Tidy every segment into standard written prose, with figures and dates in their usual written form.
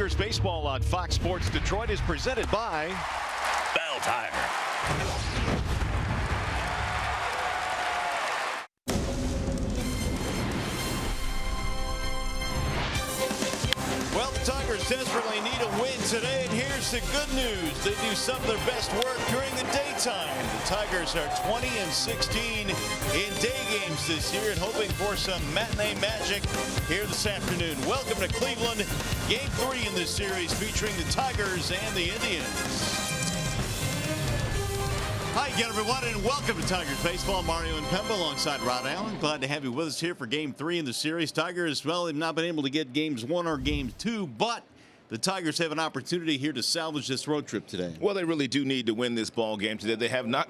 Tigers baseball on Fox Sports Detroit is presented by Bell Tire. Well, the Tigers desperately need a win today, and here's the good news. They do some of their best work during the daytime. The Tigers are 20-16 in day games this year and hoping for some matinee magic here this afternoon. Welcome to Cleveland, Game 3 in this series featuring the Tigers and the Indians. Hi again, everyone, and welcome to Tigers Baseball. Mario and Pemba alongside Rod Allen. Glad to have you with us here for Game 3 in the series. Tigers, well, have not been able to get Games 1 or Game 2, but the Tigers have an opportunity here to salvage this road trip today. Well, they really do need to win this ball game today. They have not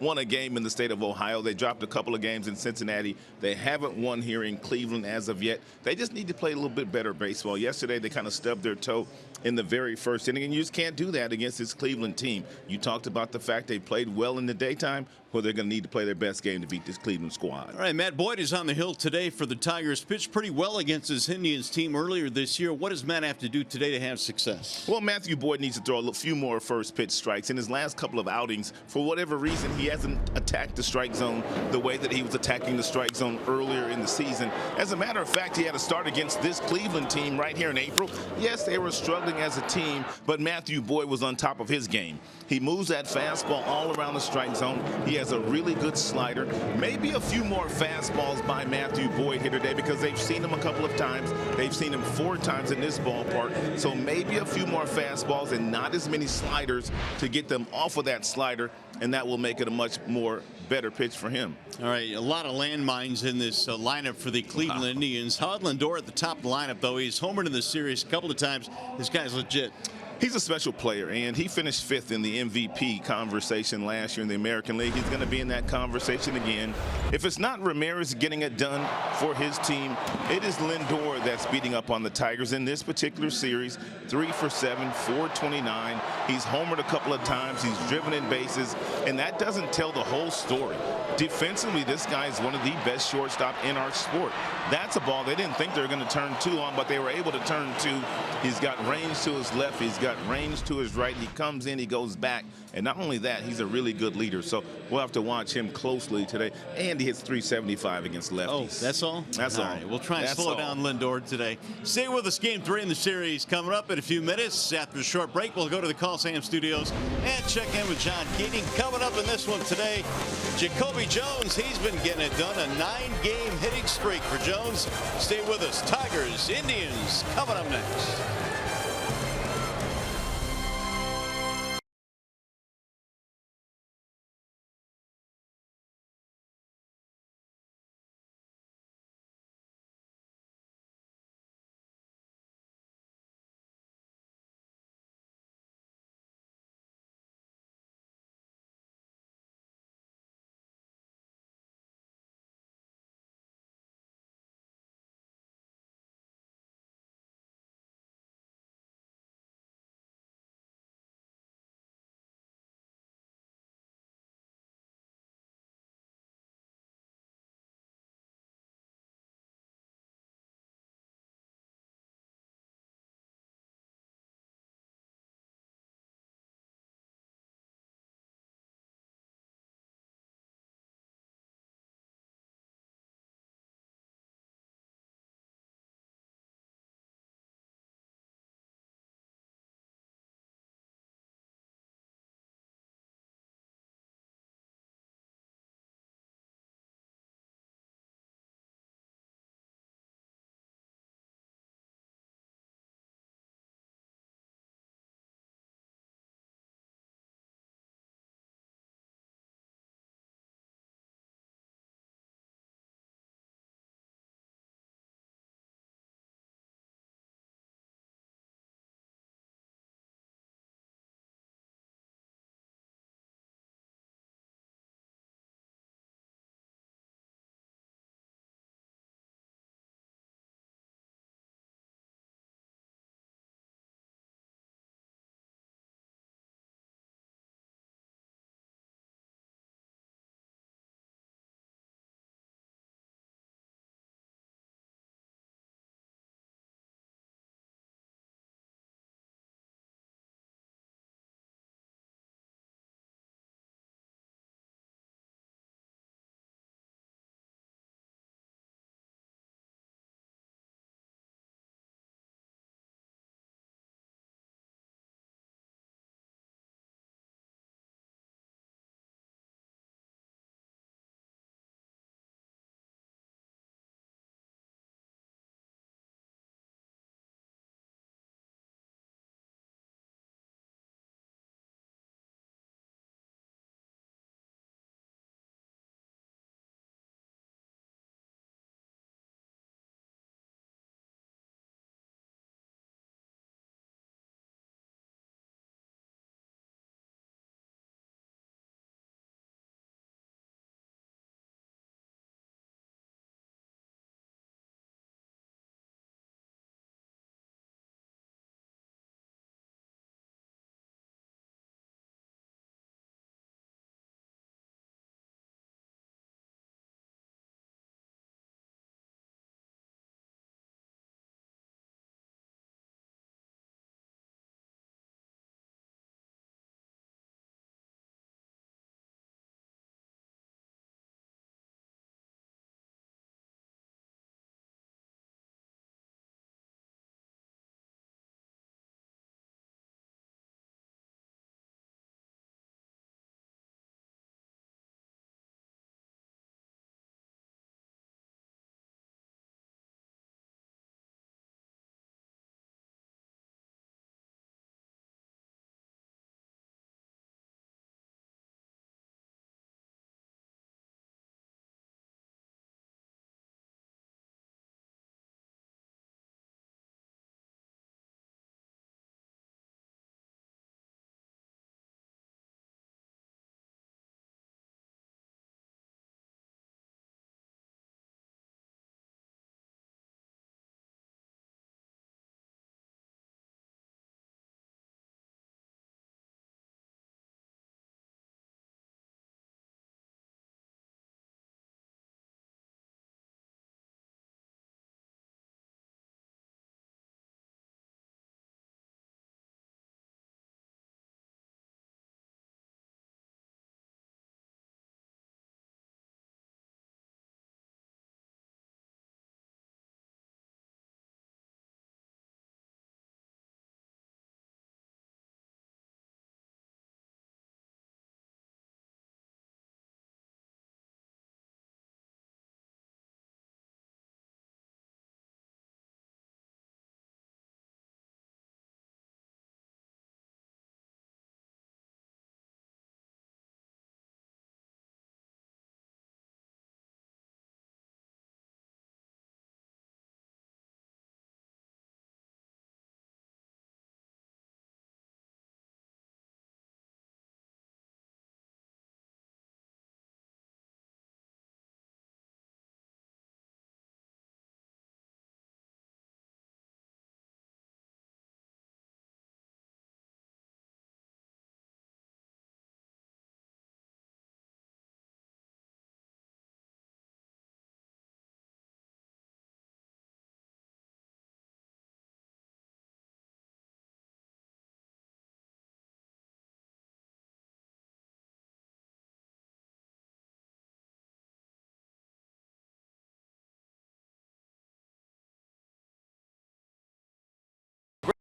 won a game in the state of Ohio. They dropped a couple of games in Cincinnati. They haven't won here in Cleveland as of yet. They just need to play a little bit better baseball. Yesterday, they kind of stubbed their toe in the very first inning, and you just can't do that against this Cleveland team. You talked about the fact they played well in the daytime. Well, they're going to need to play their best game to beat this Cleveland squad. All right, Matt Boyd is on the hill today for the Tigers. Pitched pretty well against his Indians team earlier this year. What does Matt have to do today to have success? Well, Matthew Boyd needs to throw a few more first pitch strikes. In his last couple of outings, for whatever reason, he hasn't attacked the strike zone the way that he was attacking the strike zone earlier in the season. As a matter of fact, he had a start against this Cleveland team right here in April. Yes, they were struggling as a team, but Matthew Boyd was on top of his game. He moves that fastball all around the strike zone. He has a really good slider. Maybe a few more fastballs by Matthew Boyd here today because they've seen him a couple of times. They've seen him 4 times in this ballpark. So maybe a few more fastballs and not as many sliders to get them off of that slider, and that will make it a much more better pitch for him. All right, a lot of landmines in this lineup for the Cleveland Indians. Howard Lindor at the top of the lineup, though. He's homered in the series a couple of times. This guy's legit. He's a special player, and he finished 5th in the MVP conversation last year in the American League. He's going to be in that conversation again. If it's not Ramirez getting it done for his team, it is Lindor that's beating up on the Tigers in this particular series. 3 for 7, 429. He's homered a couple of times. He's driven in bases, and that doesn't tell the whole story. Defensively, this guy is one of the best shortstop in our sport. That's a ball they didn't think they were going to turn 2 on, but they were able to turn 2. He's got range to his left. He's got range to his right. He comes in, he goes back, and not only that, he's a really good leader. So we'll have to watch him closely today. And he hits 375 against lefties. Oh, that's all? That's all. Right, we'll try and slow down Lindor today. Stay with us. Game 3 in the series coming up in a few minutes. After a short break, we'll go to the Coliseum Studios and check in with John Keating. Coming up in this one today, Jacoby Jones. He's been getting it done. A 9-game hitting streak for Jones. Stay with us. Tigers, Indians, coming up next.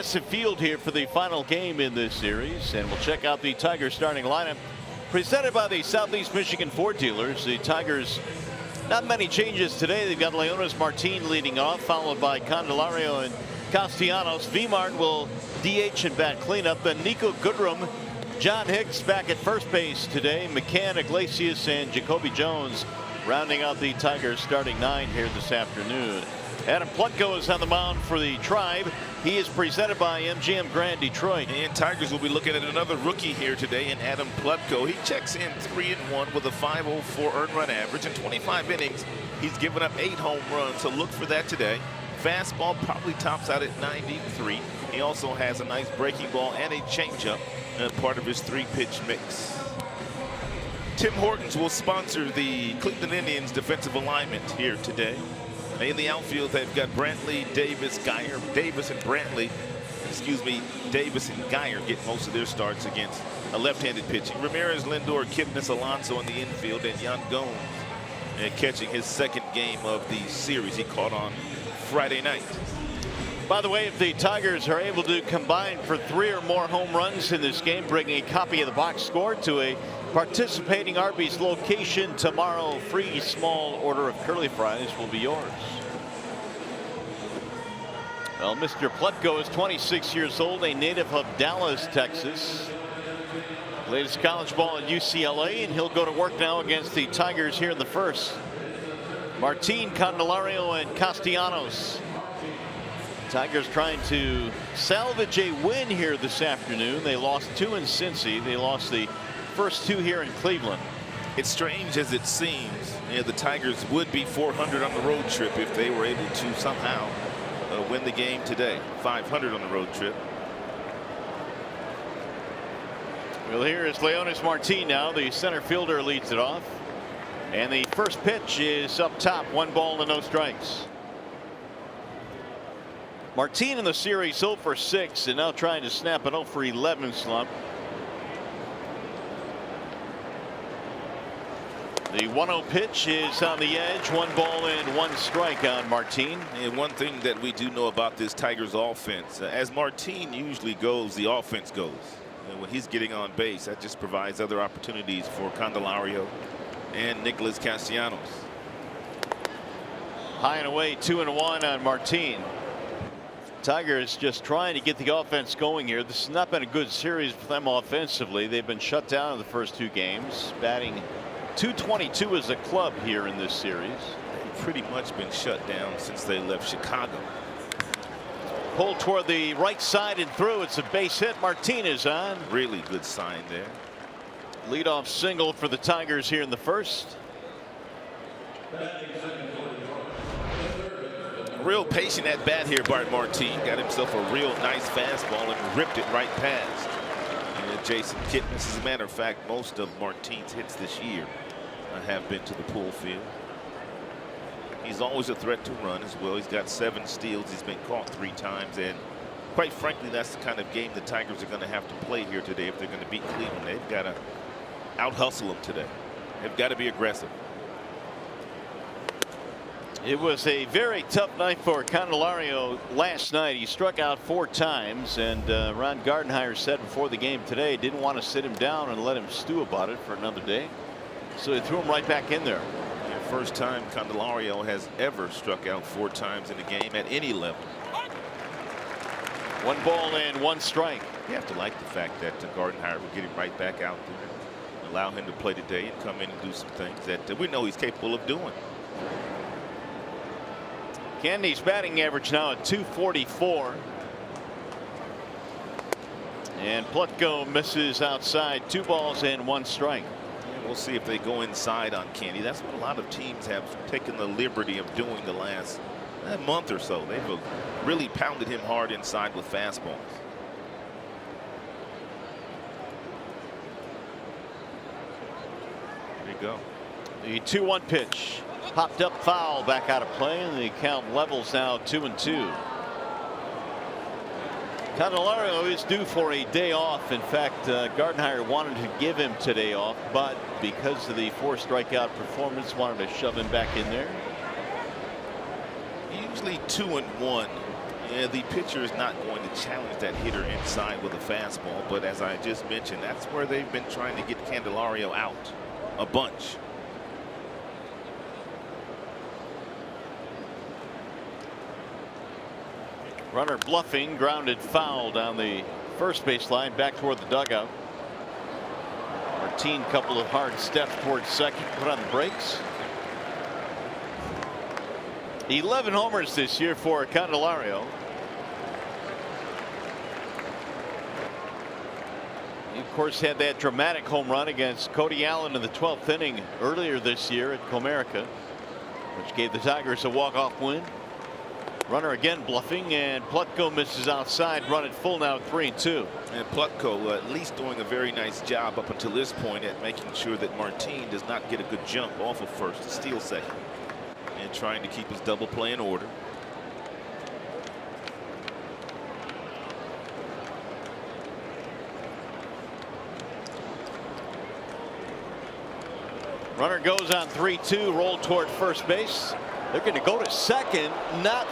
Field here for the final game in this series, and we'll check out the Tigers starting lineup presented by the Southeast Michigan Ford dealers. The Tigers, not many changes today. They've got Leonis Martin leading off, followed by Candelario and Castellanos. Vmart will DH and bat cleanup. Then Nico Goodrum, John Hicks back at first base today. McCann, Iglesias, and Jacoby Jones rounding out the Tigers starting 9 here this afternoon. Adam Plutko is on the mound for the Tribe. He is presented by MGM Grand Detroit. And Tigers will be looking at another rookie here today in Adam Plutko. He checks in 3-1 with a 5.04 earned run average. In 25 innings, he's given up 8 home runs, so look for that today. Fastball probably tops out at 93. He also has a nice breaking ball and a changeup, part of his 3-pitch mix. Tim Hortons will sponsor the Cleveland Indians defensive alignment here today. In the outfield, they've got Brantley, Davis, Geyer. Davis and Brantley, Davis and Geyer get most of their starts against a left-handed pitching. Ramirez, Lindor, Kipnis, Alonso in the infield, and Yan Gomes catching his second game of the series. He caught on Friday night. By the way, if the Tigers are able to combine for 3 or more home runs in this game, bringing a copy of the box score to a participating Arby's location tomorrow, free small order of curly fries will be yours. Well, Mr. Plutko is 26 years old, a native of Dallas, Texas. Played his college ball at UCLA, and he'll go to work now against the Tigers here in the first. Martin, Candelario, and Castellanos. Tigers trying to salvage a win here this afternoon. They lost 2 in Cincy. They lost the first 2 here in Cleveland. It's strange as it seems. The Tigers would be 400 on the road trip if they were able to somehow win the game today. 500 on the road trip. Well, here is Leonis Martin now. The center fielder leads it off. And the first pitch is up top. 1 ball and no strikes. Martin in the series 0 for 6 and now trying to snap an 0 for 11 slump. The 1-0 pitch is on the edge. 1 ball and 1 strike on Martin. And one thing that we do know about this Tigers offense, as Martin usually goes, the offense goes. And when he's getting on base, that just provides other opportunities for Candelario and Nicholas Castellanos. High and away, 2-1 on Martin. Tigers just trying to get the offense going here. This has not been a good series for them offensively. They've been shut down in the first 2 games, batting .222 as a club here in this series. They've pretty much been shut down since they left Chicago. Pulled toward the right side and through. It's a base hit. Martinez on. Really good sign there. Leadoff single for the Tigers here in the first. Real patient at bat here, Bart Martin. Got himself a real nice fastball and ripped it right past Jason Kipnis. As a matter of fact, most of Martin's hits this year have been to the pull field. He's always a threat to run as well. He's got 7 steals. He's been caught 3 times, and quite frankly, that's the kind of game the Tigers are going to have to play here today if they're going to beat Cleveland. They've got to out-hustle them today. They've got to be aggressive. It was a very tough night for Candelario last night. He struck out 4 times, and Ron Gardenhire said before the game today didn't want to sit him down and let him stew about it for another day. So he threw him right back in there. First time Candelario has ever struck out 4 times in a game at any level. 1 ball and 1 strike. You have to like the fact that Gardenhire will get him right back out there, allow him to play today and come in and do some things that we know he's capable of doing. Candy's batting average now at .244. And Plutko misses outside. 2 balls and 1 strike. And we'll see if they go inside on Candy. That's what a lot of teams have taken the liberty of doing the last month or so. They've really pounded him hard inside with fastballs. There you go. The 2-1 pitch. Popped up foul, back out of play, and the count levels now 2-2. Candelario is due for a day off. In fact, Gardenhire wanted to give him today off, but because of the 4 strikeout performance, wanted to shove him back in there. Usually 2-1 Yeah, the pitcher is not going to challenge that hitter inside with a fastball, but as I just mentioned, that's where they've been trying to get Candelario out a bunch. Runner bluffing, grounded foul down the first baseline, back toward the dugout. Martin, couple of hard steps towards second, put on the brakes. 11 homers this year for Candelario. He, of course, had that dramatic home run against Cody Allen in the 12th inning earlier this year at Comerica, which gave the Tigers a walk-off win. Runner again bluffing, and Plutko misses outside. Run at full now, 3-2. And Plutko at least doing a very nice job up until this point at making sure that Martin does not get a good jump off of first to steal second, and trying to keep his double play in order. Runner goes on 3-2, rolled toward first base. They're going to go to second, not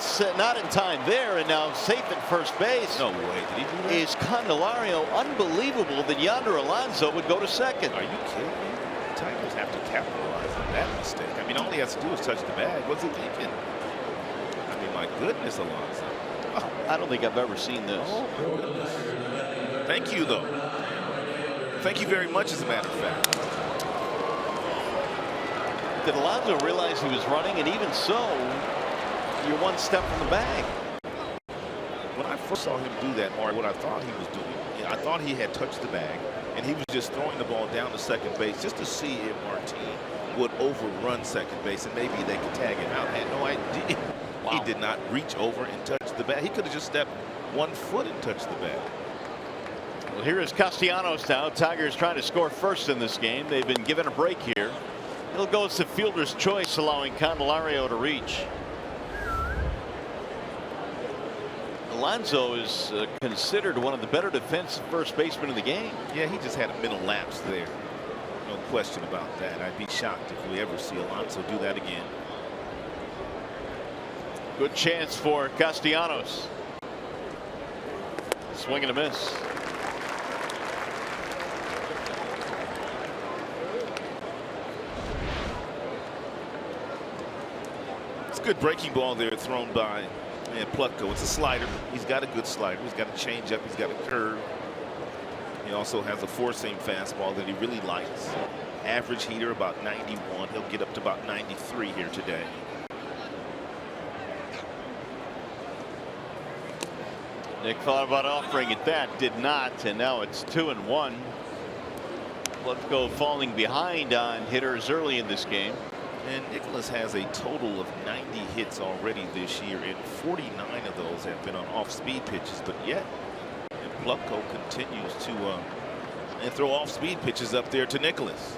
in time there, and now safe at first base. No way, did he do that? Is Candelario. Unbelievable that Yonder Alonso would go to second. Are you kidding me? The Tigers have to capitalize on that mistake. I mean, all he has to do is touch the bag. What's he thinking? I mean, my goodness, Alonso. Oh, I don't think I've ever seen this. Oh, my goodness. Thank you, though. Thank you very much, as a matter of fact. Did Alonso realize he was running? And even so, you're one step from the bag. When I first saw him do that, or what I thought he was doing, I thought he had touched the bag, and he was just throwing the ball down to second base just to see if Martin would overrun second base, and maybe they could tag him out. I had no idea. Wow. He did not reach over and touch the bag. He could have just stepped 1 foot and touched the bag. Well, here is Castellanos now. Tigers trying to score first in this game. They've been given a break here. It'll go to fielder's choice, allowing Candelario to reach. Alonso is considered one of the better defensive first basemen in the game. Yeah, he just had a mental lapse there. No question about that. I'd be shocked if we ever see Alonso do that again. Good chance for Castellanos. Swing and a miss. Good breaking ball there thrown by Plutko. It's a slider. He's got a good slider. He's got a changeup. He's got a curve. He also has a four-seam fastball that he really likes. Average heater about 91. He'll get up to about 93 here today. Nick thought about offering it that, did not, and now it's 2-1. Plutko falling behind on hitters early in this game. And Nicholas has a total of 90 hits already this year, and 49 of those have been on off-speed pitches. But yet, Plutko continues to and throw off-speed pitches up there to Nicholas.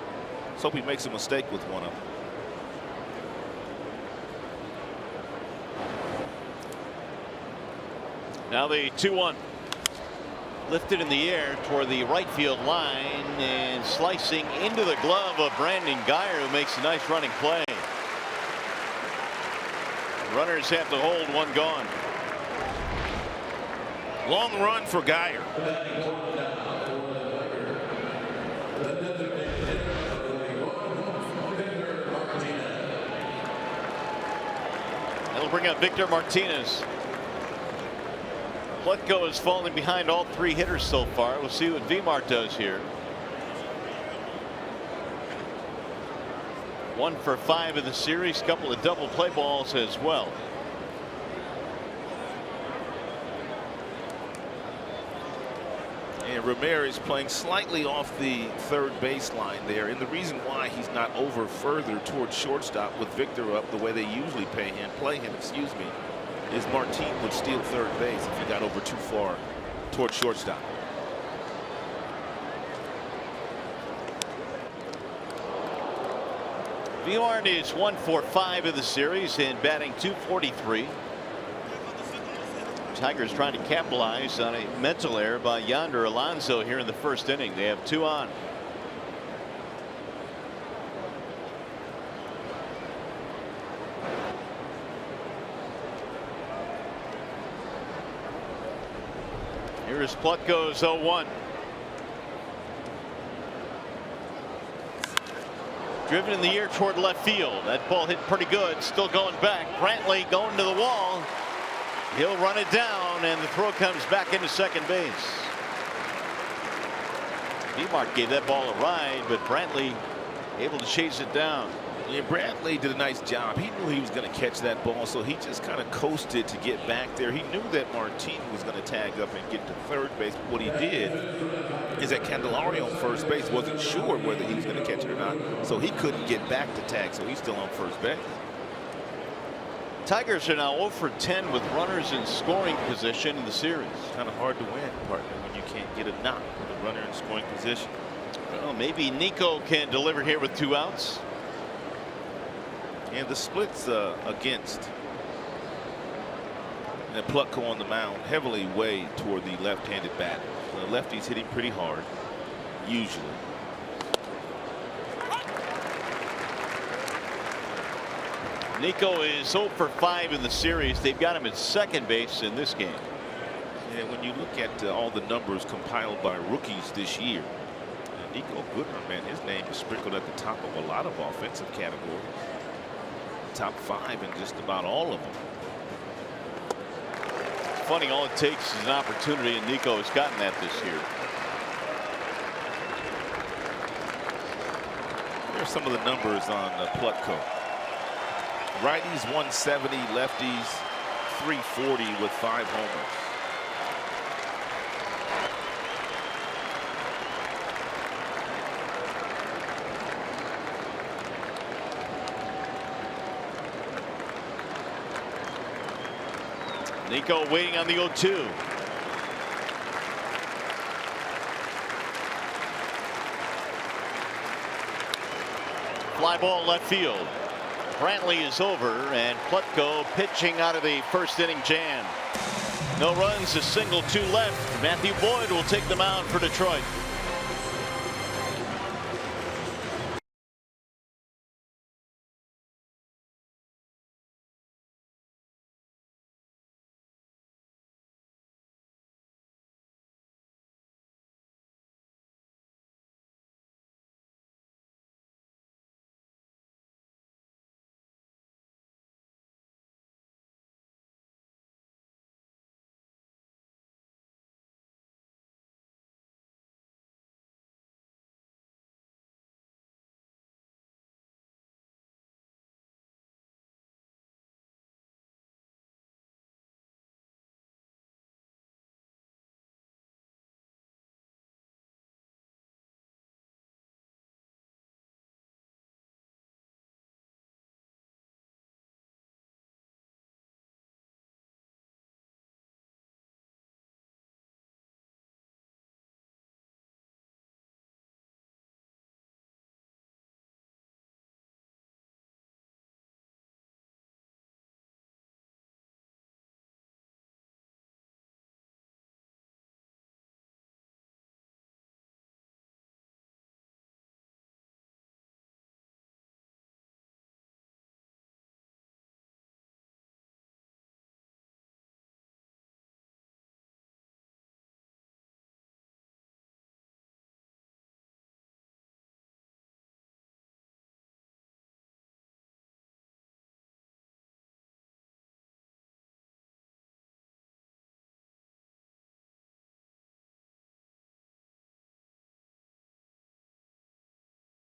Let's hope he makes a mistake with one of them. Now the 2-1. Lifted in the air toward the right field line and slicing into the glove of Brandon Guyer, who makes a nice running play. Runners have to hold, one gone. Long run for Guyer. That'll bring up Victor Martinez. Plutko is falling behind all three hitters so far. We'll see what Vimar does here. 1 for 5 in the series, couple of double play balls as well. And Ramirez playing slightly off the third baseline there, and the reason why he's not over further towards shortstop with Victor up the way they usually play him, excuse me, is Martin would steal third base if he got over too far towards shortstop. Vimar is 1 for 5 in the series and batting .243. Tigers trying to capitalize on a mental error by Yonder Alonso here in the first inning. They have 2 on. Here's Plutko's 0-1. Driven in the air toward left field. That ball hit pretty good. Still going back. Brantley going to the wall. He'll run it down, and the throw comes back into second base. Demark gave that ball a ride, but Brantley able to chase it down. Yeah, Brantley did a nice job. He knew he was going to catch that ball, so he just kind of coasted to get back there. He knew that Martini was going to tag up and get to third base. But what he did is that Candelario on first base wasn't sure whether he was going to catch it or not, so he couldn't get back to tag, so he's still on first base. Tigers are now 0 for 10 with runners in scoring position in the series. Kind of hard to win, partner, when you can't get a knock with a runner in scoring position. Well, maybe Nico can deliver here with 2 outs. And the splits against and Plutko on the mound heavily weighed toward the left-handed batter. The lefty's hitting pretty hard, usually. Nico is 0 for 5 in the series. They've got him at second base in this game. And when you look at all the numbers compiled by rookies this year, Nico Goodman, man, his name is sprinkled at the top of a lot of offensive categories. Top 5 in just about all of them. It's funny, all it takes is an opportunity, and Nico has gotten that this year. Here's some of the numbers on Plutko. Righties 170, lefties 340 with 5 homers. Nico waiting on the 0-2. Fly ball left field. Brantley is over, and Plutko pitching out of the first inning jam. No runs, a single, 2 left. Matthew Boyd will take the mound for Detroit.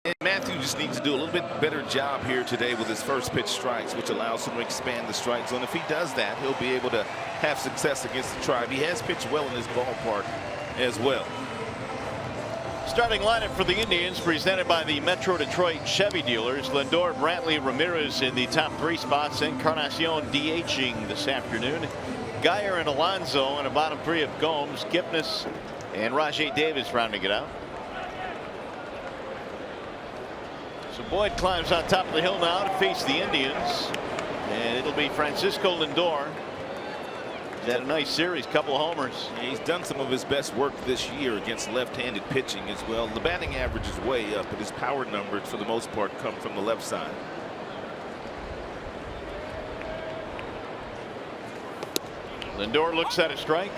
And Matthew just needs to do a little bit better job here today with his first pitch strikes, which allows him to expand the strike zone. If he does that, he'll be able to have success against the Tribe. He has pitched well in this ballpark as well. Starting lineup for the Indians presented by the Metro Detroit Chevy dealers. Lindor, Brantley, Ramirez in the top 3 spots. Encarnacion DHing this afternoon. Geyer and Alonso in the bottom 3 of Gomes, Kipnis, and Rajay Davis rounding it out. So Boyd climbs on top of the hill now to face the Indians, and it'll be Francisco Lindor. He's had a nice series, couple of homers. Yeah, he's done some of his best work this year against left-handed pitching as well. The batting average is way up, but his power numbers for the most part come from the left side. Lindor looks at a strike.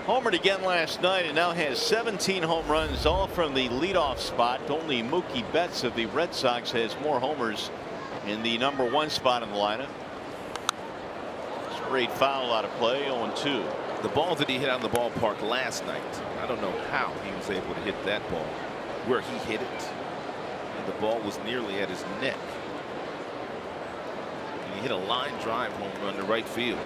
Homered again last night and now has 17 home runs, all from the leadoff spot. Only Mookie Betts of the Red Sox has more homers in the #1 spot in the lineup. Straight foul out of play, 0-2. The ball that he hit out of the ballpark last night, I don't know how he was able to hit that ball where he hit it. And the ball was nearly at his neck. And he hit a line drive home run to right field.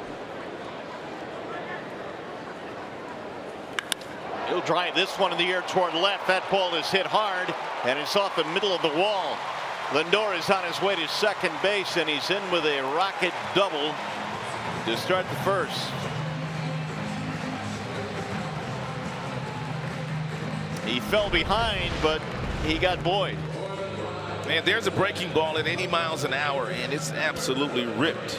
He'll drive this one in the air toward left. That ball is hit hard and it's off the middle of the wall. Lindor is on his way to second base and he's in with a rocket double to start the first. He fell behind, but he got Boyd. And there's a breaking ball at 80 miles an hour, and it's absolutely ripped.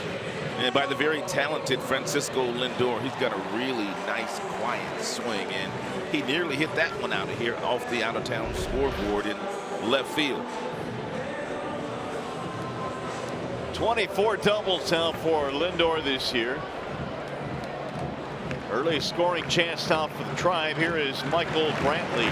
And by the very talented Francisco Lindor. He's got a really nice, quiet swing, and he nearly hit that one out of here off the out-of-town scoreboard in left field. 24 doubles now for Lindor this year. Early scoring chance now for the Tribe. Here is Michael Brantley.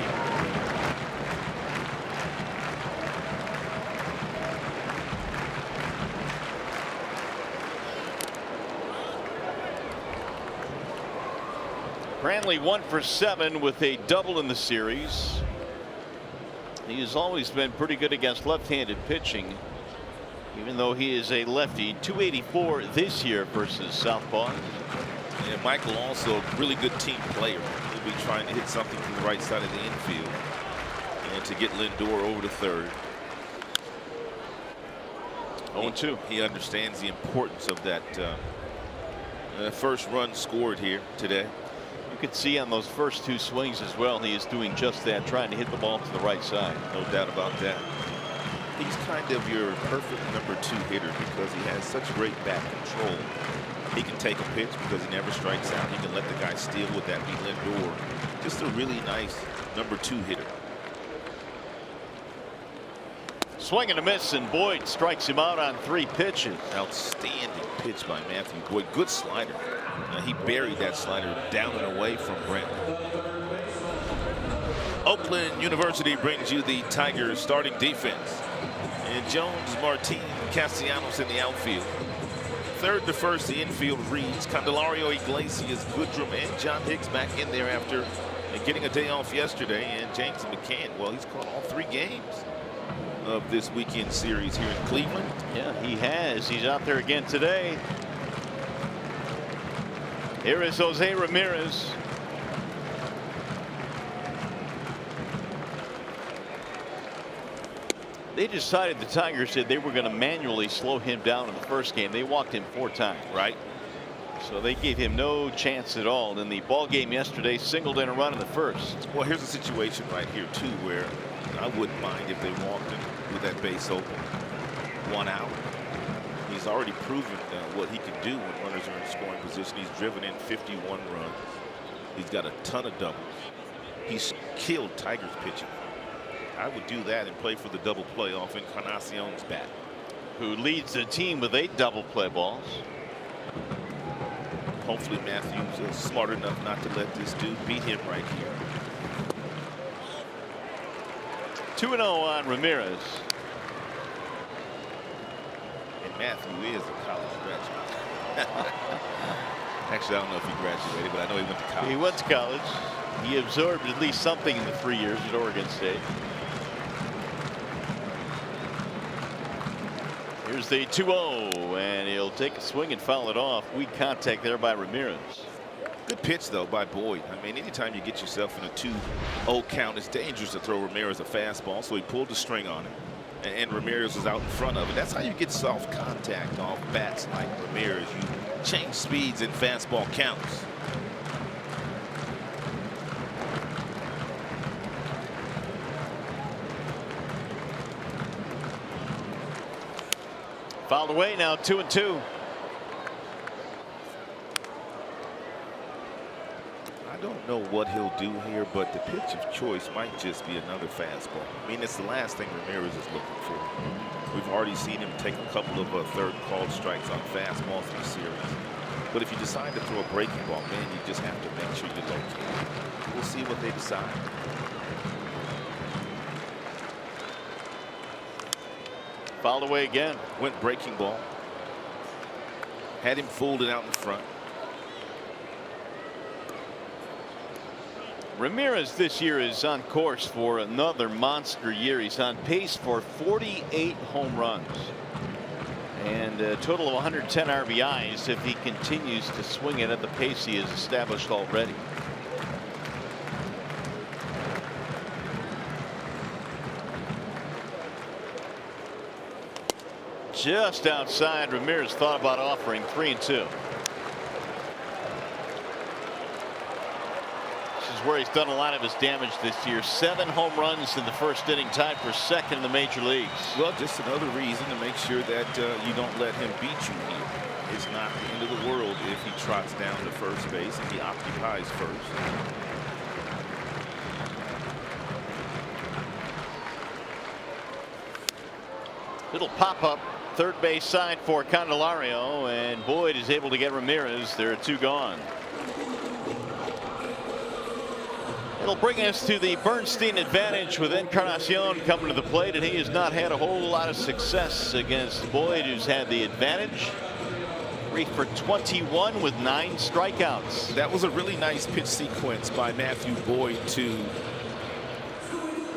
Brantley 1 for 7 with a double in the series. He has always been pretty good against left-handed pitching, even though he is a lefty. 284 this year versus southpaw. And Michael also a really good team player. He'll be trying to hit something from the right side of the infield and to get Lindor over to third. 0-2. He understands the importance of that first run scored here today. You could see on those first 2 swings as well, he is doing just that, trying to hit the ball to the right side. No doubt about that. He's kind of your perfect #2 hitter because he has such great bat control. He can take a pitch because he never strikes out. He can let the guy steal with that. Be Lindor. Just a really nice #2 hitter. Swing and a miss, and Boyd strikes him out on 3 pitches. Outstanding pitch by Matthew Boyd. Good slider. He buried that slider down and away from Brantley. Oakland University brings you the Tigers starting defense. And Jones, Martin, Castellanos in the outfield. Third to first, the infield reads Candelario, Iglesias, Goodrum, and John Hicks back in there after getting a day off yesterday. And James McCann, well, he's caught all 3 games of this weekend series here in Cleveland. Yeah, he has. He's out there again today. Here is Jose Ramirez. They decided, the Tigers said they were going to manually slow him down in the first game. They walked him 4 times. Right. So they gave him no chance at all. In the ball game yesterday, singled in a run in the first. Well, here's a situation right here too where I wouldn't mind if they walked him with that base open. 1 out. He's already proven what he can do when runners are in scoring position. He's driven in 51 runs. He's got a ton of doubles. He's killed Tigers pitching. I would do that and play for the double play off Encarnacion's bat, who leads the team with 8 double play balls. Hopefully Matthews is smart enough not to let this dude beat him right here. 2-0 on Ramirez. And Matthew is a college graduate. Actually, I don't know if he graduated, but I know he went to college. He went to college. He absorbed at least something in the 3 years at Oregon State. Here's the 2-0, and he'll take a swing and foul it off. Weak contact there by Ramirez. Good pitch, though, by Boyd. I mean, anytime you get yourself in a 2-0 count, it's dangerous to throw Ramirez a fastball, so he pulled the string on him. And Ramirez was out in front of it. That's how you get soft contact off bats like Ramirez. You change speeds in fastball counts. Fouled away now, 2-2. I don't know what he'll do here, but the pitch of choice might just be another fastball. I mean, it's the last thing Ramirez is looking for. We've already seen him take a couple of third called strikes on fastballs in the series. But if you decide to throw a breaking ball, man, you just have to make sure you locate. We'll see what they decide. Fouled away again. Went breaking ball. Had him folded out in front. Ramirez this year is on course for another monster year. He's on pace for 48 home runs and a total of 110 RBIs if he continues to swing it at the pace he has established already. Just outside. Ramirez thought about offering 3-2. Where he's done a lot of his damage this year. 7 home runs in the first inning, tied for second in the major leagues. Well, just another reason to make sure that you don't let him beat you here. It's not the end of the world if he trots down to first base and he occupies first. Little pop-up third base side for Candelario, and Boyd is able to get Ramirez. There are 2 gone. It'll bring us to the Bernstein advantage with Encarnacion coming to the plate, and he has not had a whole lot of success against Boyd, who's had the advantage. 3 for 21 with 9 strikeouts. That was a really nice pitch sequence by Matthew Boyd to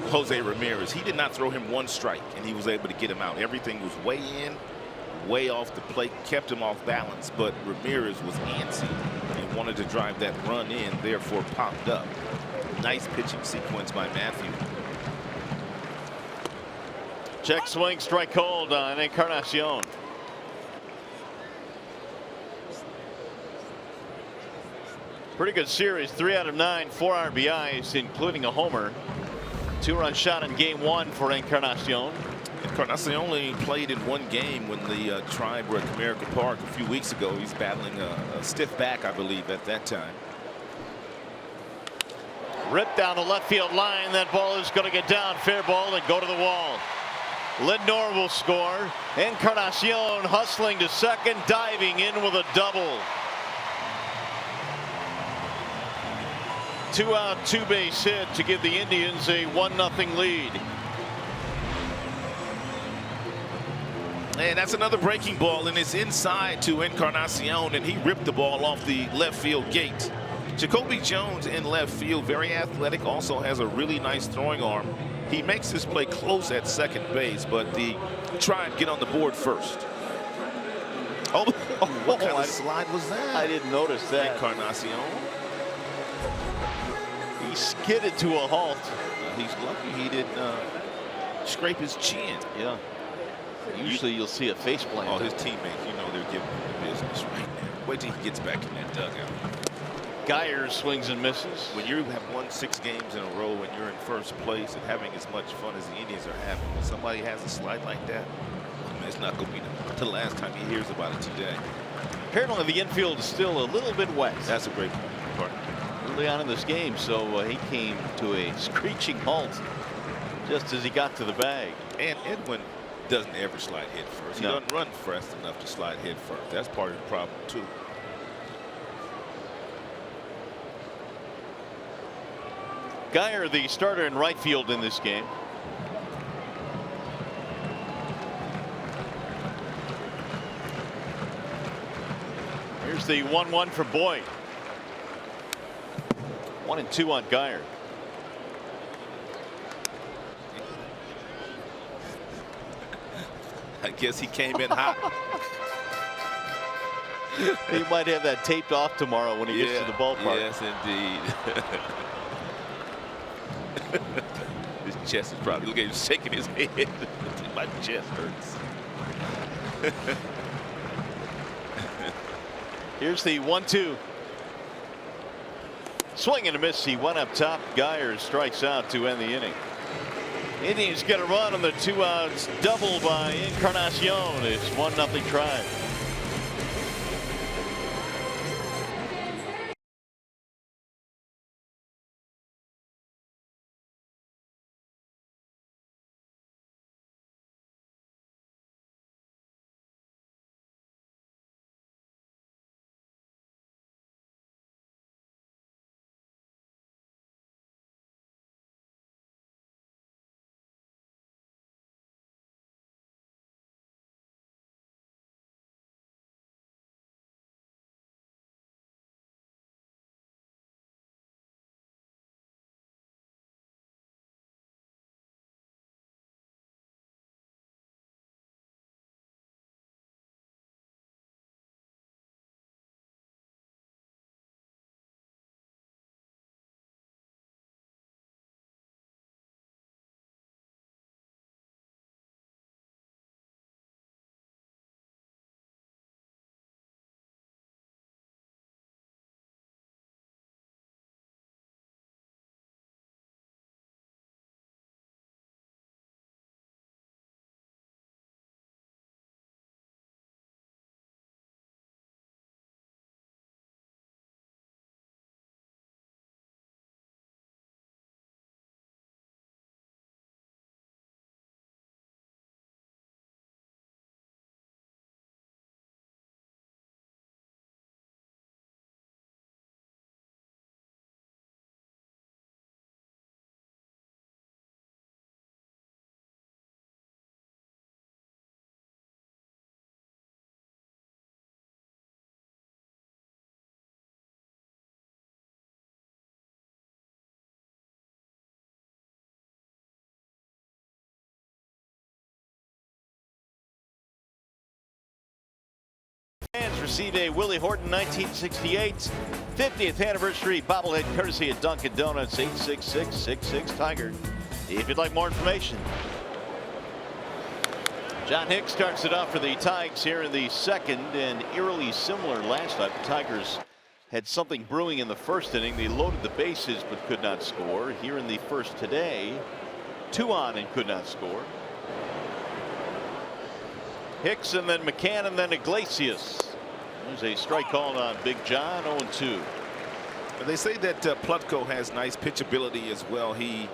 Jose Ramirez. He did not throw him 1 strike, and he was able to get him out. Everything was way in, way off the plate, kept him off balance, but Ramirez was antsy and wanted to drive that run in, therefore popped up. Nice pitching sequence by Matthew. Check swing, strike called on Encarnacion. Pretty good series. 3 out of 9, 4 RBIs, including a homer. 2-run shot in game 1 for Encarnacion. Encarnacion only played in 1 game when the Tribe were at Comerica Park a few weeks ago. He's battling a stiff back, I believe, at that time. Ripped down the left field line. That ball is going to get down. Fair ball and go to the wall. Lindor will score. Encarnacion hustling to second, diving in with a double. 2-out, 2-base hit to give the Indians a 1-0 lead. And that's another breaking ball, and it's inside to Encarnacion, and he ripped the ball off the left field gate. Jacoby Jones in left field, very athletic, also has a really nice throwing arm. He makes his play close at second base, but the Tribe get on the board first. What kind of slide was that? I didn't notice that. Encarnacion. He skidded to a halt. He's lucky he didn't scrape his chin. Yeah. Usually you'll see a face plant. Oh, his teammates, you know they're giving him the business right now. Wait till he gets back in that dugout. Geyer swings and misses. When you have won 6 games in a row and you're in first place and having as much fun as the Indians are having, when somebody has a slide like that, I mean, it's not going to be the last time he hears about it today. Apparently the infield is still a little bit wet. That's a great point. Early on in this game, so he came to a screeching halt just as he got to the bag. And Edwin doesn't ever slide head first. He doesn't run fast enough to slide head first. That's part of the problem too. Geyer, the starter in right field in this game. Here's the 1-1 for Boyd. 1-2 on Geyer. I guess he came in hot. He might have that taped off tomorrow when he gets to the ballpark. Yes, indeed. His chest is probably, look at him shaking his head. My chest hurts. Here's the 1-2. Swing and a miss. He went up top. Geyer strikes out to end the inning. Indians get a run on the 2 outs, double by Encarnacion. It's 1-0 Tribe. C-Day, Willie Horton, 1968. 50th anniversary bobblehead courtesy of Dunkin' Donuts. 866-66-Tiger. If you'd like more information. John Hicks starts it off for the Tigers here in the second, and eerily similar last night. The Tigers had something brewing in the first inning. They loaded the bases but could not score. Here in the first today, 2 on and could not score. Hicks and then McCann and then Iglesias. There's a strike called on Big John. 0-2. They say that Plutko has nice pitchability as well. He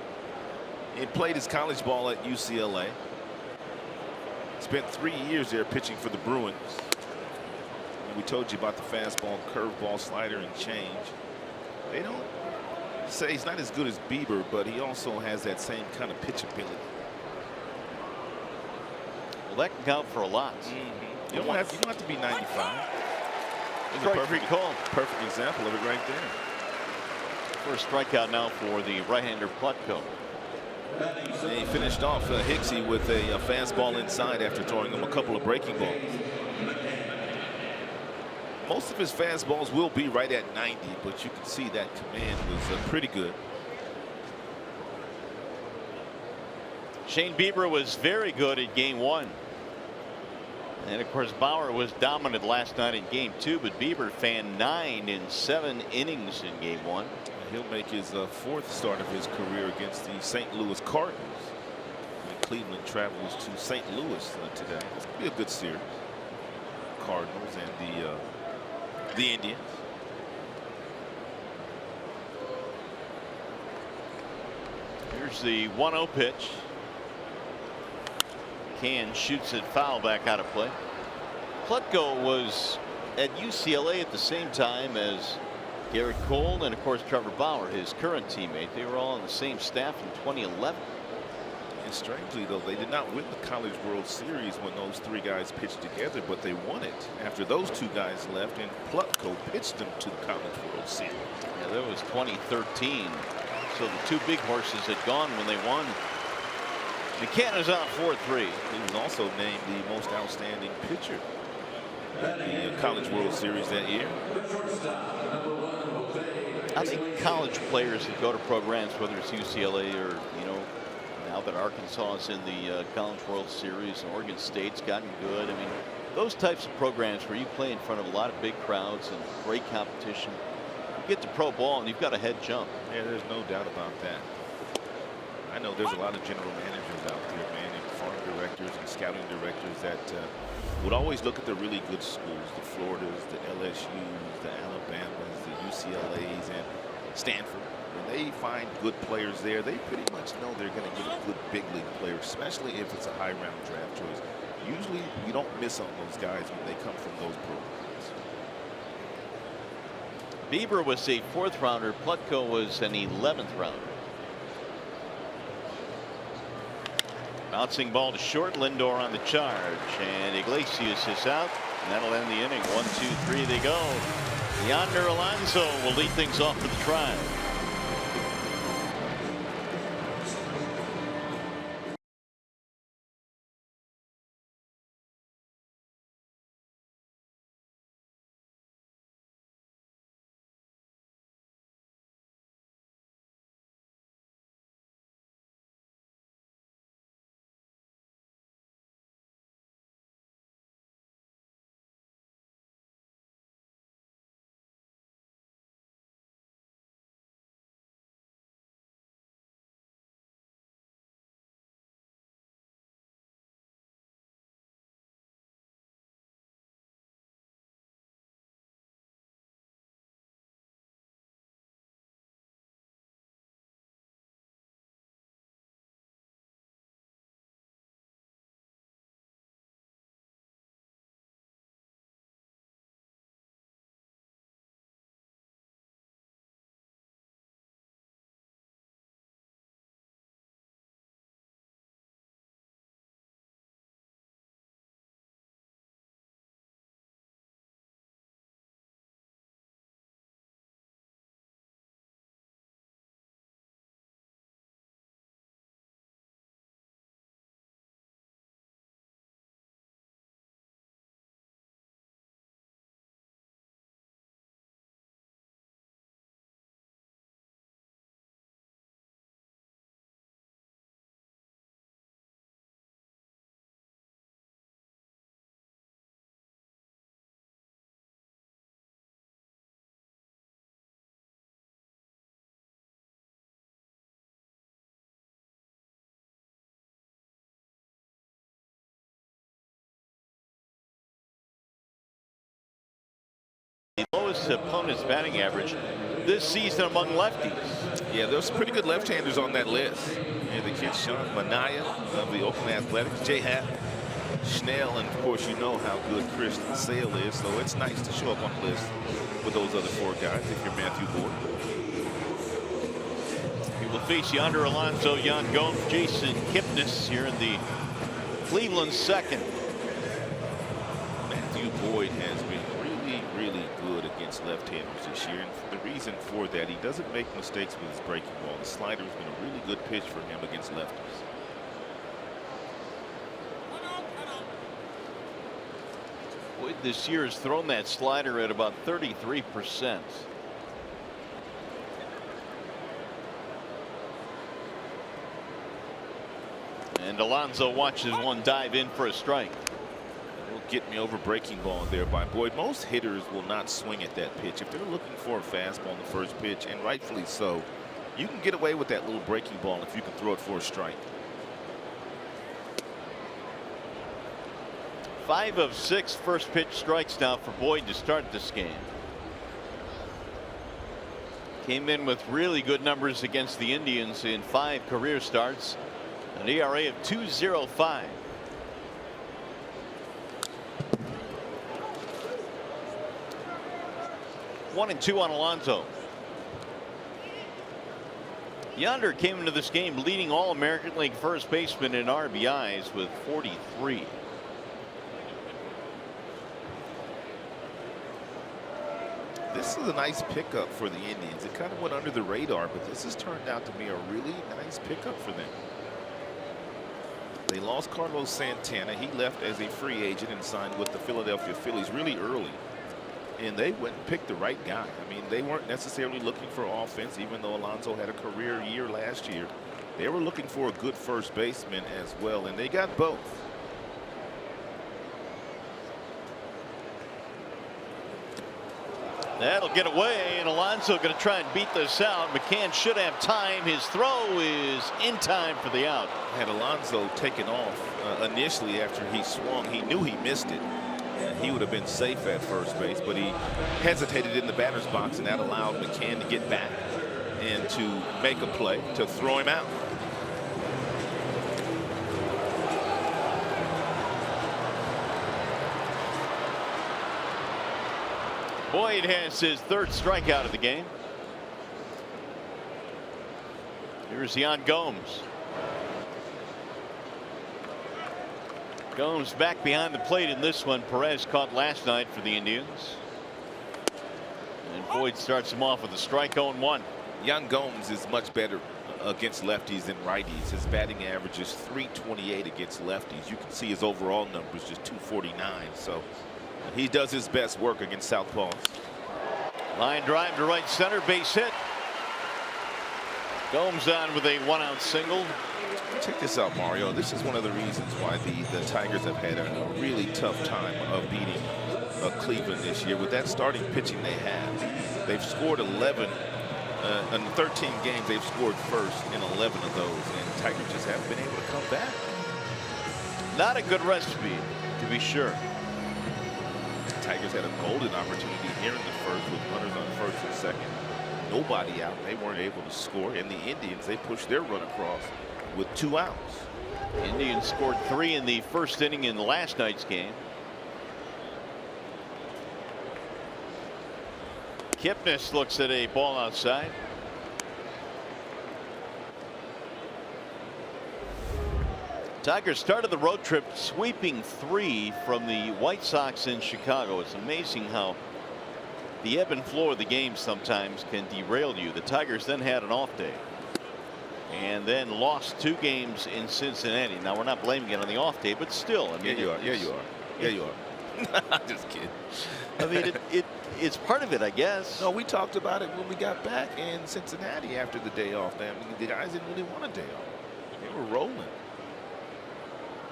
played his college ball at UCLA. Spent 3 years there pitching for the Bruins. And we told you about the fastball, curveball, slider, and change. They don't say he's not as good as Bieber, but he also has that same kind of pitchability. Well, that can count for a lot. You don't have to be 95. Perfect example of it right there. First strikeout now for the right-hander Plutko. And he finished off Hicksy with a fastball inside after throwing him a couple of breaking balls. Most of his fastballs will be right at 90, but you can see that command was pretty good. Shane Bieber was very good at game 1. And of course Bauer was dominant last night in game 2, but Bieber fanned 9 in 7 innings in game 1. He'll make his 4th start of his career against the St. Louis Cardinals. And Cleveland travels to St. Louis today. It's going to be a good series. Cardinals and the Indians. Here's the 1-0 pitch. Can shoots it foul back out of play. Plutko was at UCLA at the same time as Garrett Cole and of course Trevor Bauer, his current teammate. They were all on the same staff in 2011. And strangely though, they did not win the College World Series when those 3 guys pitched together, but they won it after those 2 guys left and Plutko pitched them to the College World Series. Yeah, that was 2013. So the 2 big horses had gone when they won. McCann is on 4-3. He was also named the most outstanding pitcher at the College World Series that year. I think college players that go to programs, whether it's UCLA or, now that Arkansas is in the College World Series and Oregon State's gotten good. I mean, those types of programs where you play in front of a lot of big crowds and great competition, you get to pro ball and you've got a head jump. Yeah, there's no doubt about that. I know there's a lot of general managers out there, man, and farm directors and scouting directors that would always look at the really good schools, the Floridas, the LSUs, the Alabamas, the UCLAs, and Stanford. When they find good players there, they pretty much know they're going to get a good big league player, especially if it's a high round draft choice. Usually you don't miss on those guys when they come from those programs. Bieber was a 4th rounder. Plutko was an 11th rounder. Bouncing ball to short. Lindor on the charge, and Iglesias is out, and that'll end the inning. 1-2-3 they go. Yonder Alonso will lead things off for the Tribe. lowest opponent's batting average this season among lefties. Yeah, there's pretty good left-handers on that list. And the kid Sean Manaea of the Oakland Athletics, J. Happ, Schnell, and of course you know how good Christian Sale is, so it's nice to show up on the list with those other 4 guys if you're Matthew Boyd. He will face Yonder Alonso, Yan Gomes, Jason Kipnis here in the Cleveland second. Matthew Boyd has been really good against left-handers this year, and the reason for that, he doesn't make mistakes with his breaking ball. The slider has been a really good pitch for him against lefties. Boyd this year has thrown that slider at about 33%. And Alonso watches one dive in for a strike. Will get me over breaking ball there by Boyd. Most hitters will not swing at that pitch. If they're looking for a fastball on the first pitch, and rightfully so, you can get away with that little breaking ball if you can throw it for a strike. 5 of 6 first pitch strikes now for Boyd to start this game. Came in with really good numbers against the Indians in 5 career starts. An ERA of 2.05. One and 2 on Alonso. Yonder came into this game leading All-American League first baseman in RBIs with 43. This is a nice pickup for the Indians. It kind of went under the radar, but this has turned out to be a really nice pickup for them. They lost Carlos Santana. He left as a free agent and signed with the Philadelphia Phillies really early. And they went and picked the right guy. I mean, they weren't necessarily looking for offense, even though Alonso had a career year last year. They were looking for a good first baseman as well, and they got both. That'll get away, and Alonso going to try and beat this out. McCann should have time. His throw is in time for the out. Had Alonso taken off initially after he swung, he knew he missed it. He would have been safe at first base, but he hesitated in the batter's box, and that allowed McCann to get back and to make a play to throw him out. Boyd has his 3rd strikeout of the game. Here's Yan Gomes. Gomes back behind the plate in this one. Perez caught last night for the Indians. And Boyd starts him off with a strike, 0-1. Yan Gomes is much better against lefties than righties. His batting average is .328 against lefties. You can see his overall numbers just .249. So he does his best work against southpaws. Line drive to right center, base hit. Gomes on with a 1-out single. Check this out, Mario. This is one of the reasons why the Tigers have had a really tough time of beating Cleveland this year. With that starting pitching they have, they've scored 11 in 13 games. They've scored first in 11 of those, and Tigers just haven't been able to come back. Not a good recipe, to be sure. Tigers had a golden opportunity here in the first with runners on first and second. Nobody out. They weren't able to score. And the Indians, they pushed their run across with 2 outs. Indians scored 3 in the first inning in last night's game. Kipnis looks at a ball outside. Tigers started the road trip sweeping 3 from the White Sox in Chicago. It's amazing how the ebb and flow of the game sometimes can derail you. The Tigers then had an off day and then lost 2 games in Cincinnati. Now, we're not blaming it on the off day, but still, I mean, Yeah, you are. Yeah, you are. Just kidding. I mean, it's part of it, I guess. No, we talked about it when we got back in Cincinnati after the day off. I mean, the guys didn't really want a day off. They were rolling.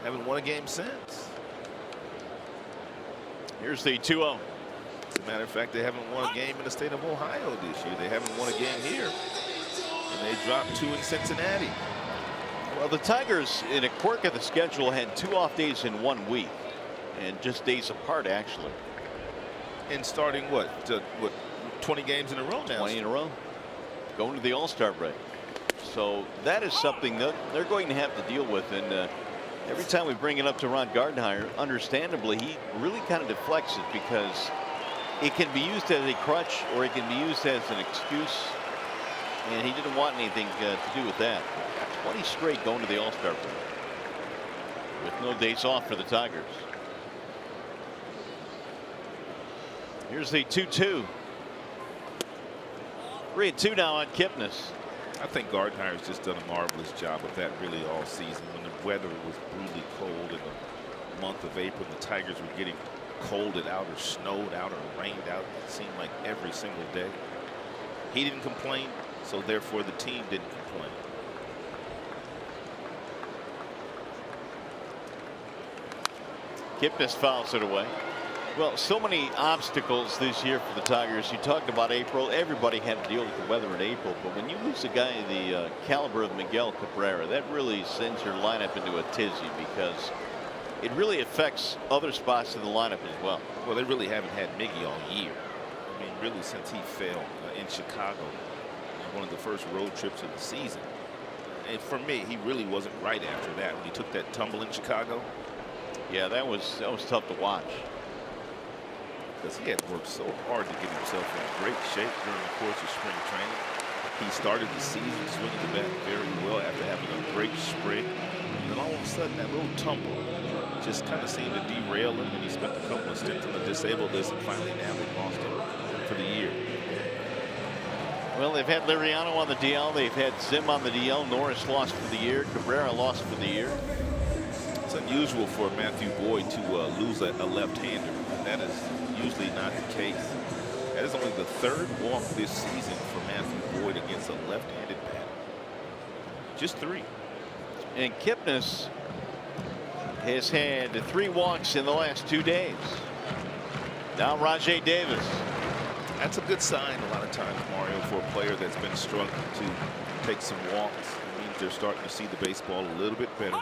Haven't won a game since. Here's the 2-0. As a matter of fact, they haven't won a game in the state of Ohio this year. They haven't won a game here. And they dropped 2 in Cincinnati. Well, the Tigers, in a quirk of the schedule, had 2 off days in 1 week. And just days apart, actually. And starting what 20 games in a row now. 20 in a row. Going to the All-Star break. So that is something that they're going to have to deal with. And every time we bring it up to Ron Gardenhire, understandably, he really kind of deflects it because it can be used as a crutch or it can be used as an excuse. And he didn't want anything to do with that. 20 straight going to the All-Star break with no days off for the Tigers. Here's the 2-2. 3-2 now on Kipnis. I think Gardenhire's just done a marvelous job of that really all season. When the weather was brutally cold in the month of April, the Tigers were getting colded out or snowed out or rained out. It seemed like every single day. He didn't complain, so therefore the team didn't complain. Kipnis fouls it away. Well, so many obstacles this year for the Tigers. You talked about April. Everybody had to deal with the weather in April. But when you lose a guy the caliber of Miguel Cabrera, that really sends your lineup into a tizzy because it really affects other spots in the lineup as well. Well, they really haven't had Miggy all year. I mean, really since he fell in Chicago, one of the first road trips of the season. And for me, he really wasn't right after that when he took that tumble in Chicago. Yeah, that was tough to watch. Because he had worked so hard to get himself in great shape during the course of spring training. He started the season swinging the bat very well after having a great spring. And then all of a sudden, that little tumble just kind of seemed to derail him. And he spent a couple of stints on the disabled list and finally now they lost him for the year. Well, they've had Liriano on the DL. They've had Zim on the DL. Norris lost for the year. Cabrera lost for the year. It's unusual for Matthew Boyd to lose a left-hander. That is usually not the case. That is only the third walk this season for Matthew Boyd against a left-handed batter. Just 3. And Kipnis has had 3 walks in the last 2 days. Now Rajay Davis. That's a good sign a lot of times, Mario, for a player that's been struggling to take some walks. It means they're starting to see the baseball a little bit better.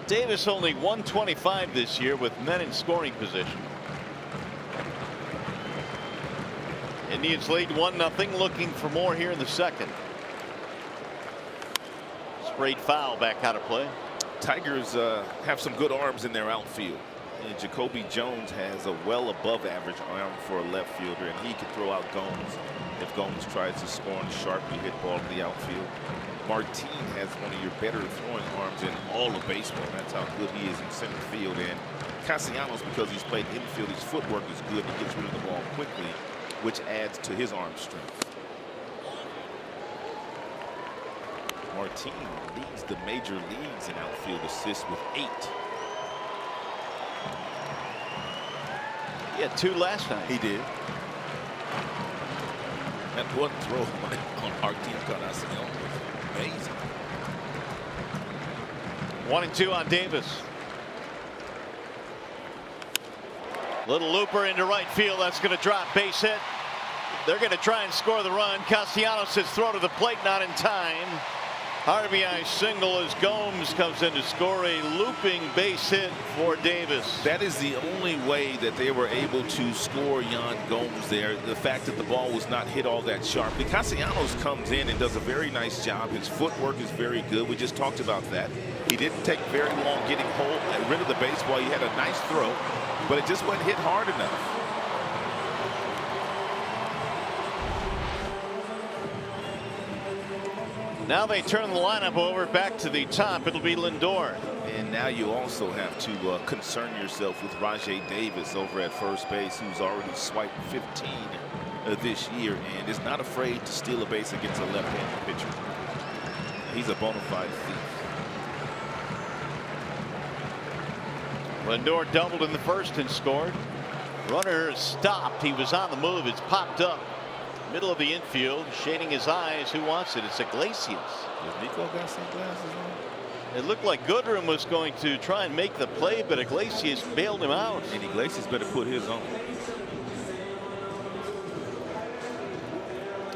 Davis only 125 this year with men in scoring position. Indians lead 1-0, looking for more here in the second. Sprayed foul back out of play. Tigers have some good arms in their outfield. And Jacoby Jones has a well above average arm for a left fielder, and he can throw out Gomes if Gomes tries to score on a sharply hit ball to the outfield. Martin has one of your better throwing arms in all of baseball. That's how good he is in center field. And Castellanos, because he's played infield, his footwork is good. He gets rid of the ball quickly, which adds to his arm strength. Martin leads the major leagues in outfield assists with 8. He had 2 last night. He did. That one throw on Martin Castellanos was amazing. 1-2 on Davis. Little looper into right field. That's going to drop. Base hit. They're going to try and score the run. Castellanos' throw to the plate not in time. RBI single as Gomes comes in to score a looping base hit for Davis. That is the only way that they were able to score Yan Gomes there. The fact that the ball was not hit all that sharply. Castellanos comes in and does a very nice job. His footwork is very good. We just talked about that. He didn't take very long getting rid of the baseball. He had a nice throw, but it just wasn't hit hard enough. Now they turn the lineup over back to the top. It'll be Lindor. And now you also have to concern yourself with Rajay Davis over at first base, who's already swiped 15 this year and is not afraid to steal a base against a left-handed pitcher. He's a bona fide thief. Lindor doubled in the first and scored. Runner stopped. He was on the move. It's popped up. Middle of the infield, shading his eyes. Who wants it? It's Iglesias. Does Nico got sunglasses on? It looked like Goodrum was going to try and make the play, but Iglesias bailed him out. And Iglesias better put his on.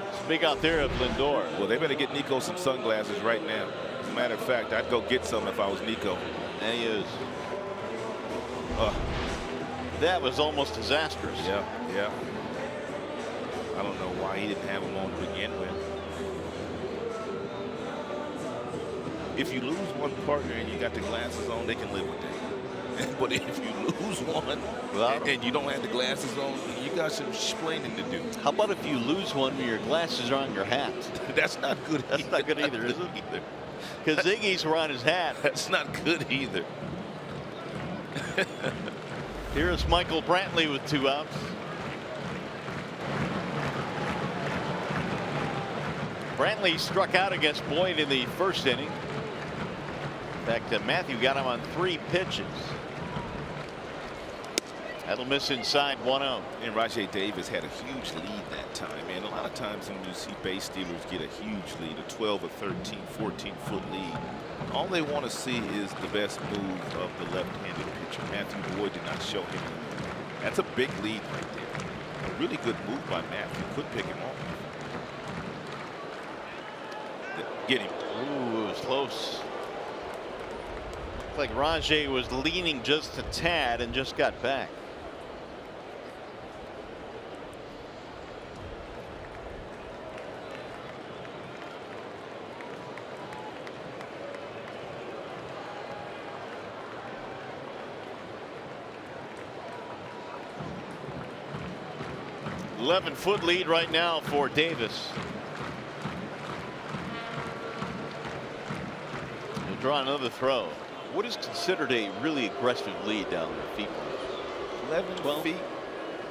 It's big out there of Lindor. Well, they better get Nico some sunglasses right now. matter of fact, I'd go get some if I was Nico. There he is. That was almost disastrous. Yeah, yeah. I don't know why he didn't have him on to begin with. If you lose one partner and you got the glasses on, they can live with that. But if you lose one and you don't have the glasses on, you got some explaining to do. How about if you lose one when your glasses are on your hat? That's not good. That's not good either, is it? Because Ziggy's were on his hat. That's not good either. Here's Michael Brantley with 2 outs. Brantley struck out against Boyd in the first inning. In fact, Matthew got him on 3 pitches. That'll miss inside, 1-0. And Rajay Davis had a huge lead that time. And a lot of times when you see base stealers get a huge lead, a 12 or 13, 14-foot lead, all they want to see is the best move of the left-handed pitcher. Matthew Boyd did not show him. That's a big lead right there. A really good move by Matthew. Could pick him off. Get him. Ooh, it was close. Looked like Rajay was leaning just a tad and just got back. Foot lead right now for Davis. He'll draw another throw. What is considered a really aggressive lead down there, feet? 11 12 feet,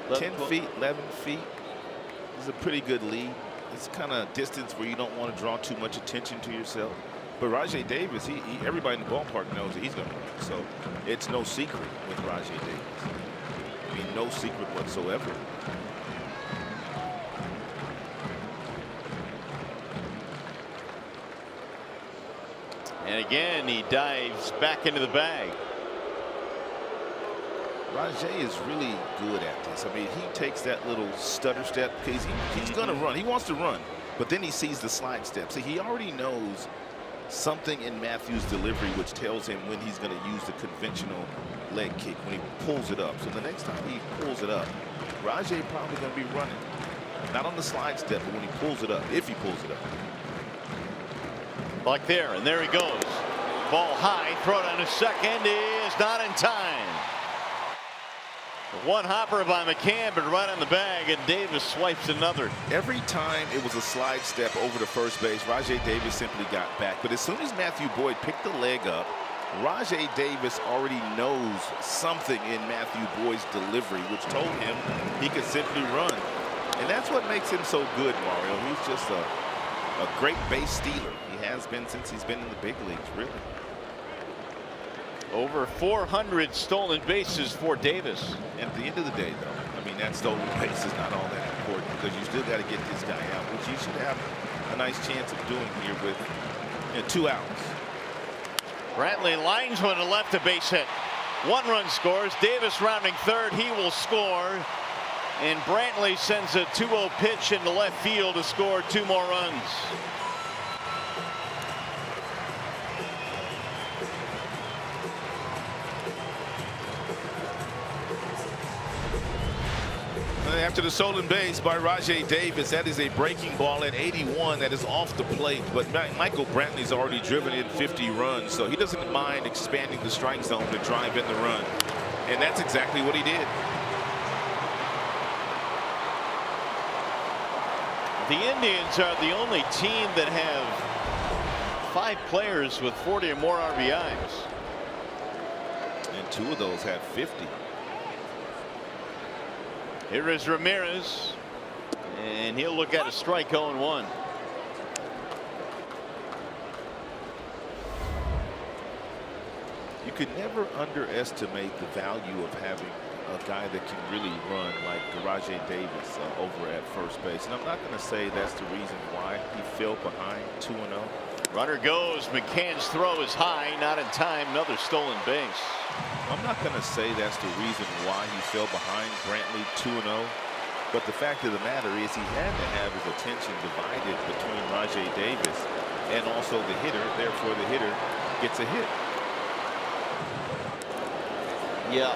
11, 10 12. feet, 11 feet is a pretty good lead. It's kind of distance where you don't want to draw too much attention to yourself. But Rajay Davis, everybody in the ballpark knows that he's going to run. So it's no secret with Rajay Davis. I mean, no secret whatsoever. And again, he dives back into the bag. Rajay is really good at this. I mean, he takes that little stutter step because he's going to run. He wants to run, but then he sees the slide step. See, he already knows something in Matthew's delivery which tells him when he's going to use the conventional leg kick when he pulls it up. So the next time he pulls it up, Rajay probably going to be running. Not on the slide step, but when he pulls it up, if he pulls it up. Like there, and there he goes. Ball high, throw down to second is not in time. One hopper by McCann, but right on the bag, and Davis swipes another. Every time it was a slide step over to first base, Rajay Davis simply got back. But as soon as Matthew Boyd picked the leg up, Rajay Davis already knows something in Matthew Boyd's delivery, which told him he could simply run. And that's what makes him so good, Mario. He's just a great base stealer. He has been since he's been in the big leagues, really. Over 400 stolen bases for Davis. And at the end of the day, though, I mean, that stolen base is not all that important because you still got to get this guy out, which you should have a nice chance of doing here with 2 outs. Brantley lines one to left, a base hit. 1 run scores. Davis rounding third. He will score. And Brantley sends a 2-0 pitch into left field to score 2 more runs. After the stolen base by Rajay Davis, that is a breaking ball at 81 that is off the plate. But Michael Brantley's already driven in 50 runs, so he doesn't mind expanding the strike zone to drive in the run. And that's exactly what he did. The Indians are the only team that have 5 players with 40 or more RBIs. And 2 of those have 50. Here is Ramirez, and he'll look at a strike 0-1. You could never underestimate the value of having a guy that can really run like Rajay Davis over at first base. And I'm not going to say that's the reason why he fell behind 2-0. Runner goes. McCann's throw is high, not in time. Another stolen base. I'm not going to say that's the reason why he fell behind Brantley 2-0. But the fact of the matter is he had to have his attention divided between Rajay Davis and also the hitter. Therefore, the hitter gets a hit. Yeah,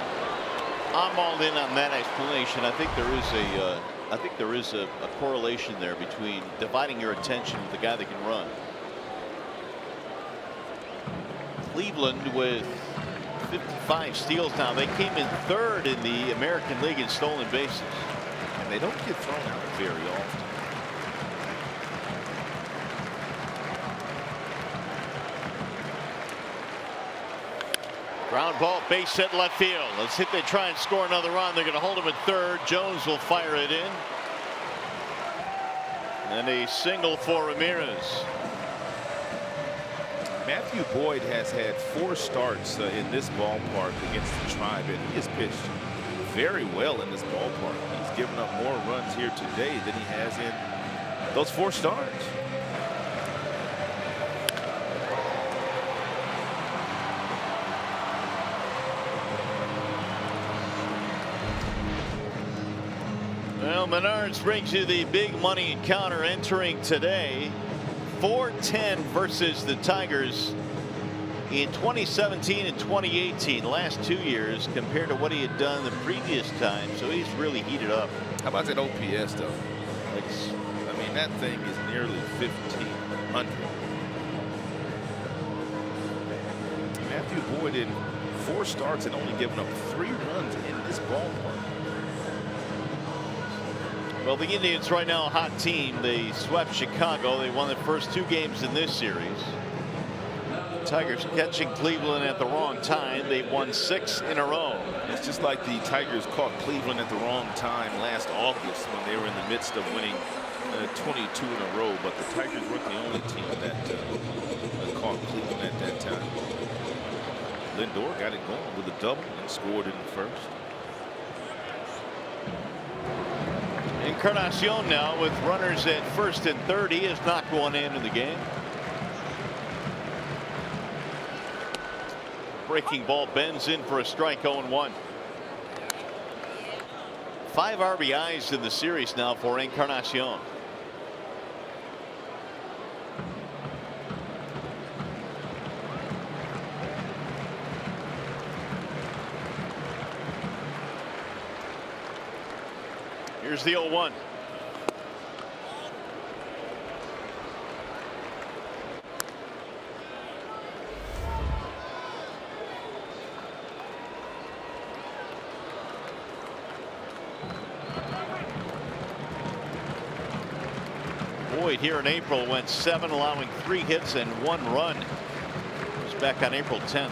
I'm all in on that explanation. I think there is a correlation there between dividing your attention with the guy that can run. Cleveland with 55 steals now. They came in third in the American League in stolen bases. And they don't get thrown out very often. Ground ball, base hit left field. Let's hit. They try and score another run. They're going to hold him at third. Jones will fire it in. And a single for Ramirez. Matthew Boyd has had 4 starts in this ballpark against the Tribe, and he has pitched very well in this ballpark. He's given up more runs here today than he has in those 4 starts. Well, Menards brings you the big money encounter entering today. 4-10 versus the Tigers in 2017 and 2018, last 2 years, compared to what he had done the previous time. So he's really heated up. How about that OPS though? I mean, that thing is nearly 1,500. Matthew Boyd in 4 starts and only given up 3 runs in this ballpark. Well, the Indians right now a hot team. They swept Chicago. They won the first 2 games in this series. Tigers catching Cleveland at the wrong time. They've won 6 in a row. It's just like the Tigers caught Cleveland at the wrong time last August when they were in the midst of winning 22 in a row. But the Tigers weren't the only team that caught Cleveland at that time. Lindor got it going with a double and scored in the first. Encarnacion now with runners at first and third. He has knocked one into the game. Breaking ball bends in for a strike. 0-1. 5 RBIs in the series now for Encarnacion. Here's the 0-1. Boyd here in April went 7, allowing 3 hits and 1 run. It was back on April 10th.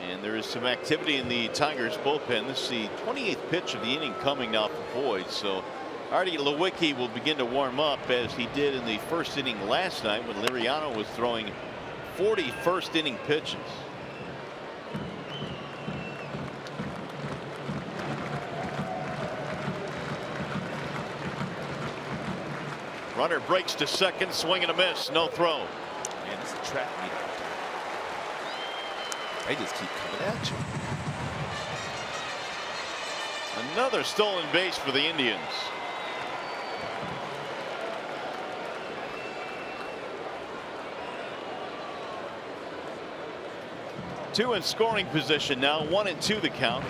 And there is some activity in the Tigers bullpen. This is the 28th pitch of the inning coming now for Boyd. So Artie Lewicki will begin to warm up as he did in the first inning last night when Liriano was throwing 40 first inning pitches. Runner breaks to second, swing and a miss, no throw. Man, this is a trap meet out there. They just keep coming at you. Another stolen base for the Indians. Two in scoring position now, 1-2 the count.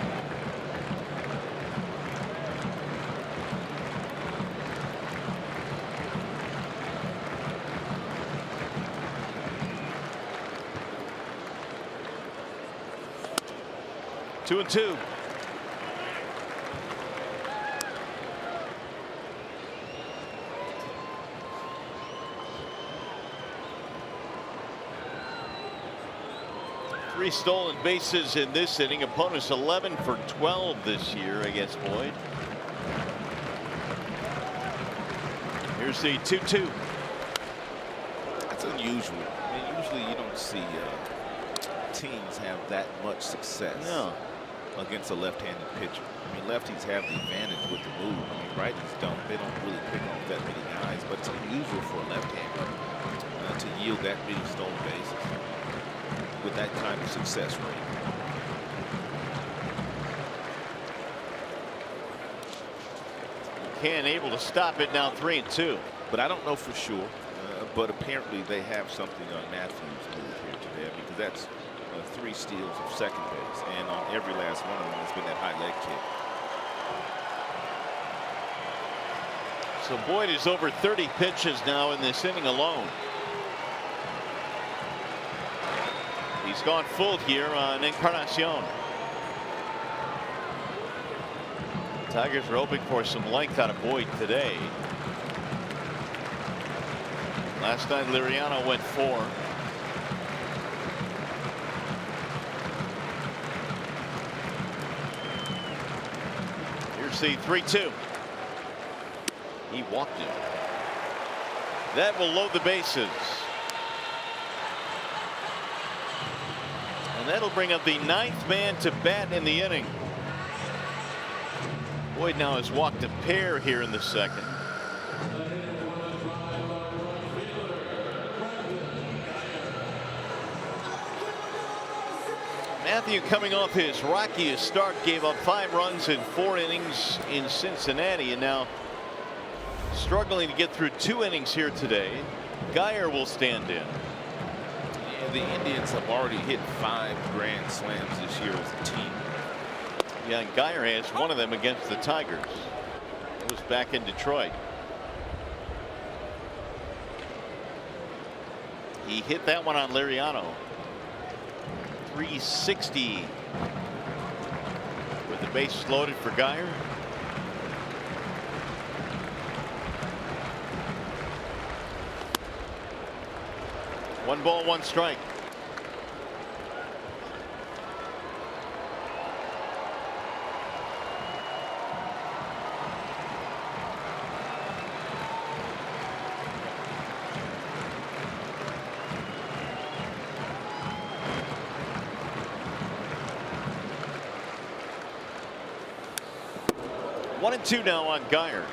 Two and two. Three stolen bases in this inning. Opponents 11 for 12 this year against Boyd. Here's the 2-2. That's unusual. I mean, usually you don't see teams have that much success against a left-handed pitcher. I mean, lefties have the advantage with the move. I mean, righties don't. They don't really pick off that many guys, but it's unusual for a left-hander to yield that many stolen bases with that kind of success rate. Can able to stop it now. 3-2. but I don't know for sure. But apparently they have something on Matthews' move here today, because that's 3 steals of second base, and on every last one of them has been that high leg kick. So Boyd is over 30 pitches now in this inning alone. He's gone full here on Encarnacion. Tigers are hoping for some length out of Boyd today. Last night Liriano went 4. Here's the 3-2. He walked him. That will load the bases. And that'll bring up the 9th man to bat in the inning. Boyd now has walked a pair here in the second. Matthew, coming off his rockiest start, gave up 5 runs in 4 innings in Cincinnati, and now struggling to get through 2 innings here today. Geyer will stand in. Yeah, the Indians have already hit 5 grand slams this year as a team. Yeah, and Geyer has one of them against the Tigers. It was back in Detroit. He hit that one on Liriano. 360 with the bases loaded for Geyer. One ball, 1 strike. One and 2 now on Geyer.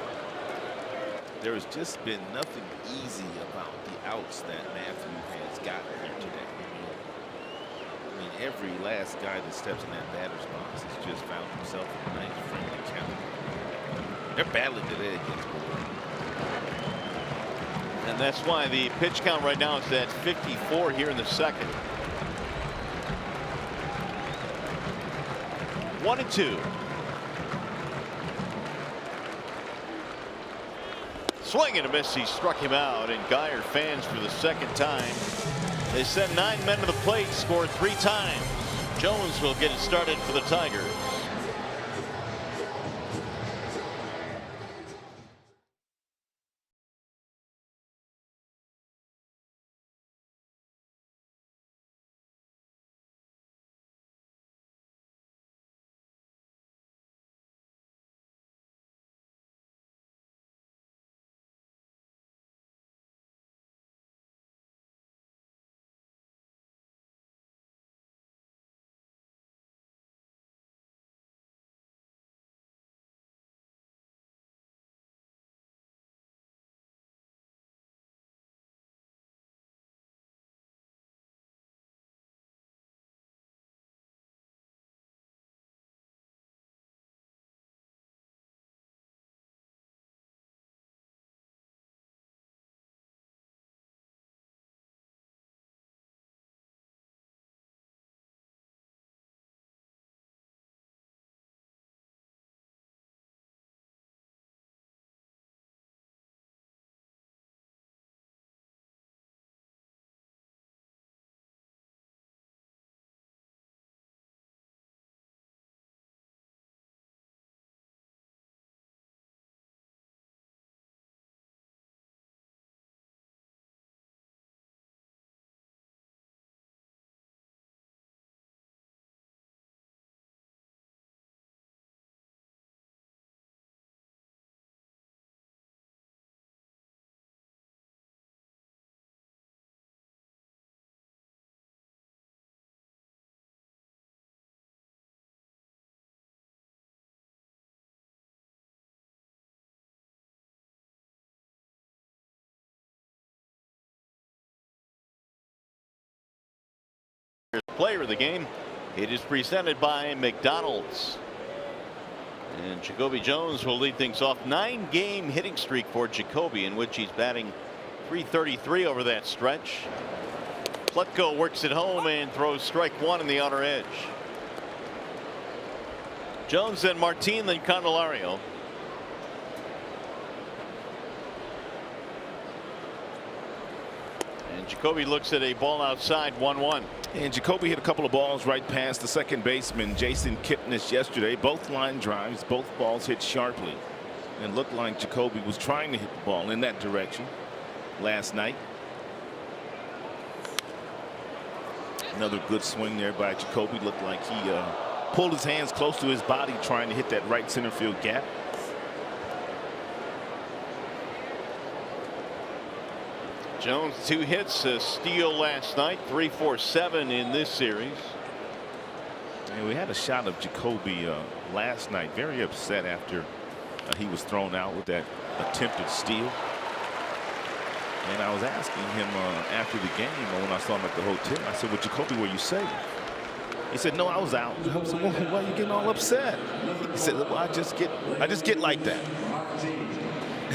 There has just been nothing easy about the outs that Matthew has gotten here today. I mean, every last guy that steps in that batter's box has just found himself in a nice friendly count. They're battling today against Boyd. And that's why the pitch count right now is at 54 here in the second. 1 and 2. Swing and a miss. He struck him out, and Geyer fans for the second time. They sent 9 men to the plate, scored 3 times. Jones will get it started for the Tigers. Player of the game. It is presented by McDonald's. And Jacoby Jones will lead things off. 9-game hitting streak for Jacoby, in which he's batting .333 over that stretch. Plutko works it home and throws strike one in the outer edge. Jones, then Martin, then Candelario. And Jacoby looks at a ball outside, 1-1. And Jacoby hit a couple of balls right past the second baseman, Jason Kipnis, yesterday. Both line drives, both balls hit sharply. And looked like Jacoby was trying to hit the ball in that direction last night. Another good swing there by Jacoby. Looked like he pulled his hands close to his body trying to hit that right center field gap. Jones 2 hits, a steal last night, 3-4-7 in this series. And we had a shot of Jacoby last night, very upset after he was thrown out with that attempted steal. And I was asking him after the game, when I saw him at the hotel, I said, "Well, Jacoby, were you safe?" He said, "No, I was out." I said, "Well, why are you getting all upset?" He said, "Well, I just get like that."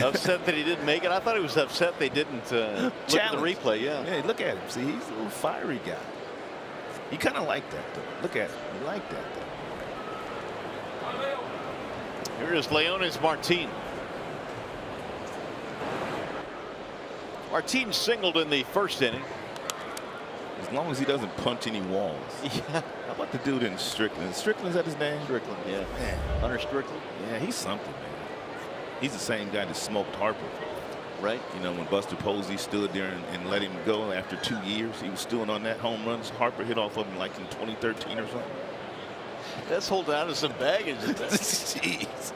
Upset that he didn't make it. I thought he was upset they didn't look at the replay. Yeah. Yeah, look at him. See, he's a little fiery guy. He kind of like that, though. Look at him. He like that, though. Here is Leones Martin. Martin singled in the first inning. As long as he doesn't punch any walls. Yeah. How about the dude in Strickland? Strickland, is that his name? Strickland, yeah. Man. Hunter Strickland. Yeah, he's something, man. He's the same guy that smoked Harper. Right. You know, when Buster Posey stood there and let him go after 2 years, he was still on that home runs. Harper hit off of him like in 2013 or something. That's holding out of some baggage. Jeez.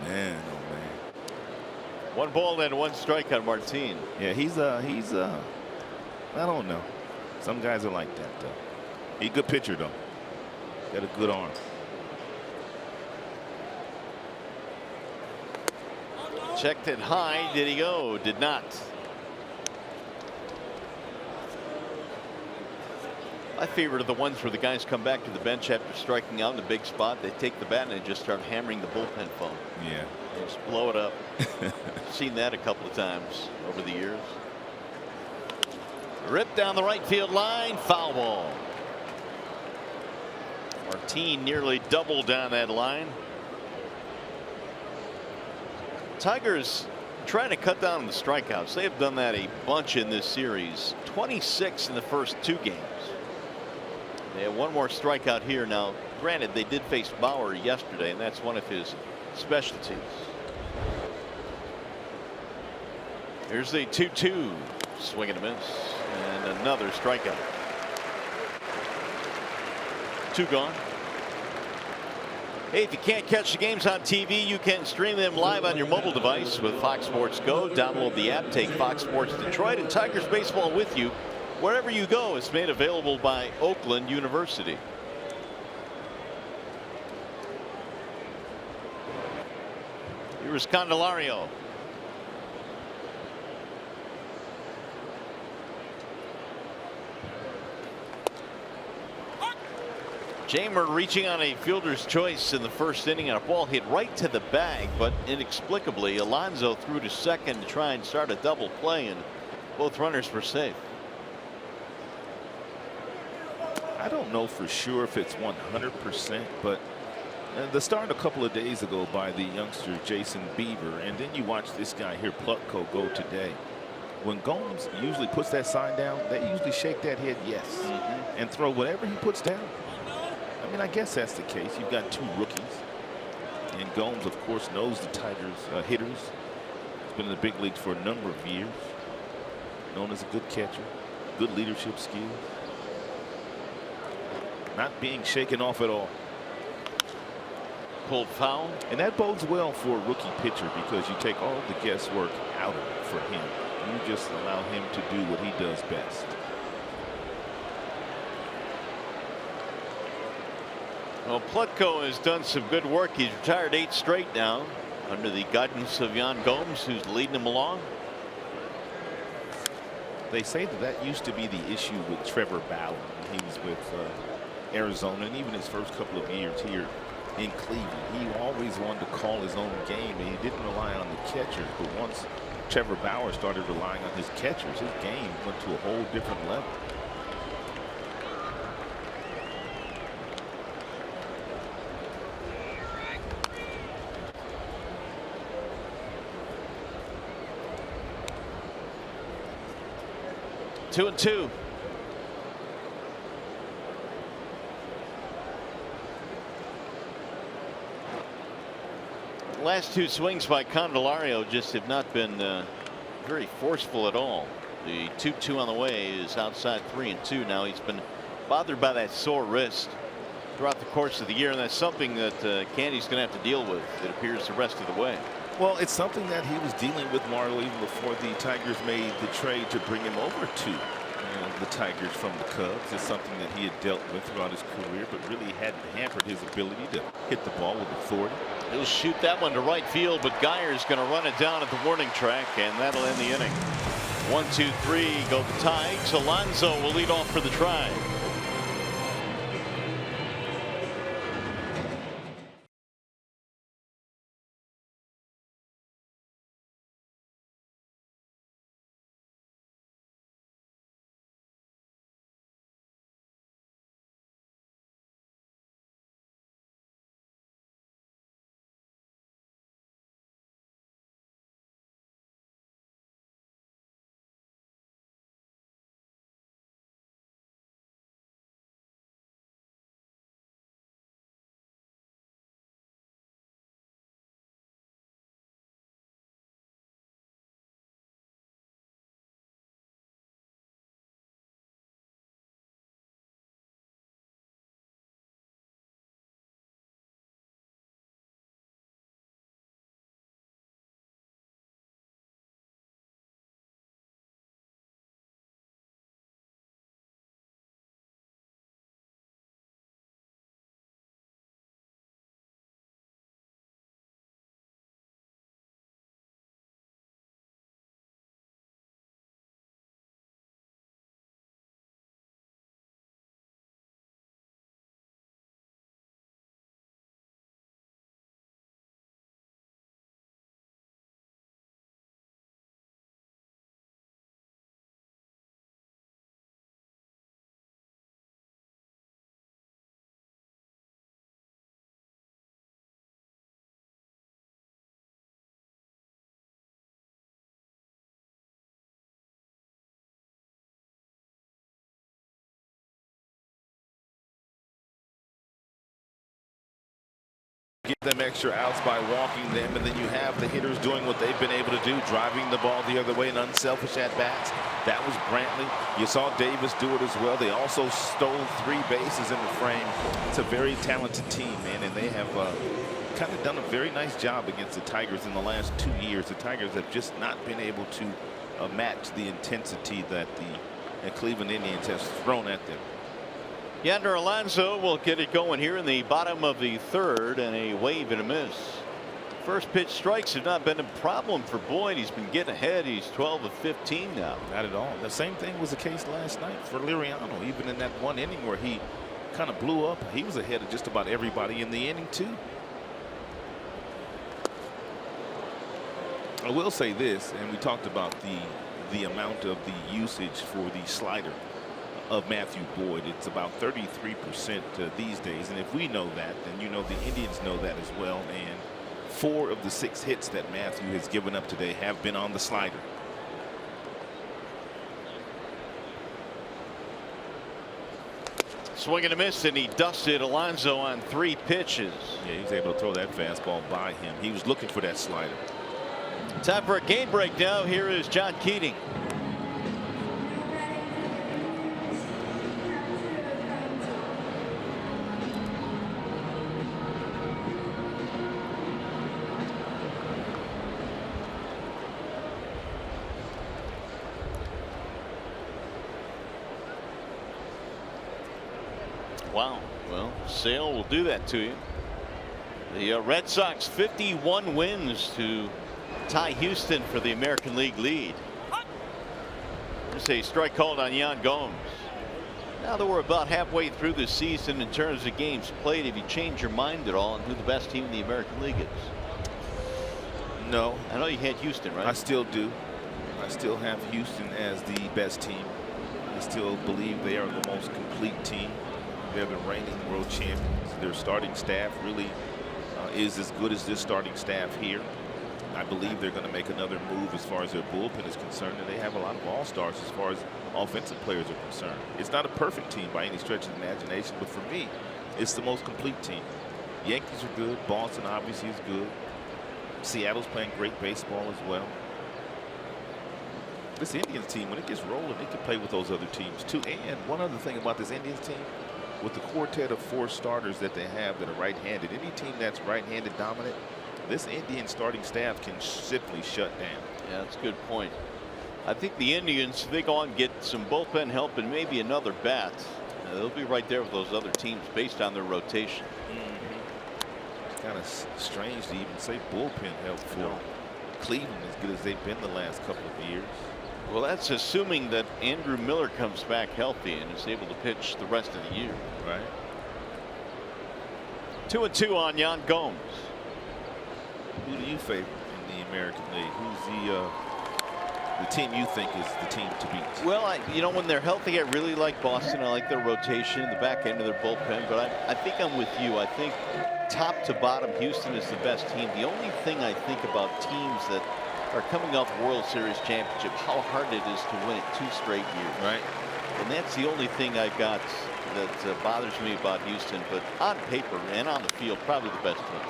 Man, oh man. 1 ball and 1 strike on Martin. Yeah, he's I don't know. Some guys are like that, though. He's a good pitcher, though. Got a good arm. Checked it high. Did he go? Did not. My favorite are the ones where the guys come back to the bench after striking out in the big spot. They take the bat and they just start hammering the bullpen phone. Yeah. They just blow it up. Seen that a couple of times over the years. Ripped down the right field line. Foul ball. Martin nearly doubled down that line. Tigers trying to cut down on the strikeouts. They have done that a bunch in this series. 26 in the first 2 games. They have 1 more strikeout here. Now, granted, they did face Bauer yesterday, and that's one of his specialties. Here's the 2-2. Swing and a miss. And another strikeout. 2 gone. Hey, if you can't catch the games on TV, you can stream them live on your mobile device with Fox Sports Go. Download the app, take Fox Sports Detroit and Tigers baseball with you wherever you go. It's made available by Oakland University. Here's Candelario. Jamer reaching on a fielder's choice in the first inning, and a ball hit right to the bag, but inexplicably Alonso threw to second to try and start a double play, and both runners were safe. I don't know for sure if it's 100%, but the start a couple of days ago by the youngster Jason Beaver, and then you watch this guy here, Plutko, go today. When Gomes usually puts that sign down, they usually shake that head yes and throw whatever he puts down. I mean, I guess that's the case. You've got 2 rookies. And Gomes, of course, knows the Tigers hitters. He's been in the big leagues for a number of years. Known as a good catcher. Good leadership skills. Not being shaken off at all. Pulled foul. And that bodes well for a rookie pitcher because you take all the guesswork out of it for him. You just allow him to do what he does best. Well, Plutko has done some good work. He's retired 8 straight now under the guidance of Yan Gomes, who's leading him along. They say that used to be the issue with Trevor Bauer when he was with Arizona, and even his first couple of years here in Cleveland. He always wanted to call his own game, and he didn't rely on the catchers. But once Trevor Bauer started relying on his catchers, his game went to a whole different level. Two and two. The last two swings by Candelario just have not been very forceful at all. The 2-2 on the way is outside 3-2 now. He's been bothered by that sore wrist throughout the course of the year, and that's something that Candy's going to have to deal with, it appears, the rest of the way. Well, it's something that he was dealing with, Marlo, even before the Tigers made the trade to bring him over to the Tigers from the Cubs. It's something that he had dealt with throughout his career, but really hadn't hampered his ability to hit the ball with authority. He'll shoot that one to right field, but Geyer's going to run it down at the warning track, and that'll end the inning. 1, 2, 3 go the Tigers. Alonso will lead off for the Tribe. Give them extra outs by walking them, and then you have the hitters doing what they've been able to do, driving the ball the other way in unselfish at-bats. That was Brantley. You saw Davis do it as well. They also stole 3 bases in the frame. It's a very talented team, man, and they have kind of done a very nice job against the Tigers in the last 2 years. The Tigers have just not been able to match the intensity that the Cleveland Indians has thrown at them. Yonder Alonso will get it going here in the bottom of the 3rd, and a wave and a miss. First pitch strikes have not been a problem for Boyd. He's been getting ahead. He's 12 of 15 now. Not at all. The same thing was the case last night for Liriano. Even in that one inning where he kind of blew up, he was ahead of just about everybody in the inning too. I will say this, and we talked about the amount of the usage for the slider of Matthew Boyd. It's about 33% these days, and if we know that, then you know the Indians know that as well. And 4 of the 6 hits that Matthew has given up today have been on the slider. Swing and a miss, and he dusted Alonso on 3 pitches. Yeah, he was able to throw that fastball by him. He was looking for that slider. Time for a game break now. Here is John Keating. Wow. Well, Sale will do that to you. The Red Sox 51 wins to tie Houston for the American League lead. There's a strike called on Yan Gomes. Now that we're about halfway through the season in terms of games played, have you changed your mind at all on who the best team in the American League is? No. I know you had Houston, right? I still do. I still have Houston as the best team. I still believe they are the most complete team. They're the reigning world champions. Their starting staff really is as good as this starting staff here. I believe they're going to make another move as far as their bullpen is concerned, and they have a lot of all-stars as far as offensive players are concerned. It's not a perfect team by any stretch of the imagination, but for me, it's the most complete team. Yankees are good. Boston obviously is good. Seattle's playing great baseball as well. This Indians team, when it gets rolling, it can play with those other teams too. And one other thing about this Indians team, with the quartet of 4 starters that they have that are right-handed, any team that's right-handed dominant, this Indian starting staff can simply shut down. Yeah, that's a good point. I think the Indians, if they go on and get some bullpen help and maybe another bat, they'll be right there with those other teams based on their rotation. It's kind of strange to even say bullpen help for Cleveland as good as they've been the last couple of years. Well, that's assuming that Andrew Miller comes back healthy and is able to pitch the rest of the year. Right. 2-2 on Yan Gomes. Who do you favor in the American League? Who's the team you think is the team to beat? Well, you know, when they're healthy, I really like Boston. I like their rotation, the back end of their bullpen. But I think I'm with you. I think top to bottom, Houston is the best team. The only thing I think about teams that are coming off World Series championship, how hard it is to win it 2 straight years. Right. And that's the only thing I've got that bothers me about Houston. But on paper and on the field, probably the best team.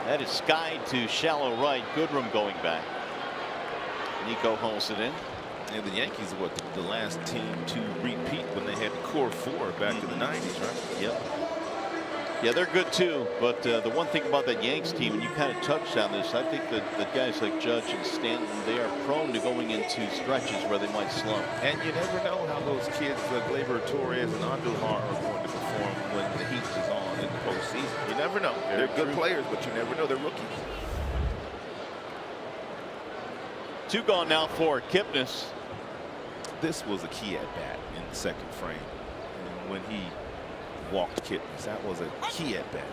That is skied to shallow right. Goodrum going back. Nico holds it in. And the Yankees are the last team to repeat when they had the core 4 back in the 90s, right? Yep. Yeah, they're good too. But the one thing about that Yanks team, and you kind of touched on this, I think that guys like Judge and Stanton, they are prone to going into stretches where they might slump. And you never know how those kids, Gleyber Torres and Andujar, are going to perform when the heat is on in the postseason. You never know. They're good players, but you never know. They're rookies. 2 gone now for Kipnis. This was a key at bat in the 2nd frame. And when he walked Kipnis, that was a key at bat.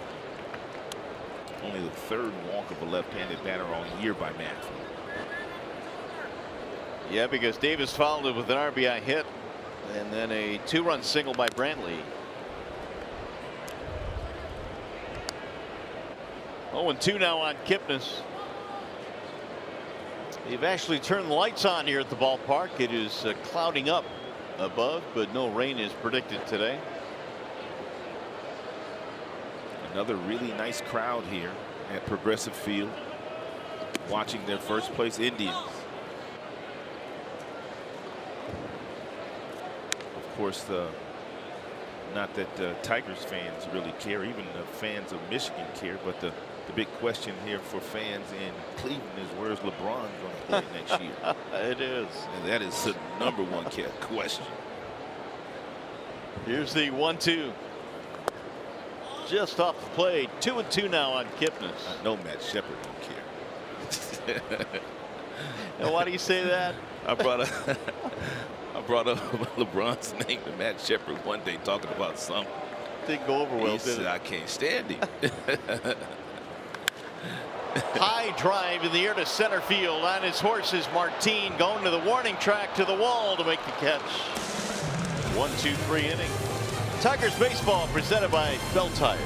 Only the 3rd walk of a left-handed batter all year by Manfred. Yeah, because Davis followed it with an RBI hit and then a 2-run single by Brantley. 0-2 now on Kipnis. They've actually turned the lights on here at the ballpark. It is clouding up above, but no rain is predicted today. Another really nice crowd here at Progressive Field, watching their first place Indians. Of course, not that Tigers fans really care, even the fans of Michigan care, but the big question here for fans in Cleveland is, where's LeBron going to play next year? It is. And that is the #1 question. Here's the 1-2. Just off the plate. 2-2 now on Kipnis. I know Matt Shepard don't care. And why do you say that? I brought up LeBron's name to Matt Shepard one day talking about something. Didn't go over well, He did said, it? I can't stand him. High drive in the air to center field on his horses. Martin going to the warning track to the wall to make the catch. 1-2-3 inning. Tigers baseball presented by Bell Tire.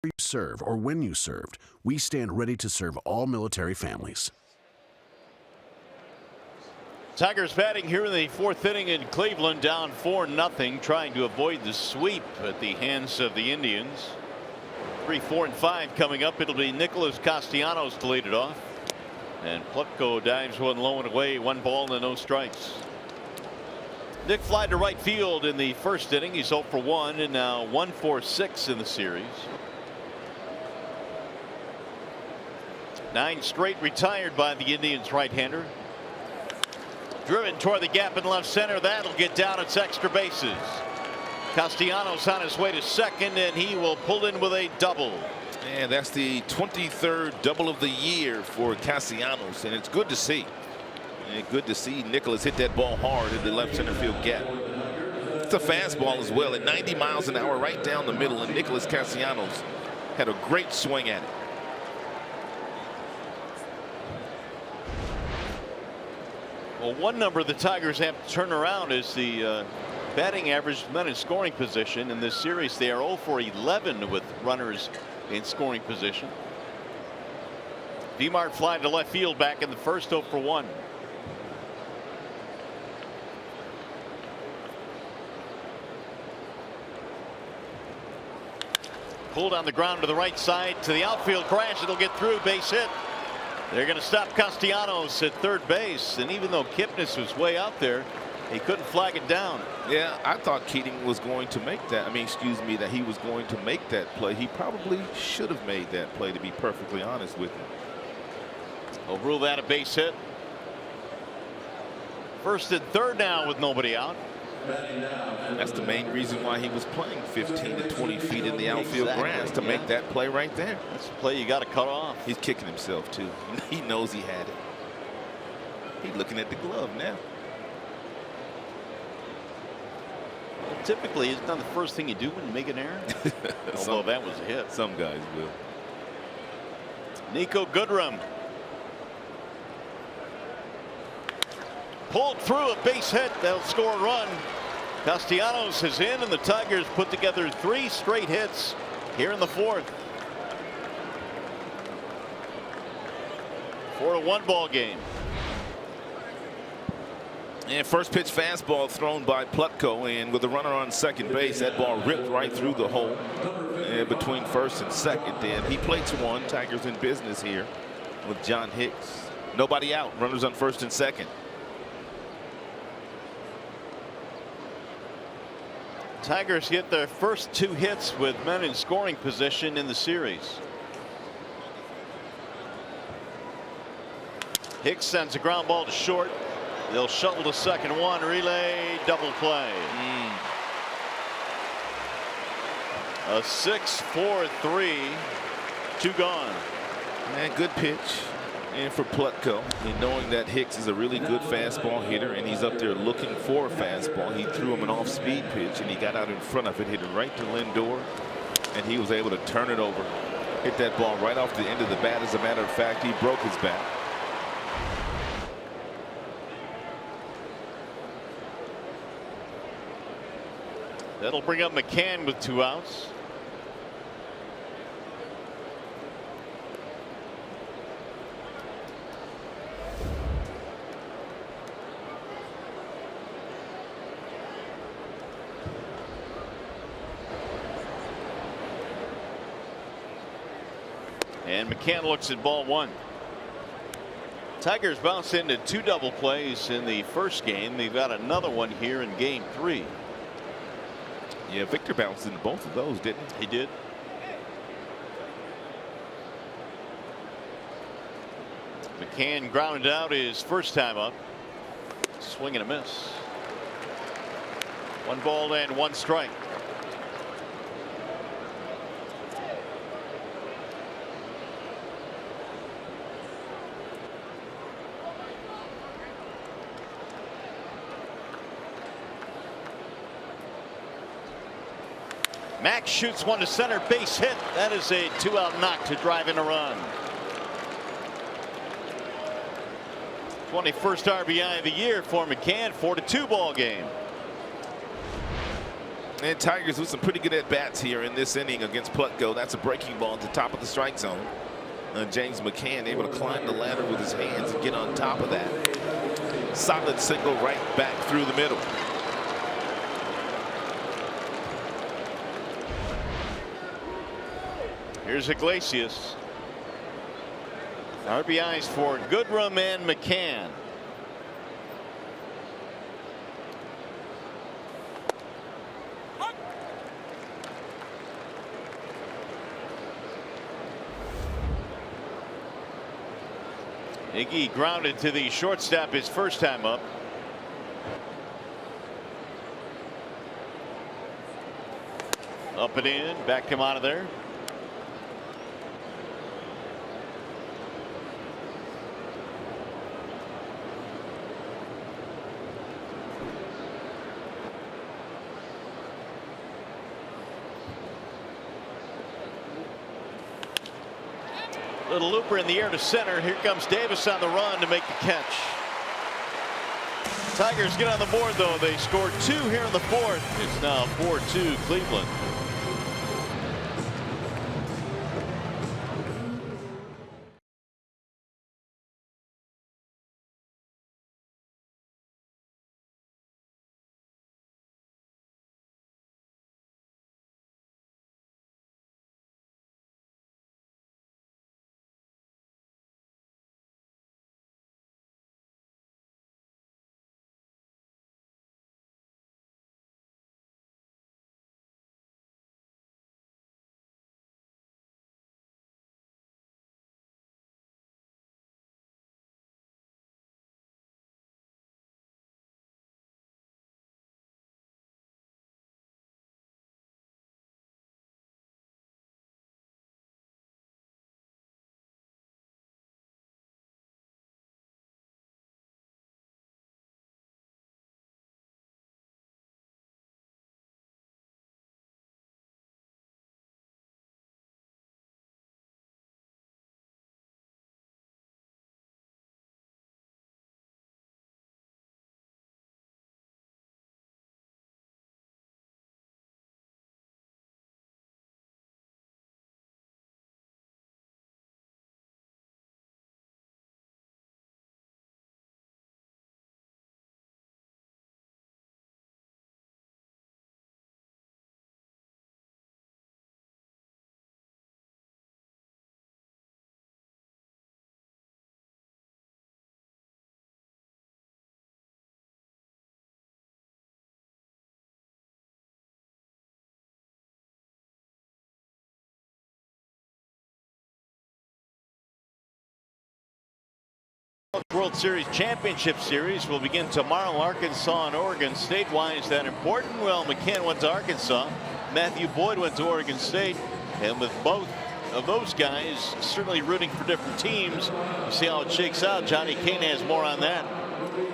you serve or when you served, we stand ready to serve all military families. Tigers batting here in the fourth inning in Cleveland, down 4-0, trying to avoid the sweep at the hands of the Indians. 3, 4, and 5 coming up. It'll be Nicholas Castellanos to lead it off. And Plutko dives one low and away, 1 ball and no strikes. Nick flied to right field in the first inning. He's 0 for 1 and now 1 for 6 in the series. 9 straight retired by the Indians right-hander. Driven toward the gap in left center. That'll get down. It's extra bases. Castellanos on his way to second, and he will pull in with a double. And that's the 23rd double of the year for Castellanos, and it's good to see. And good to see Nicholas hit that ball hard in the left center field gap. It's a fastball as well at 90 miles an hour right down the middle, and Nicholas Castellanos had a great swing at it. Well, one number the Tigers have to turn around is the batting average men in scoring position. In this series, they are 0 for 11 with runners in scoring position. Vmart flying to left field back in the first, 0 for 1. Pulled on the ground to the right side to the outfield crash. It'll get through, base hit. They're going to stop Castellanos at third base, and even though Kipnis was way out there, he couldn't flag it down. Yeah, I thought Keating was going to make that. That he was going to make that play. He probably should have made that play, to be perfectly honest with you. We'll rule that a base hit. First and third now with nobody out. That's the main reason why he was playing 15 to 20 feet in the outfield grass, to make that play right there. That's the play you got to cut off. He's kicking himself too. He knows he had it. He's looking at the glove now. Well, typically, isn't that the first thing you do when you make an error? Although that was a hit. Some guys will. Nico Goodrum pulled through a base hit. They'll score a run. Castellanos is in, and the Tigers put together 3 straight hits here in the fourth. 4-1 ball game. And first pitch fastball thrown by Plutko, and with a runner on second base, that ball ripped right through the hole between first and second. And he plates one. Tigers in business here with John Hicks. Nobody out. Runners on first and second. Tigers get their first 2 hits with men in scoring position in the series. Hicks sends a ground ball to short. They'll shuttle to second, 1 relay, double play. A 6-4-3, 2 gone. Man, good pitch. And for Plutko, and knowing that Hicks is a really good fastball hitter, and he's up there looking for a fastball, he threw him an off-speed pitch, and he got out in front of it, hit it right to Lindor, and he was able to turn it over, hit that ball right off the end of the bat. As a matter of fact, he broke his bat. That'll bring up McCann with 2 outs. And McCann looks at ball 1. Tigers bounced into 2 double plays in the first game. They've got another one here in game 3. Yeah, Victor bounced into both of those, didn't he? He did. McCann grounded out his first time up. Swing and a miss. 1 ball and 1 strike. Max shoots one to center, base hit. That is a 2-out knock to drive in a run. 21st RBI of the year for McCann. 4-2 ball game. And Tigers with some pretty good at-bats here in this inning against Plutko. That's a breaking ball at the top of the strike zone. James McCann able to climb the ladder with his hands and get on top of that. Solid single right back through the middle. Here's Iglesias. RBIs for Goodrum and McCann. Iggy grounded to the shortstop his first time up. Up and in, back him out of there. Little looper in the air to center. Here comes Davis on the run to make the catch. Tigers get on the board though. They scored 2 here in the 4th. It's now 4-2 Cleveland. World Series Championship Series will begin tomorrow. Arkansas and Oregon State. Why is that important? Well, McCann went to Arkansas. Matthew Boyd went to Oregon State. And with both of those guys certainly rooting for different teams, you see how it shakes out. Johnny Kane has more on that.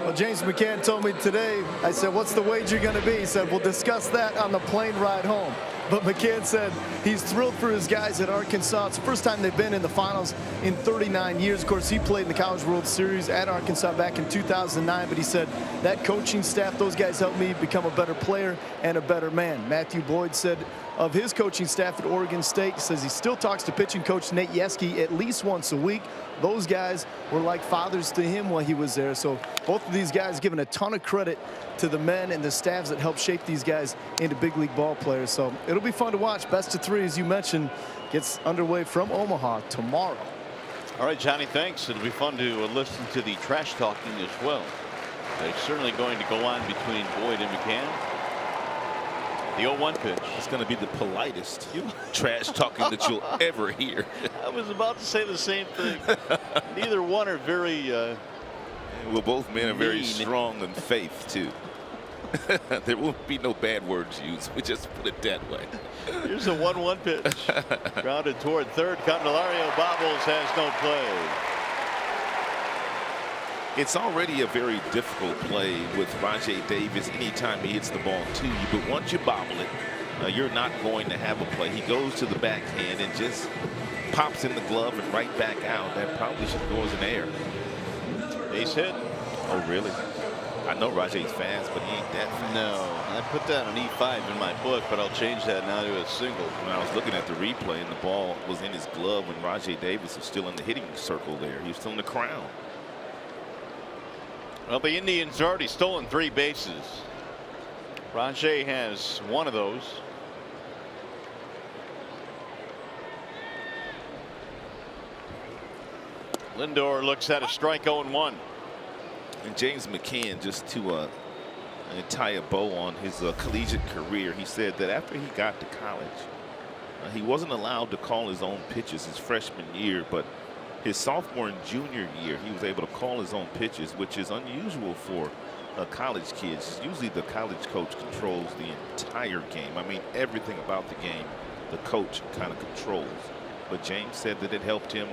Well, James McCann told me today, I said, what's the wager going to be? He said, we'll discuss that on the plane ride home. But McCann said he's thrilled for his guys at Arkansas. It's the first time they've been in the finals in 39 years. Of course, he played in the College World Series at Arkansas back in 2009. But he said that coaching staff, those guys helped me become a better player and a better man. Matthew Boyd said of his coaching staff at Oregon State, he says he still talks to pitching coach Nate Yeskie at least once a week. Those guys were like fathers to him while he was there. So both of these guys giving a ton of credit to the men and the staffs that helped shape these guys into big league ball players. So it'll be fun to watch. Best of 3, as you mentioned, gets underway from Omaha tomorrow. All right, Johnny, thanks. It'll be fun to listen to the trash talking as well. It's certainly going to go on between Boyd and McCann. The 0-1 pitch. It's going to be the politest trash talking that you'll ever hear. I was about to say the same thing. Neither one are very well, both men are very mean. strong in faith, too. There won't be no bad words used. We just put it that way. Here's a 1-1 pitch. Grounded toward third. Candelario bobbles, has no play. It's already a very difficult play with Rajay Davis anytime he hits the ball to you. But once you bobble it, you're not going to have a play. He goes to the backhand and just pops in the glove and right back out. That probably should go as an error. Base hit. Oh, really? I know Rajay's fast, but he ain't that fast. No, I put that on E5 in my book, but I'll change that now to a single. When I was looking at the replay and the ball was in his glove when Rajay Davis was still in the hitting circle there. He was still in the crown. Well, the Indians have already stolen 3 bases. Rajay has 1 of those. Lindor looks at a strike 0-1. And James McCann, just to tie a bow on his collegiate career, he said that after he got to college, he wasn't allowed to call his own pitches his freshman year, but his sophomore and junior year, he was able to call his own pitches, which is unusual for college kids. Usually the college coach controls the entire game. I mean, everything about the game, the coach kind of controls. But James said that it helped him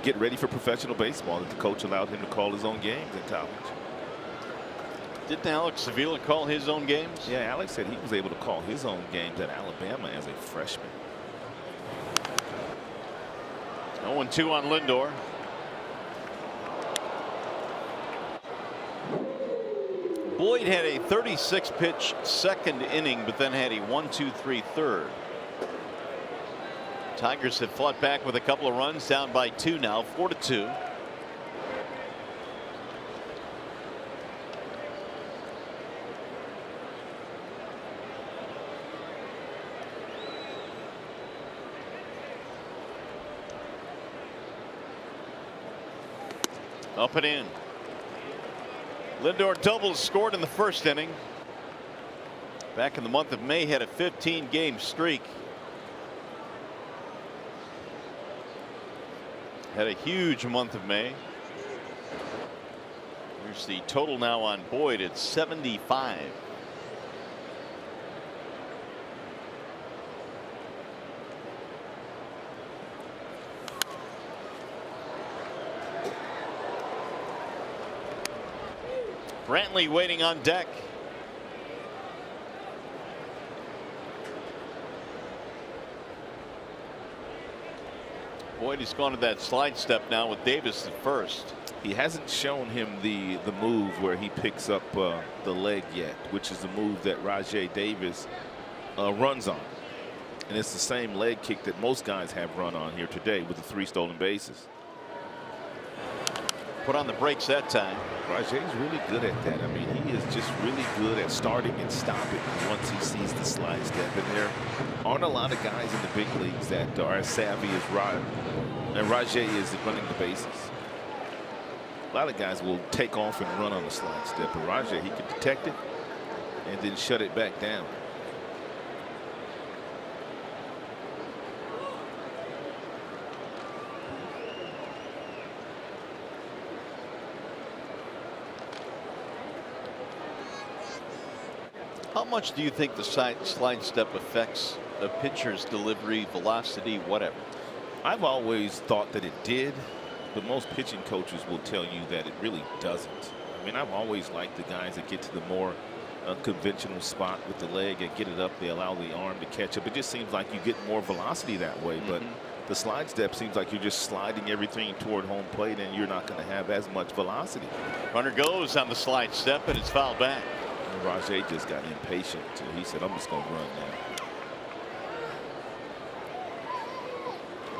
get ready for professional baseball, that the coach allowed him to call his own games in college. Didn't Alex Avila call his own games? Yeah, Alex said he was able to call his own games at Alabama as a freshman. 0-2 on Lindor. Boyd had a 36-pitch second inning, but then had a 1-2-3 third. Tigers have fought back with a couple of runs, down by 2 now, 4-2. Up and in. Lindor doubles scored in the first inning. Back in the month of May, had a 15-game streak. Had a huge month of May. Here's the total now on Boyd. It's 75. Brantley waiting on deck. Boyd has gone to that slide step now with Davis at first. He hasn't shown him the move where he picks up the leg yet, which is the move that Rajay Davis runs on. And it's the same leg kick that most guys have run on here today with the 3 stolen bases. Put on the brakes that time. Rajay's really good at that. I mean, he is just really good at starting and stopping once he sees the slide step. And there aren't a lot of guys in the big leagues that are as savvy as Rajay is at running the bases. A lot of guys will take off and run on the slide step, but Rajay, he can detect it and then shut it back down. How much do you think the slide step affects a pitcher's delivery, velocity, whatever? I've always thought that it did, but most pitching coaches will tell you that it really doesn't. I mean, I've always liked the guys that get to the more unconventional spot with the leg and get it up. They allow the arm to catch up. It just seems like you get more velocity that way. But the slide step seems like you're just sliding everything toward home plate, and you're not going to have as much velocity. Runner goes on the slide step, and it's fouled back. And Rajay just got impatient. So he said, I'm just going to run now.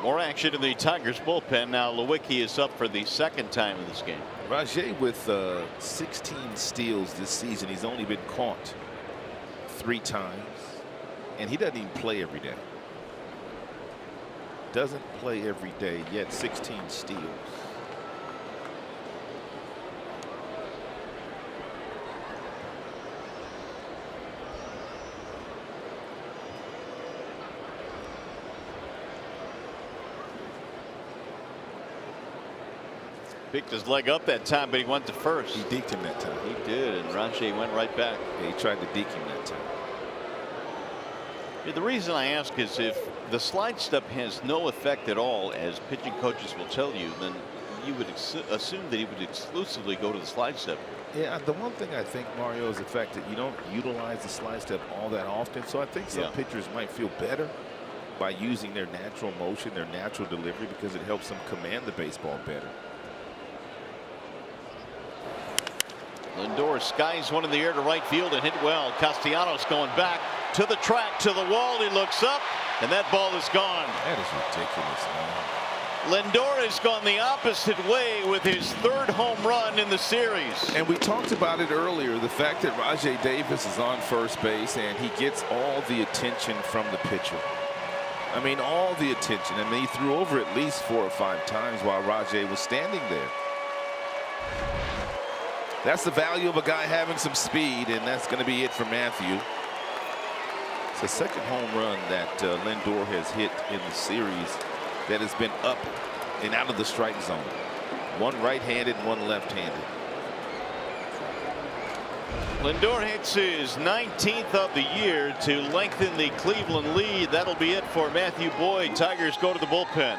More action in the Tigers bullpen now. Lewicki is up for the second time in this game. Rajay with 16 steals this season. He's only been caught 3 times, and he doesn't even play every day. Doesn't play every day, yet 16 steals. Picked his leg up that time, but he went to first. He deked him that time. He did, and Rajay went right back. Yeah, he tried to deke him that time. Yeah, the reason I ask is if the slide step has no effect at all, as pitching coaches will tell you, then you would assume that he would exclusively go to the slide step. Yeah, the one thing I think, Mario, is the fact that you don't utilize the slide step all that often. So I think some pitchers might feel better by using their natural motion, their natural delivery, because it helps them command the baseball better. Lindor skies one in the air to right field and hit well. Castellanos going back to the track, to the wall. He looks up, and that ball is gone. That is ridiculous, man. Lindor has gone the opposite way with his 3rd home run in the series. And we talked about it earlier, the fact that Rajai Davis is on first base and he gets all the attention from the pitcher. I mean, all the attention. I mean, he threw over at least 4 or 5 times while Rajai was standing there. That's the value of a guy having some speed, and that's going to be it for Matthew. It's the 2nd home run that Lindor has hit in the series that has been up and out of the strike zone. One right-handed, one left-handed. Lindor hits his 19th of the year to lengthen the Cleveland lead. That'll be it for Matthew Boyd. Tigers go to the bullpen.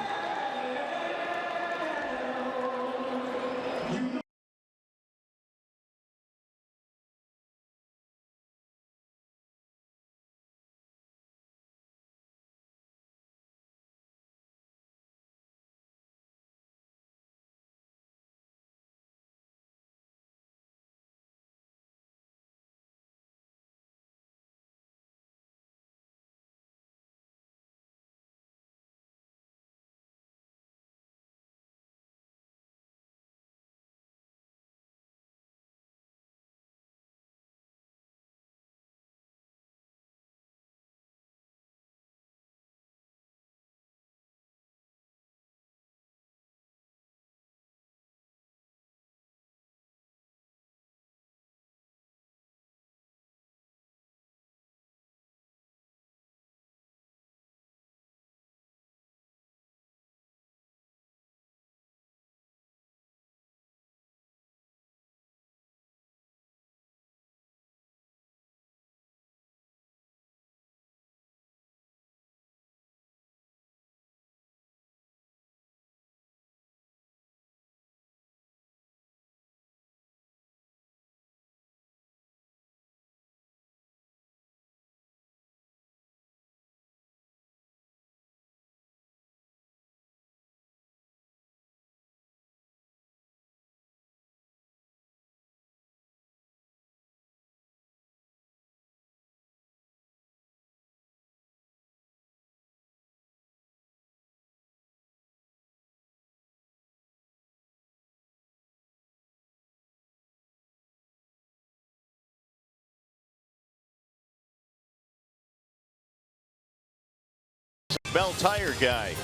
Bell Tire Guy,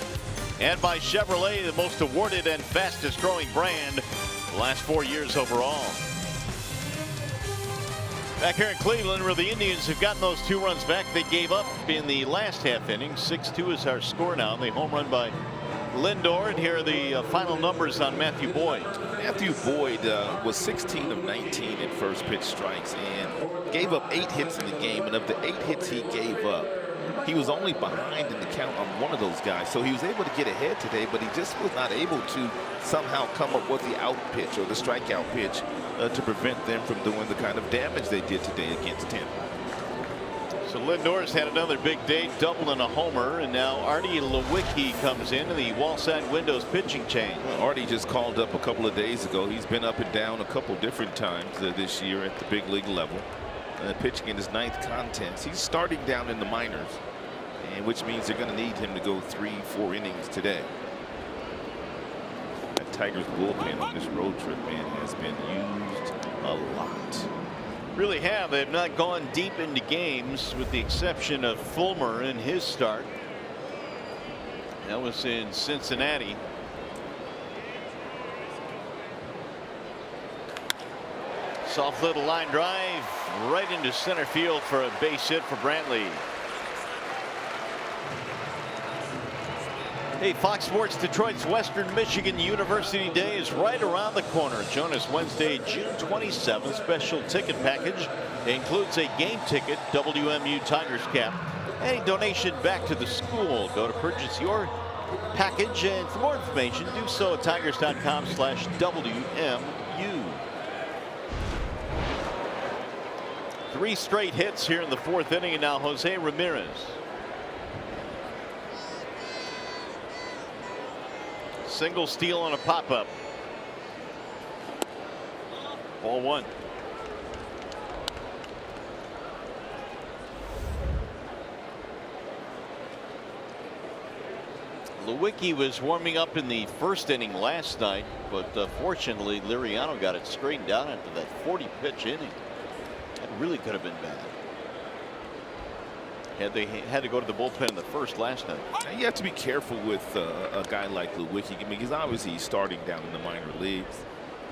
and by Chevrolet, the most awarded and fastest growing brand the last 4 years overall. Back here in Cleveland, where the Indians have gotten those 2 runs back they gave up in the last half inning. 6-2 is our score now. The home run by Lindor, and here are the final numbers on Matthew Boyd. Matthew Boyd was 16 of 19 in first pitch strikes and gave up 8 hits in the game, and of the 8 hits he gave up, he was only behind in the count on one of those guys. So he was able to get ahead today, but he just was not able to somehow come up with the out pitch or the strikeout pitch to prevent them from doing the kind of damage they did today against him. So Lindor's had another big day, double and a homer, and now Artie Lewicki comes in the Wallside Windows pitching change. Artie just called up a couple of days ago. He's been up and down a couple different times this year at the big league level. Pitching in his 9th contest. He's starting down in the minors, and which means they're going to need him to go 3-4 innings today. That Tigers bullpen on this road trip, man, has been used a lot. Really have. They've not gone deep into games with the exception of Fulmer in his start. That was in Cincinnati. Soft little line drive right into center field for a base hit for Brantley. Hey, Fox Sports Detroit's Western Michigan University Day is right around the corner. Join us Wednesday, June 27th. Special ticket package includes a game ticket, WMU Tigers cap, and a donation back to the school. Go to purchase your package, and for more information, do so at tigers.com/WMU. 3 straight hits here in the 4th inning, and now Jose Ramirez. Single steal on a pop-up. Ball 1. Lewicki was warming up in the first inning last night, but fortunately Liriano got it straightened out after that 40-pitch inning. That really could have been bad. They had to go to the bullpen in the first last night. You have to be careful with a guy like Lewicki. I mean, because obviously he's starting down in the minor leagues,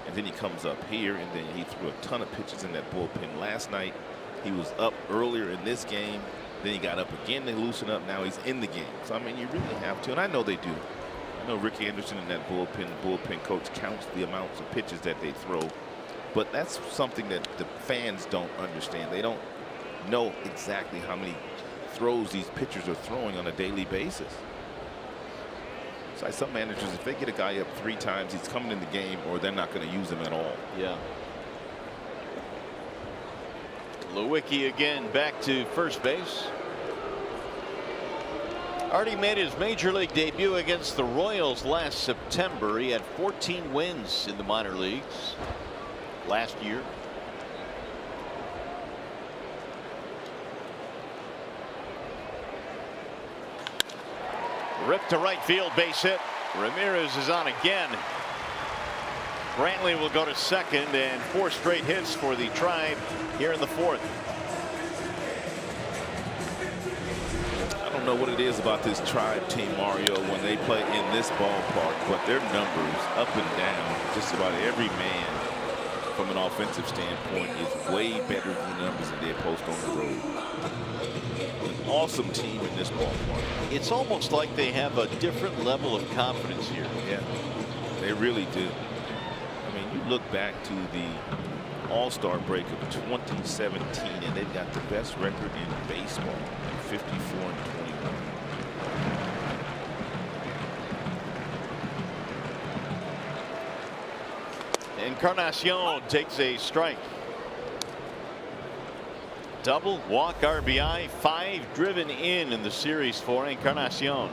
and then he comes up here, and then he threw a ton of pitches in that bullpen last night. He was up earlier in this game. Then he got up again. They loosen up. Now he's in the game. So, I mean, you really have to. And I know they do. I know Ricky Anderson in that bullpen, the bullpen coach counts the amounts of pitches that they throw. But that's something that the fans don't understand. They don't know exactly how many throws these pitchers are throwing on a daily basis. It's like some managers, if they get a guy up 3 times, he's coming in the game, or they're not going to use him at all. Yeah. Lewicki again back to first base. Already made his major league debut against the Royals last September. He had 14 wins in the minor leagues last year. Ripped to right field, base hit. Ramirez is on again. Brantley will go to second, and 4 straight hits for the Tribe here in the 4th. I don't know what it is about this Tribe team, Mario, when they play in this ballpark, but their numbers up and down, just about every man from an offensive standpoint is way better than the numbers that they post on the road. An awesome team in this ballpark. It's almost like they have a different level of confidence here. Yeah, they really do. I mean, you look back to the All-Star break of 2017, and they've got the best record in baseball, 54-21. Encarnacion takes a strike. Double, walk, RBI, 5 driven in the series for Encarnacion.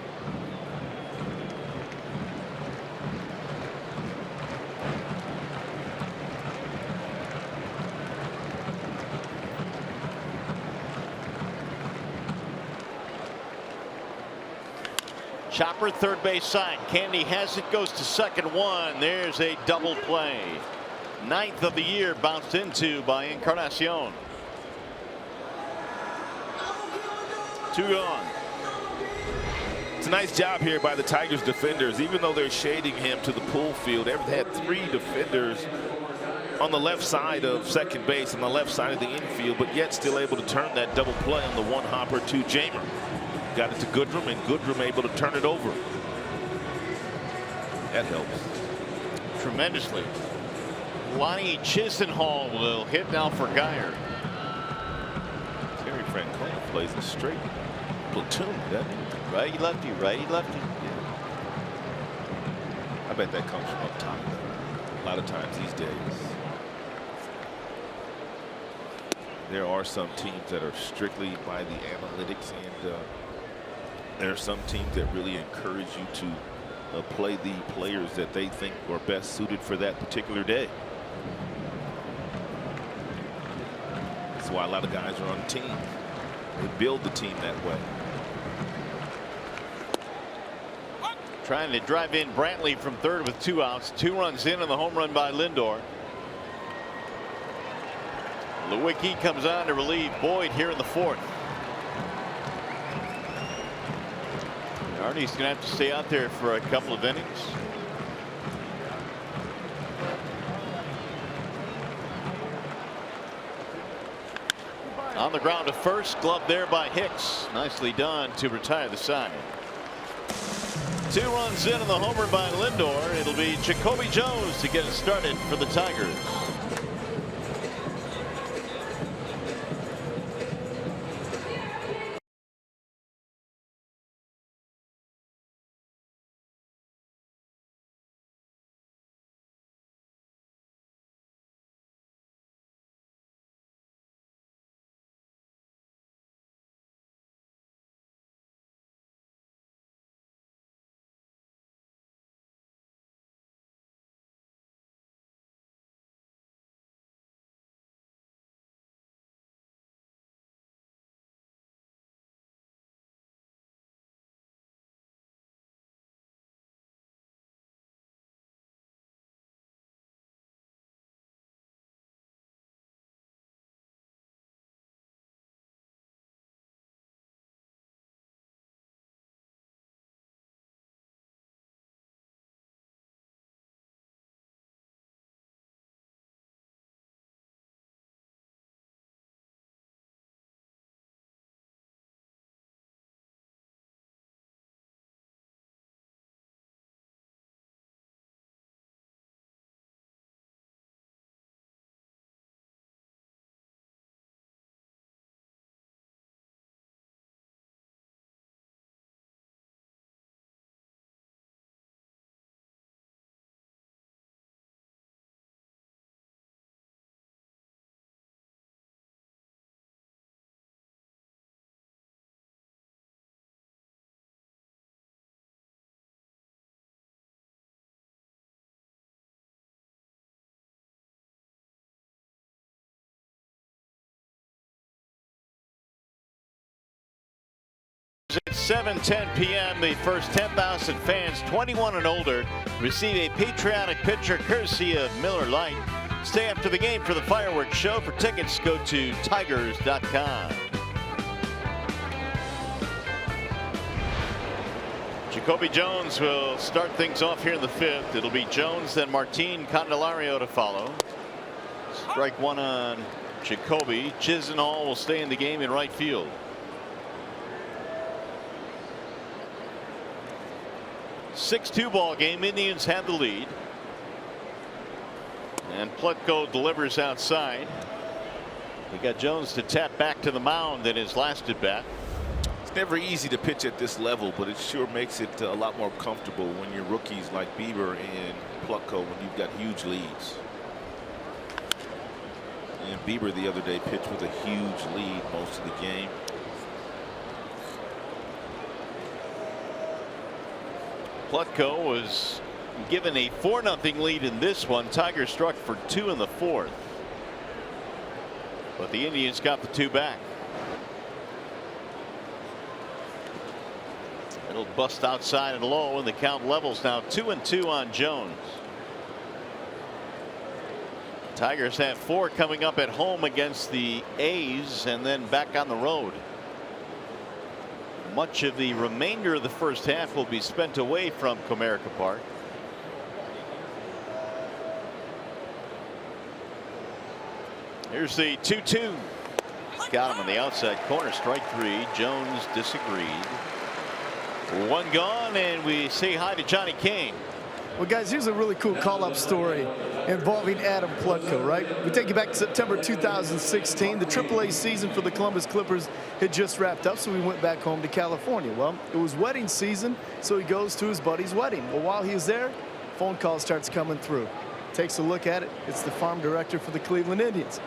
Chopper third base side. Candy has it, goes to second, 1. There's a double play. 9th of the year bounced into by Encarnacion. 2 gone. It's a nice job here by the Tigers defenders. Even though they're shading him to the pull field, they've had 3 defenders on the left side of second base, on the left side of the infield, but yet still able to turn that double play on the 1-hopper to Jamer. Got it to Goodrum, and Goodrum able to turn it over. That helps tremendously. Lonnie Chisenhall will hit now for Geyer. Terry Francona plays a straight platoon, doesn't he? Righty lefty, righty lefty. Yeah. I bet that comes from up top a lot of times these days. There are some teams that are strictly by the analytics, and there are some teams that really encourage you to play the players that they think are best suited for that particular day. That's why a lot of guys are on the team. They build the team that way. Trying to drive in Brantley from third with 2 outs. 2 runs in on the home run by Lindor. Lewicki comes on to relieve Boyd here in the 4th. Arnie's going to have to stay out there for a couple of innings. On the ground to first, glove there by Hicks. Nicely done to retire the side. 2 runs in on the homer by Lindor. It'll be Jacoby Jones to get it started for the Tigers. At 7:10 p.m., the first 10,000 fans 21 and older receive a patriotic picture courtesy of Miller Lite. Stay after the game for the fireworks show. For tickets, go to tigers.com. Jacoby Jones will start things off here in the fifth. It'll be Jones, then Martin Candelario to follow. Strike one on Jacoby. Chisenhall will stay in the game in right field. 6-2 ball game. Indians have the lead. And Plutko delivers outside. We got Jones to tap back to the mound in his last at bat. It's never easy to pitch at this level, but it sure makes it a lot more comfortable when you're rookies like Bieber and Plutko, when you've got huge leads. And Bieber the other day pitched with a huge lead most of the game. Plutko was given a 4-0 lead in this one. Tigers struck for 2 in the fourth, but the Indians got the 2 back. It'll bust outside and low, and the count levels now 2-2 on Jones. Tigers have 4 coming up at home against the A's and then back on the road. Much of the remainder of the first half will be spent away from Comerica Park. Here's the 2-2. Got him on the outside corner. Strike 3. Jones disagreed. 1 gone, and we say hi to Johnny Kane. Well, guys, here's a really cool call-up story involving Adam Plutko, right? We take you back to September 2016. The AAA season for the Columbus Clippers had just wrapped up, so we went back home to California. Well, it was wedding season, so he goes to his buddy's wedding. Well, while he's there, phone call starts coming through. Takes a look at it. It's the farm director for the Cleveland Indians.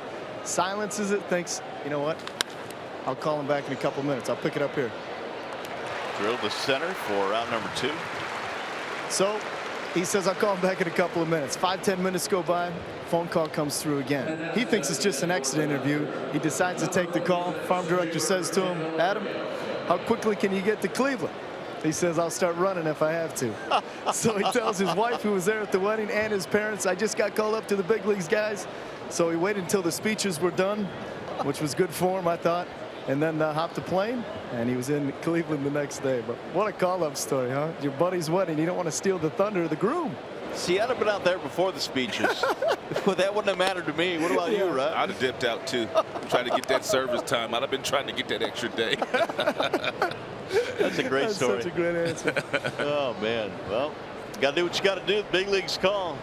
Silences it, thinks, you know what? I'll call him back in a couple minutes. I'll pick it up here. Drilled to center for round number 2. So he says, I'll call him back in a couple of minutes. 5-10 minutes go by. Phone call comes through again. He thinks it's just an exit interview. He decides to take the call. Farm director says to him, Adam, how quickly can you get to Cleveland? He says, I'll start running if I have to. So he tells his wife, who was there at the wedding, and his parents, I just got called up to the big leagues, guys. So he waited until the speeches were done, which was good for him, I thought, and then hopped the plane, and he was in Cleveland the next day. But what a call-up story, huh? Your buddy's wedding. You don't want to steal the thunder of the groom. See, I'd have been out there before the speeches. Well, that wouldn't have mattered to me. What about you, Rod? I'd have dipped out too. Trying to get that service time. I'd have been trying to get that extra day. That's a great story. That's such a great answer. Oh, man. Well, got to do what you got to do. The big leagues call.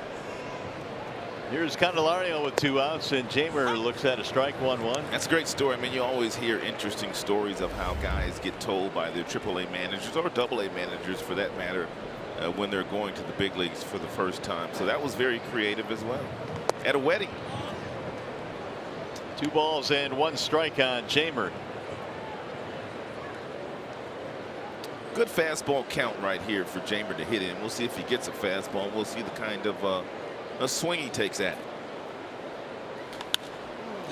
Here's Candelario with 2 outs, and Jamer looks at a strike. 1-1. That's a great story. I mean, you always hear interesting stories of how guys get told by their AAA managers, or AA managers for that matter, when they're going to the big leagues for the first time. So that was very creative as well. At a wedding. 2 balls and 1 strike on Jamer. Good fastball count right here for Jamer to hit in. We'll see if he gets a fastball. We'll see the kind of a swing he takes at.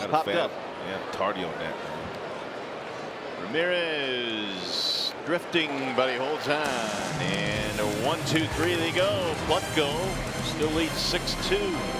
Popped up. Yeah, tardy on that. Ramirez drifting, but he holds on. And a 1-2-3 they go. Plutko still leads 6-2.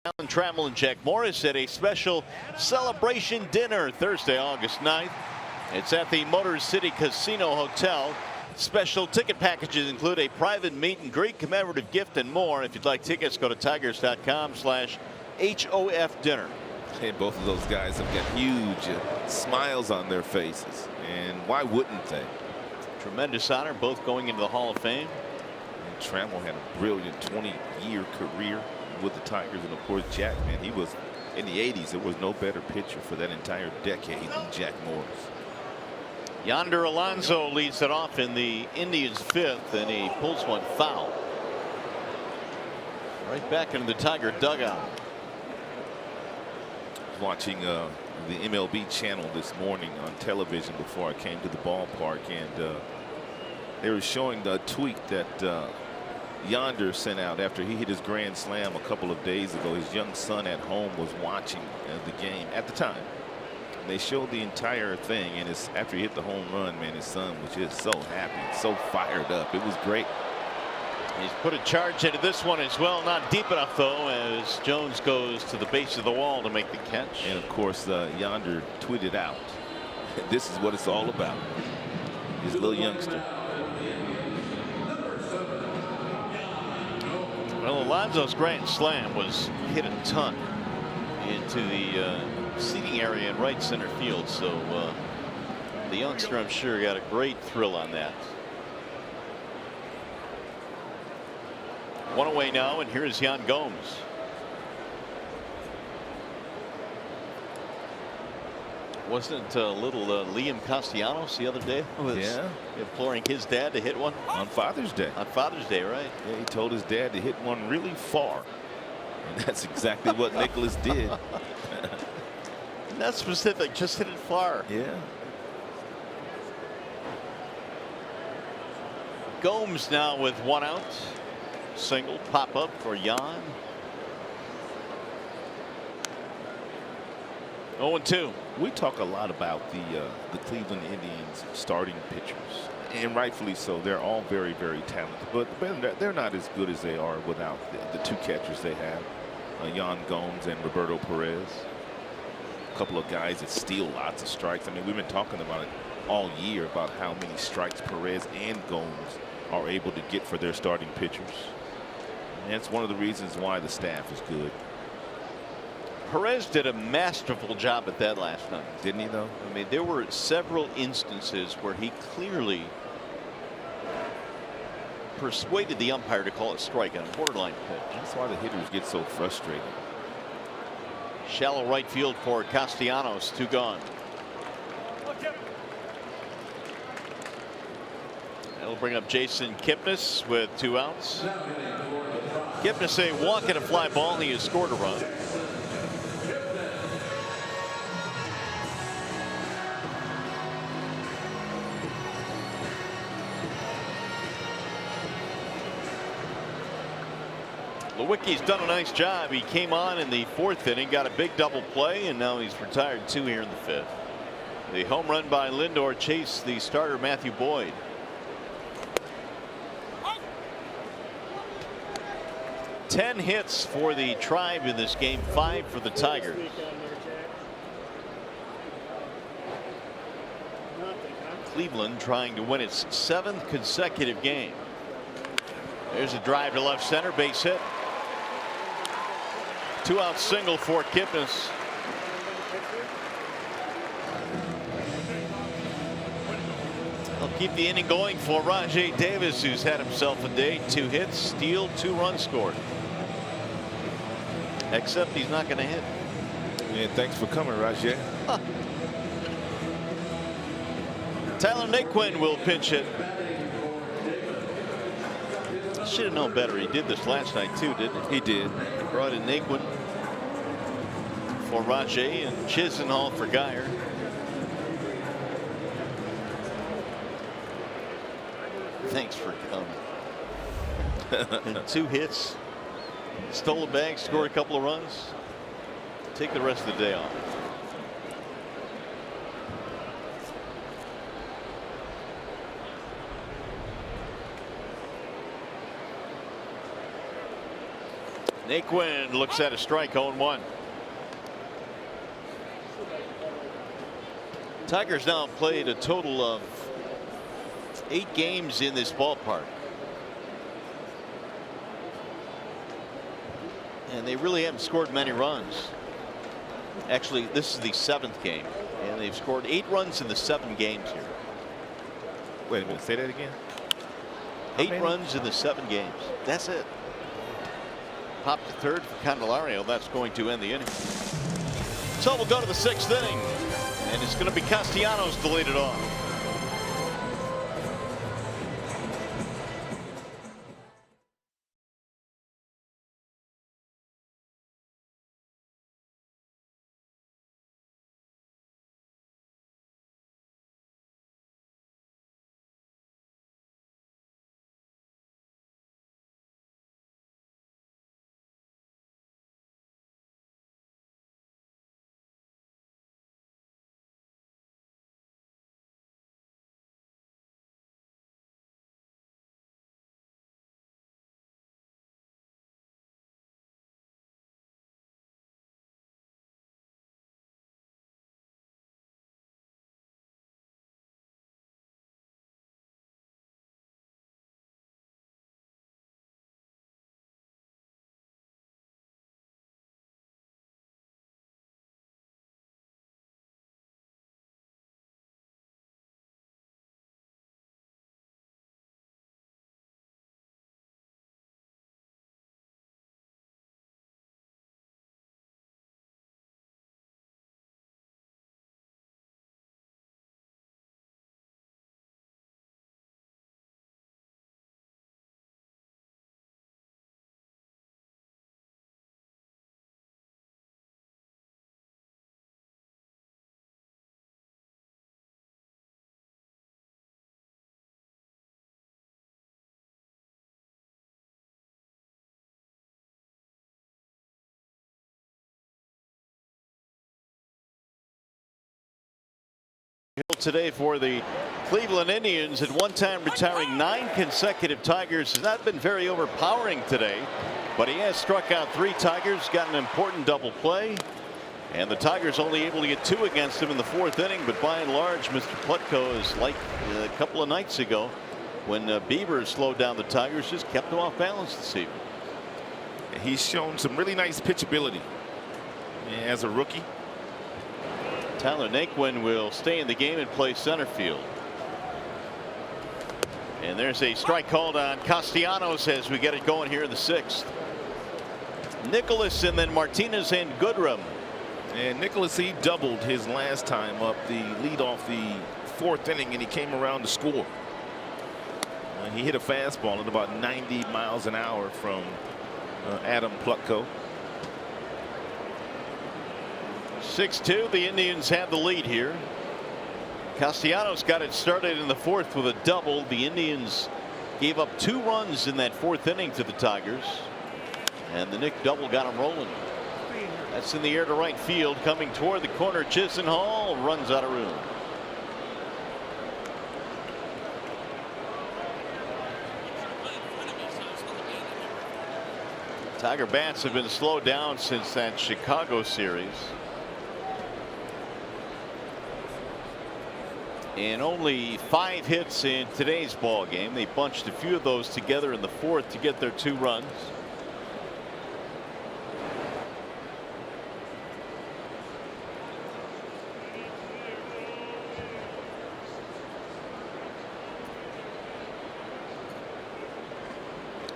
Alan Trammell and Jack Morris at a special celebration dinner Thursday, August 9th. It's at the Motor City Casino Hotel. Special ticket packages include a private meet and greet, commemorative gift, and more. If you'd like tickets, go to tigers.com/HOF dinner. And both of those guys have got huge smiles on their faces. And why wouldn't they? Tremendous honor, both going into the Hall of Fame. And Trammell had a brilliant 20-year career with the Tigers. And, of course, Jack, man, he was in the 80s. There was no better pitcher for that entire decade than Jack Morris. Yonder Alonso leads it off in the Indians' 5th, and he pulls one foul. Right back into the Tiger dugout. Watching the MLB channel this morning on television before I came to the ballpark, and they were showing the tweet that Yonder sent out after he hit his grand slam a couple of days ago. His young son at home was watching the game at the time. And they showed the entire thing, and it's after he hit the home run, man, his son was just so happy, so fired up. It was great. He's put a charge into this one as well. Not deep enough, though, as Jones goes to the base of the wall to make the catch. And, of course, Yonder tweeted out, this is what it's all about. His little youngster. Well, Alonso's grand slam was hit a ton into the seating area in right center field. So the youngster, I'm sure, got a great thrill on that. One away now, and here's Yan Gomes. Wasn't little Liam Castellanos the other day was imploring his dad to hit one on Father's Day? On Father's Day, right? Yeah, he told his dad to hit one really far, and that's exactly what Nicholas did. Not specific, just hit it far. Yeah. Gomes now with one out. Single pop up for Yan. 0-2. We talk a lot about the Cleveland Indians starting pitchers, and rightfully so. They're all very, very talented, but they're not as good as they are without the two catchers they have, Yan Gomes and Roberto Perez. A couple of guys that steal lots of strikes. I mean, we've been talking about it all year about how many strikes Perez and Gomes are able to get for their starting pitchers. And that's one of the reasons why the staff is good. Perez did a masterful job at that last night. Didn't he, though? I mean, there were several instances where he clearly persuaded the umpire to call it strike on a borderline pitch. That's why the hitters get so frustrated. Shallow right field for Castellanos, 2 gone. That'll bring up Jason Kipnis with 2 outs. Kipnis a walk and a fly ball. He has scored a run. Lewicki's done a nice job. He came on in the 4th inning, got a big double play, and now he's retired 2 here in the 5th. The home run by Lindor chased the starter Matthew Boyd. Ten hits for the Tribe in this game, 5 for the Tigers. Cleveland trying to win its 7th consecutive game. There's a drive to left center, base hit. 2-out single for Kipnis. They'll keep the inning going for Rajay Davis, who's had himself a day. 2 hits, steal, 2 runs scored. Except he's not going to hit. Yeah, thanks for coming, Rajay. Tyler Naquin will pinch hit. Should have known better. He did this last night too, didn't he? He did. Brought in Naquin for Rajay and Chisenhall for Geyer. Thanks for coming. And 2 hits. Stole a bag, scored a couple of runs. Take the rest of the day off. Naquin looks at a strike, 0-1. Tigers now played a total of 8 games in this ballpark. And they really haven't scored many runs. Actually, this is the 7th game, and they've scored 8 runs in the 7 games here. Wait a minute, say that again. 8 runs in the 7 games. That's it. Pop to third for Candelario. That's going to end the inning. So we'll go to the 6th inning, and it's going to be Castellanos to lead it off. Today for the Cleveland Indians, at one time retiring 9 consecutive Tigers, has not been very overpowering today, but he has struck out 3 Tigers, got an important double play, and the Tigers only able to get 2 against him in the 4th inning. But by and large, Mr. Plutko is like a couple of nights ago when Bieber slowed down the Tigers, just kept them off balance this evening. He's shown some really nice pitchability as a rookie. Tyler Naquin will stay in the game and play center field. And there's a strike called on Castellanos as we get it going here in the 6th. Nicholas and then Martinez and Goodrum. And Nicholas, he doubled his last time up the lead off the 4th inning, and he came around to score. He hit a fastball at about 90 miles an hour from Adam Plutko. 6-2. The Indians have the lead here. Castellanos got it started in the 4th with a double. The Indians gave up 2 runs in that 4th inning to the Tigers, and the Nick double got them rolling. That's in the air to right field, coming toward the corner. Chisenhall runs out of room. Tiger bats have been slowed down since that Chicago series. And only 5 hits in today's ball game. They bunched a few of those together in the 4th to get their 2 runs.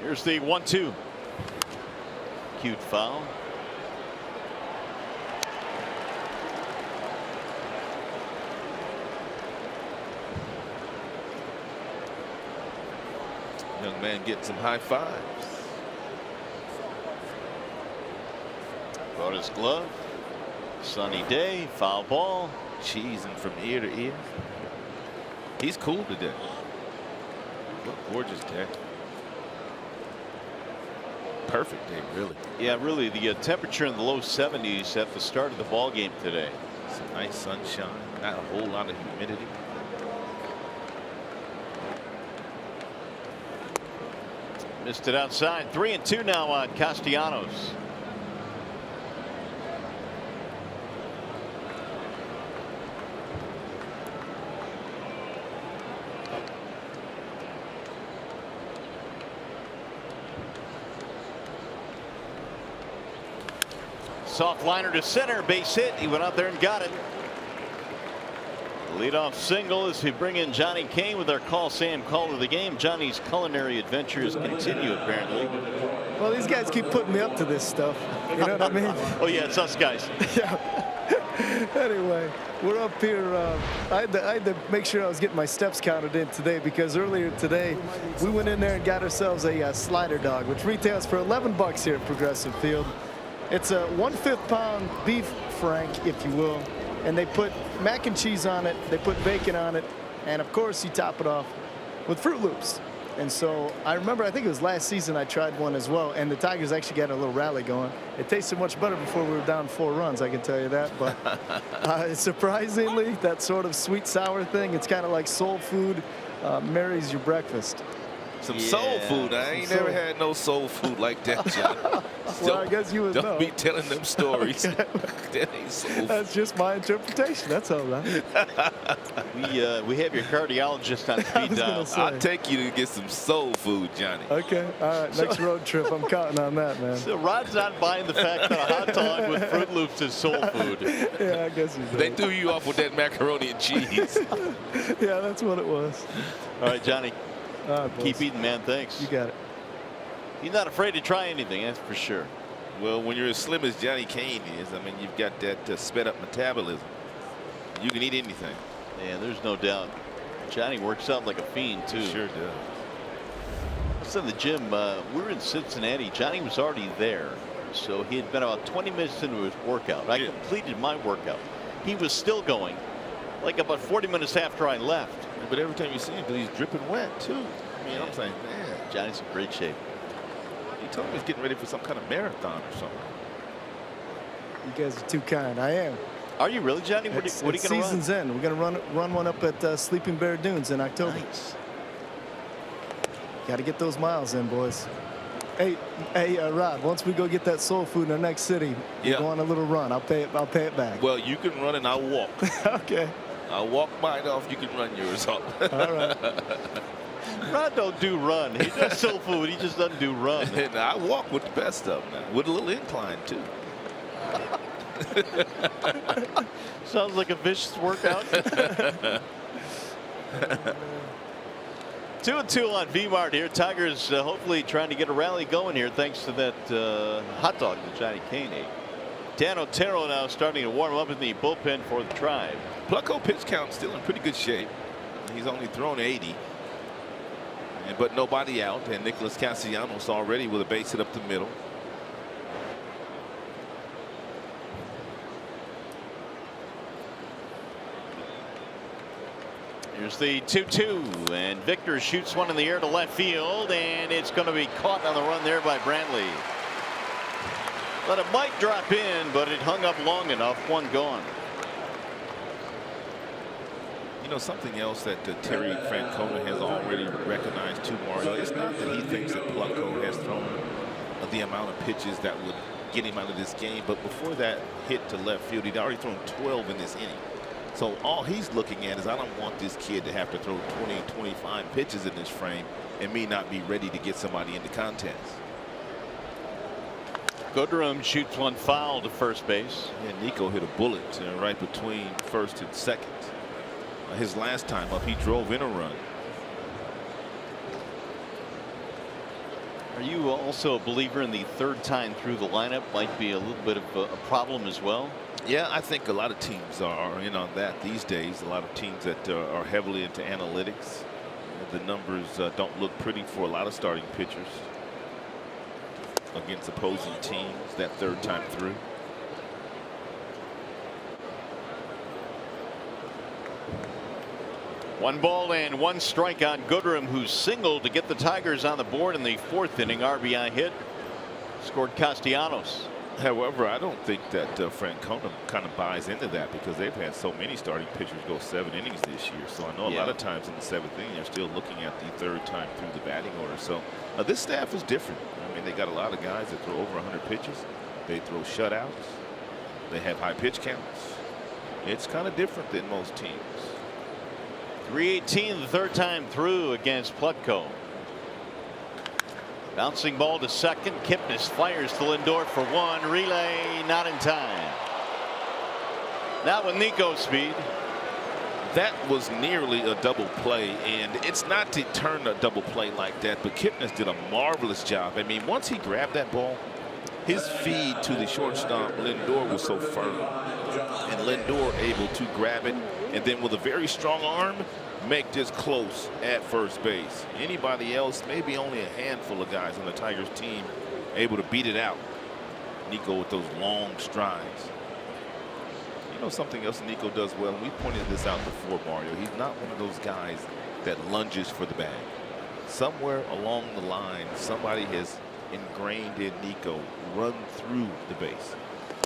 Here's the 1-2. Cute foul. Young man getting some high fives. Brought his glove. Sunny day, foul ball. Cheesing from ear to ear. He's cool today. What a gorgeous day. Perfect day, really. Yeah, really. The temperature in the low 70s at the start of the ball game today. Some nice sunshine, not a whole lot of humidity. Missed it outside. 3-2 now on Castellanos. Soft liner to center, base hit. He went out there and got it. Leadoff single as we bring in Johnny Kane with our Call Sam call of the game. Johnny's culinary adventures continue apparently. Well, these guys keep putting me up to this stuff. You know what I mean? Oh yeah, it's us guys. Yeah. Anyway, we're up here. I had to make sure I was getting my steps counted in today because earlier today we went in there and got ourselves a slider dog, which retails for $11 here at Progressive Field. It's a 1/5 pound beef frank, if you will, and they put mac and cheese on it, they put bacon on it, and of course you top it off with Fruit Loops. And so I remember, I think it was last season I tried one as well, and the Tigers actually got a little rally going. It tasted much better before we were down 4 runs, I can tell you that. But surprisingly, that sort of sweet sour thing, it's kind of like soul food marries your breakfast. Some soul food. I ain't never had no soul food like that, John. Well, I guess you would know. Don't be telling them stories. Okay. That ain't soul food. That's just my interpretation. That's all right. We have your cardiologist on speed dial. I'll take you to get some soul food, Johnny. Okay. All right. Next road trip, I'm counting on that, man. So Rod's not buying the fact that a hot dog with Fruit Loops is soul food. Yeah, I guess he's right. They threw you off with that macaroni and cheese. Yeah, that's what it was. All right, Johnny. All right, boys. Keep eating, man. Thanks. You got it. He's not afraid to try anything, that's for sure. Well, when you're as slim as Johnny Kane is, I mean, you've got that sped up metabolism. You can eat anything. Yeah, there's no doubt. Johnny works out like a fiend, too. Sure does. I was in the gym. We were in Cincinnati. Johnny was already there. So he had been about 20 minutes into his workout. I completed my workout. He was still going, like about 40 minutes after I left. But every time you see him, he's dripping wet, too. I mean, I'm saying, man. Johnny's in great shape. He told me he's getting ready for some kind of marathon or something. You guys are too kind. I am. Are you really, Johnny? What are you going to run? Season's end. We're going to run one up at Sleeping Bear Dunes in October. Nice. Got to get those miles in, boys. Hey, Rod. Once we go get that soul food in our next city, we'll go on a little run. I'll pay it back. Well, you can run and I'll walk. Okay. I'll walk mine off. You can run yours off. All right. Rod don't do run. He does soul food. He just doesn't do run. And I walk with the best of them now, with a little incline too. Sounds like a vicious workout. 2-2 on V-Mart here. Tigers hopefully trying to get a rally going here thanks to that hot dog that Johnny Kane ate. Dan Otero now starting to warm up in the bullpen for the Tribe. Plucko pitch count still in pretty good shape. He's only thrown 80. But nobody out, and Nicholas Castellanos already with a base hit up the middle. Here's the 2-2, and Victor shoots one in the air to left field, and it's going to be caught on the run there by Brantley. But it might drop in, but it hung up long enough. One gone. You know, something else that Terry Francona has already recognized too, Mario. It's not that he thinks that Plucko has thrown the amount of pitches that would get him out of this game, but before that hit to left field, he'd already thrown 12 in this inning. So all he's looking at is, I don't want this kid to have to throw 20, 25 pitches in this frame and me not be ready to get somebody into contest. Goodrum shoots one foul to first base. And Nico hit a bullet right between first and second. His last time up, he drove in a run. Are you also a believer in the third time through the lineup might be a little bit of a problem as well? Yeah, I think a lot of teams are in on that these days. A lot of teams that are heavily into analytics. The numbers don't look pretty for a lot of starting pitchers against opposing teams that third time through. One ball and one strike on Goodrum, who singled to get the Tigers on the board in the fourth inning. RBI hit. Scored Castellanos. However, I don't think that Francona kind of buys into that because they've had so many starting pitchers go 7 innings this year. So I know a lot of times in the 7th inning, they're still looking at the 3rd time through the batting order. So this staff is different. I mean, they got a lot of guys that throw over 100 pitches. They throw shutouts. They have high pitch counts. It's kind of different than most teams. 318 the 3rd time through against Plutko. Bouncing ball to second. Kipnis fires to Lindor for 1. Relay not in time. Now with Nico speed. That was nearly a double play, and it's not to turn a double play like that, but Kipnis did a marvelous job. I mean, once he grabbed that ball, his feed to the shortstop Lindor was so firm, and Lindor able to grab it, and then with a very strong arm, make this close at first base. Anybody else, maybe only a handful of guys on the Tigers team able to beat it out. Nico with those long strides. You know something else Nico does well, and we pointed this out before, Mario. He's not one of those guys that lunges for the bag. Somewhere along the line, somebody has ingrained in Nico, run through the base.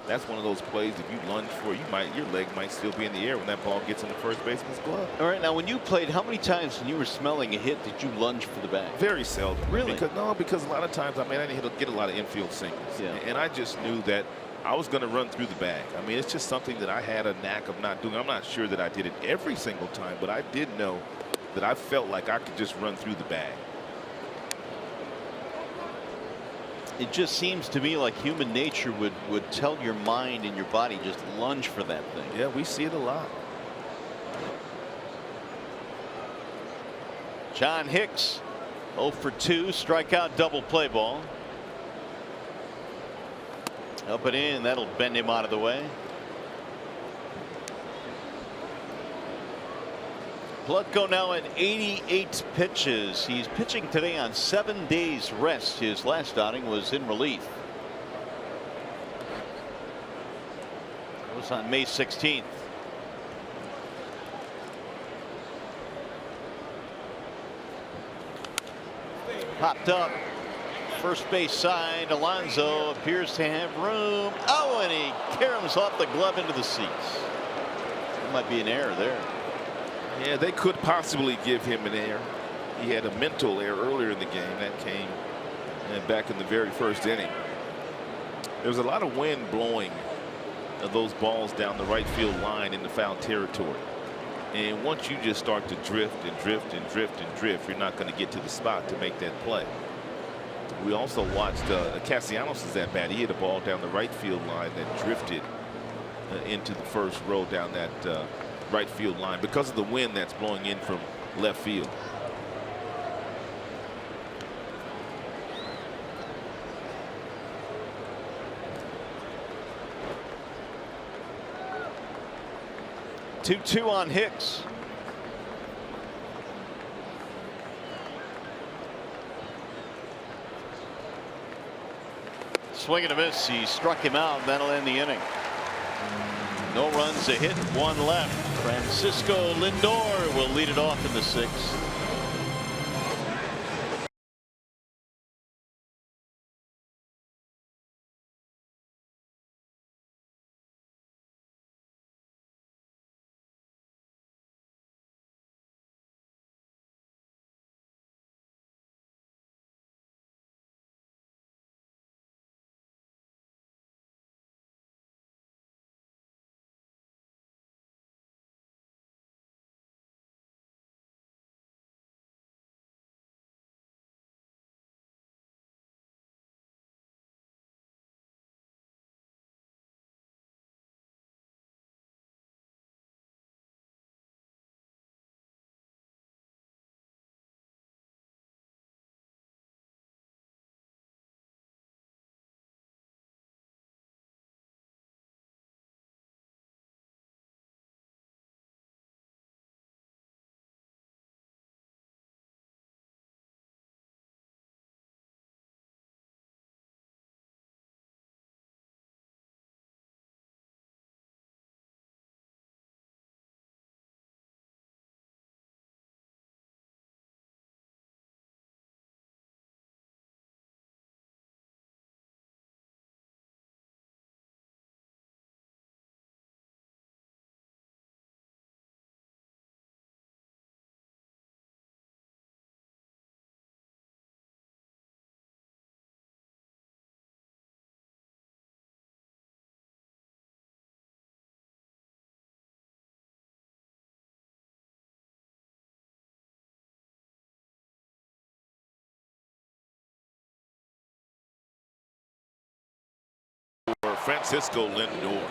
That's one of those plays, if you lunge for it, your leg might still be in the air when that ball gets in the first baseman's glove. All right, now when you played, how many times when you were smelling a hit did you lunge for the bag? Very seldom. Really? Because a lot of times, I mean, I didn't get a lot of infield singles. Yeah. And I just knew that I was going to run through the bag. I mean, it's just something that I had a knack of not doing. I'm not sure that I did it every single time, but I did know that I felt like I could just run through the bag. It just seems to me like human nature would tell your mind and your body just lunge for that thing. Yeah, we see it a lot. John Hicks 0 for 2, strikeout, double play ball. Up and in, that'll bend him out of the way. Plutko now at 88 pitches. He's pitching today on 7 days rest. His last outing was in relief. It was on May 16th. Popped up. First base side. Alonso appears to have room. Oh, and he caroms off the glove into the seats. There might be an error there. Yeah, they could possibly give him an error. He had a mental error earlier in the game that came back in the very first inning. There was a lot of wind blowing those balls down the right field line in the foul territory. And once you just start to drift and drift and drift and drift, you're not going to get to the spot to make that play. We also watched Castellanos' at bat. He hit a ball down the right field line that drifted into the first row down that right field line because of the wind that's blowing in from left field. Two on Hicks. Swing and a miss. He struck him out. That'll end the inning. No runs, a hit, 1 left. Francisco Lindor will lead it off in the 6th. Francisco Lindor.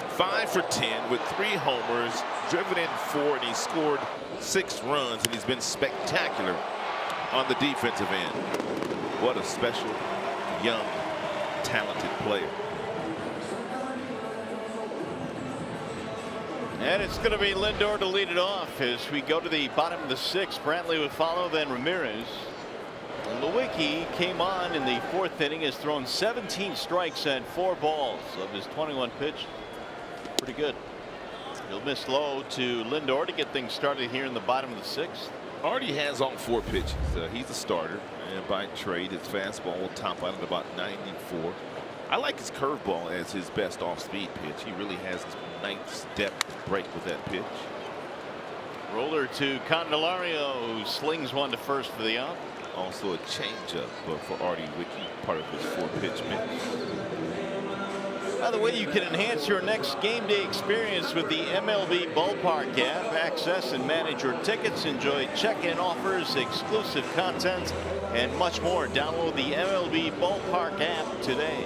5 for 10 with 3 homers, driven in 4, and he scored 6 runs, and he's been spectacular on the defensive end. What a special, young, talented player. And it's going to be Lindor to lead it off as we go to the bottom of the 6th. Brantley would follow, then Ramirez. Lewicki came on in the 4th inning, has thrown 17 strikes and 4 balls of his 21 pitch. Pretty good. He'll miss low to Lindor to get things started here in the bottom of the 6th. Already has all 4 pitches. He's a starter, and by trade, his fastball will top out at about 94. I like his curveball as his best off-speed pitch. He really has this nice depth break with that pitch. Roller to Candelario, who slings one to first for the out. Also a changeup for Artie Wiki, part of his 4-pitch mix. By the way, you can enhance your next game day experience with the MLB Ballpark app. Access and manage your tickets, enjoy check-in offers, exclusive content, and much more. Download the MLB Ballpark app today.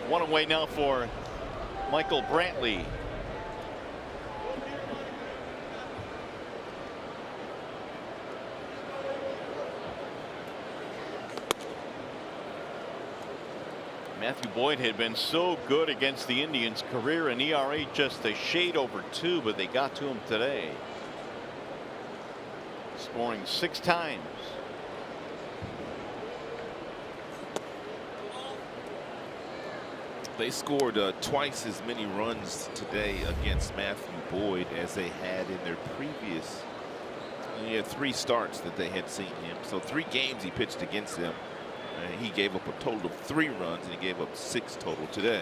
One away now for Michael Brantley. Matthew Boyd had been so good against the Indians. Career and ERA just a shade over 2, but they got to him today. Scoring 6 times. They scored twice as many runs today against Matthew Boyd as they had in their previous. He had 3 starts that they had seen him. So 3 games he pitched against them. And he gave up a total of 3 runs, and he gave up 6 total today.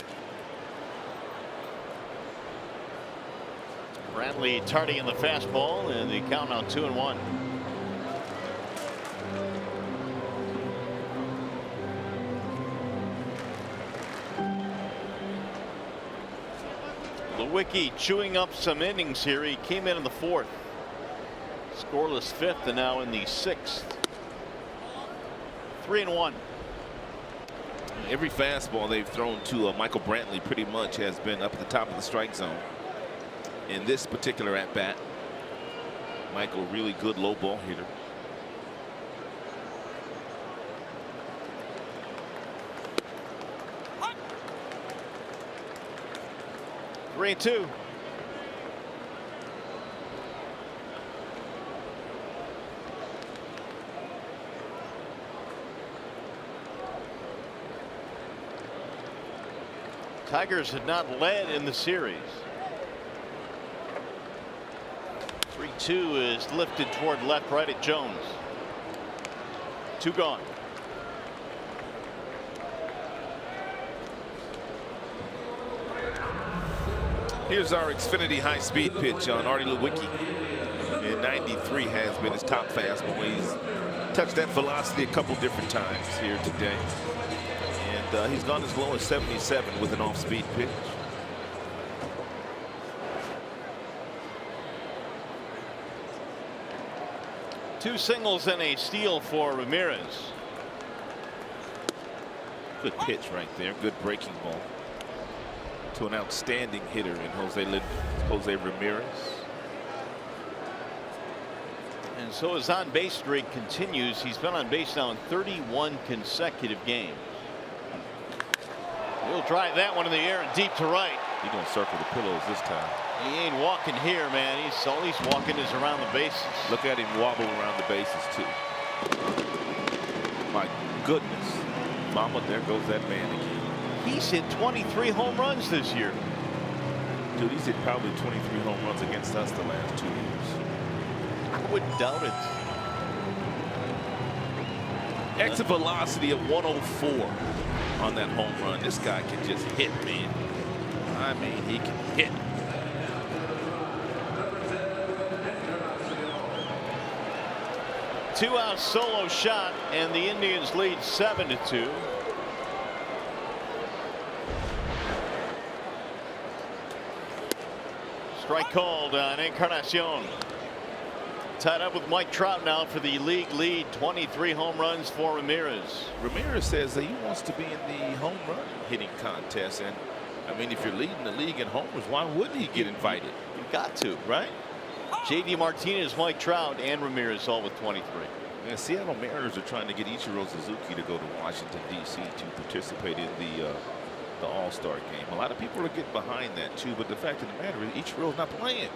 Brantley tardy in the fastball, and the count now 2-1. Lewicki chewing up some innings here. He came in the 4th. Scoreless 5th, and now in the 6th. 3-1. Every fastball they've thrown to Michael Brantley pretty much has been up at the top of the strike zone. In this particular at bat, Michael, really good low ball hitter. Three, 2. Tigers had not led in the series. 3-2 is lifted toward left, right at Jones. 2 gone. Here's our Xfinity high-speed pitch on Artie Lewicki. And 93 has been his top fastball. He's touched that velocity a couple different times here today. And he's gone as low as 77 with an off-speed pitch. Two singles and a steal for Ramirez. Good pitch right there. Good breaking ball to an outstanding hitter in Jose Ramirez. And so his on-base streak continues. He's been on base now in 31 consecutive games. He'll drive that one in the air and deep to right. He's gonna circle the pillows this time. He ain't walking here, man. All he's walking is around the bases. Look at him wobble around the bases too. My goodness. Mama, there goes that man again. He's hit 23 home runs this year. Dude, he's hit probably 23 home runs against us the last 2 years. I wouldn't doubt it. Exit velocity of 104 on that home run. This guy can just hit, man. I mean, he can hit. Two-out solo shot, and the Indians lead 7-2. Strike called on Encarnacion. tied up with Mike Trout now for the league lead. 23 home runs for Ramirez. Ramirez says that he wants to be in the home run hitting contest. And I mean, if you're leading the league in homers, why wouldn't he get invited? You've got to, Right? J.D. Martinez, Mike Trout, and Ramirez all with 23. And Seattle Mariners are trying to get Ichiro Suzuki to go to Washington, D.C. to participate in the All-Star game. A lot of people are getting behind that, too. But the fact of the matter is Ichiro's not playing.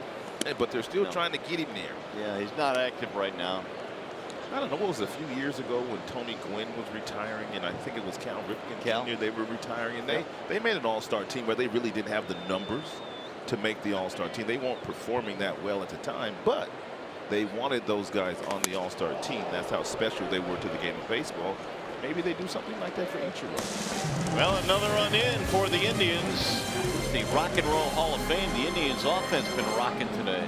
But they're still trying to get him there. Yeah, he's not active right now. I don't know, what was it, a few years ago when Tony Gwynn was retiring, and I think it was Cal Ripken Jr. They were retiring, and they made an All-Star team where they really didn't have the numbers to make the All-Star team. They weren't performing that well at the time, but they wanted those guys on the All-Star team. That's how special they were to the game of baseball. Maybe they do something like that for Ichiro. Well, another run in for the Indians. The Rock and Roll Hall of Fame. The Indians offense been rocking today.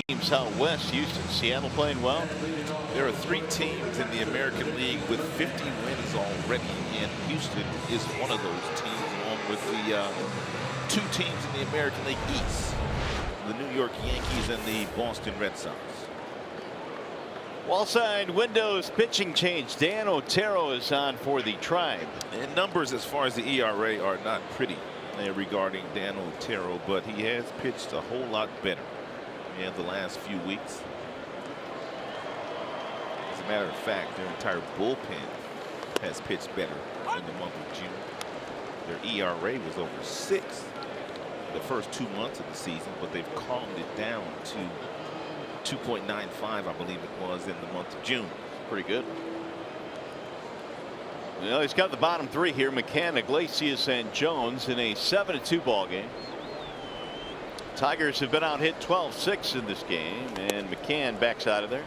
Teams out west, Houston, Seattle playing well. There are 3 teams in the American League with 50 wins already, and Houston is one of those teams, along with the 2 teams in the American League East, the New York Yankees and the Boston Red Sox. Wallside windows pitching change. Dan Otero is on for the Tribe. And numbers as far as the ERA are not pretty regarding Dan Otero, but he has pitched a whole lot better in the last few weeks. As a matter of fact, their entire bullpen has pitched better in the month of June. Their ERA was over 6 the first 2 months of the season, but they've calmed it down to 2.95, I believe it was, in the month of June. Pretty good. You know, he's got the bottom 3 here: McCann, Iglesias, and Jones in a 7-2 ball game. Tigers have been out hit 12-6 in this game, and McCann backs out of there.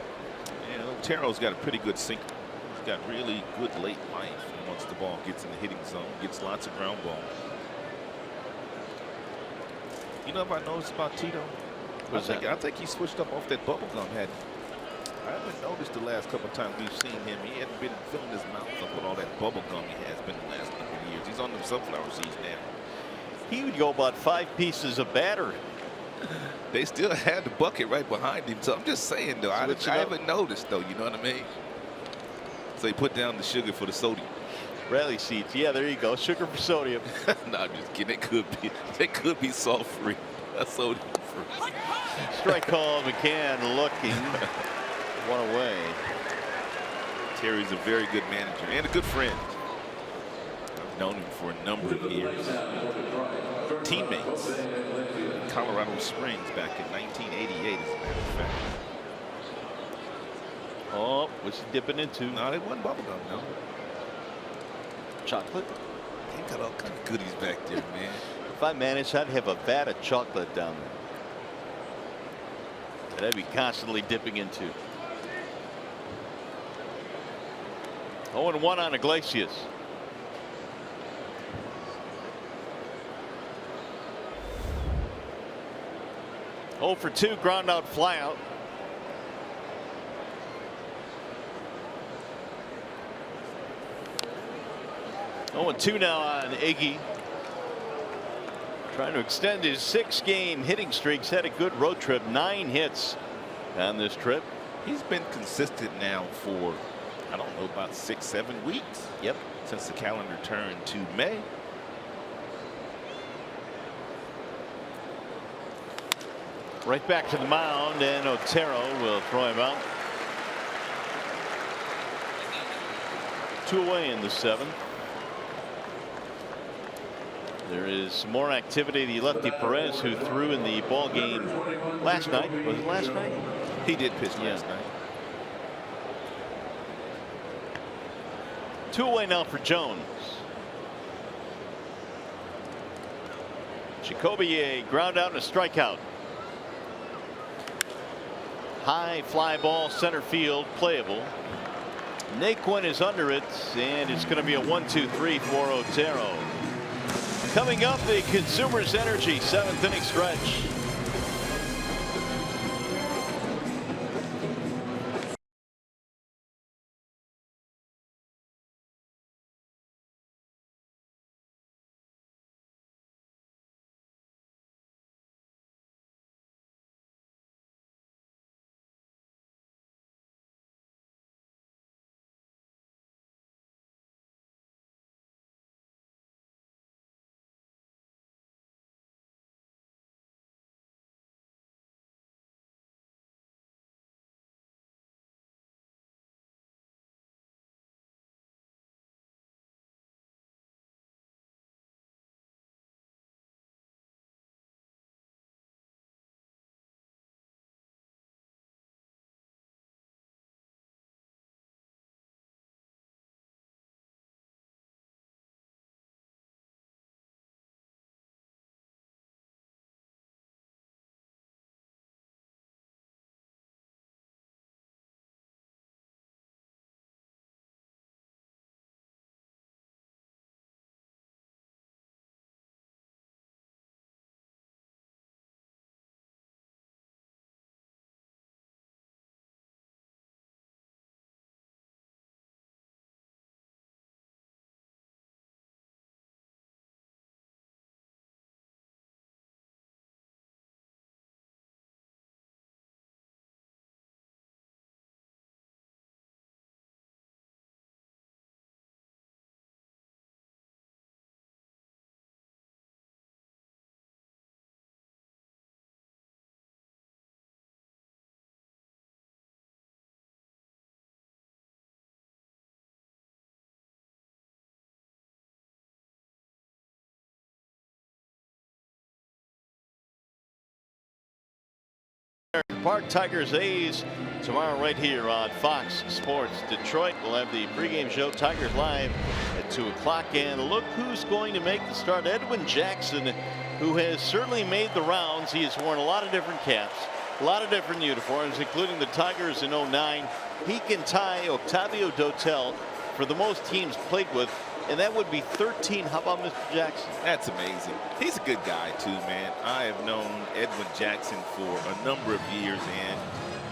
And Otero's got a pretty good sinker. He's got really good late life. And once the ball gets in the hitting zone, gets lots of ground balls. You know what I noticed about Tito? I think he switched up off that bubble gum. I haven't noticed the last couple of times we've seen him. He hasn't been filling his mouth up with all that bubble gum he has been the last couple of years. He's on the sunflower seeds now. He would go about 5 pieces of batter. They still had the bucket right behind him. So I'm just saying, though, I haven't noticed, though. You know what I mean? So he put down the sugar for the sodium. Rally seeds. Yeah, there you go. Sugar for sodium. No, I'm just kidding. It could be salt free. Sodium free. Strike call. McCann looking. 1 away. Terry's a very good manager and a good friend. I've known him for a number of years. Teammates in Colorado Springs back in 1988, as a matter of fact. Oh, what's he dipping into? No, they wasn't bubblegum, no. Chocolate? They got all kind of goodies back there, man. If I managed, I'd have a vat of chocolate down there that I'd be constantly dipping into. 0-1 on Iglesias. Oh for 2, ground out, fly out. Oh, and 2 now on Iggy. Trying to extend his 6-game hitting streak. He's had a good road trip. 9 hits on this trip. He's been consistent now for, I don't know, about 6-7 weeks. Yep. Since the calendar turned to May. Right back to the mound, and Otero will throw him out. 2 away in the 7th. There is some more activity. The lefty Perez, who threw in the ball game last night. Was it last night? He did pitch last night. 2 away now for Jones. Jacoby, a ground out and a strikeout. High fly ball, center field, playable. Naquin is under it, and it's going to be a 1-2-3 for Otero. Coming up, the Consumers Energy 7th inning stretch. Park, Tigers A's tomorrow right here on Fox Sports Detroit. We'll have the pregame show, Tigers Live, at 2 o'clock. And look who's going to make the start. Edwin Jackson, who has certainly made the rounds. He has worn a lot of different caps, a lot of different uniforms, including the Tigers in 09. He can tie Octavio Dotel for the most teams played with, and that would be 13. How about Mr. Jackson? That's amazing. He's a good guy too, man. I have known Edwin Jackson for a number of years,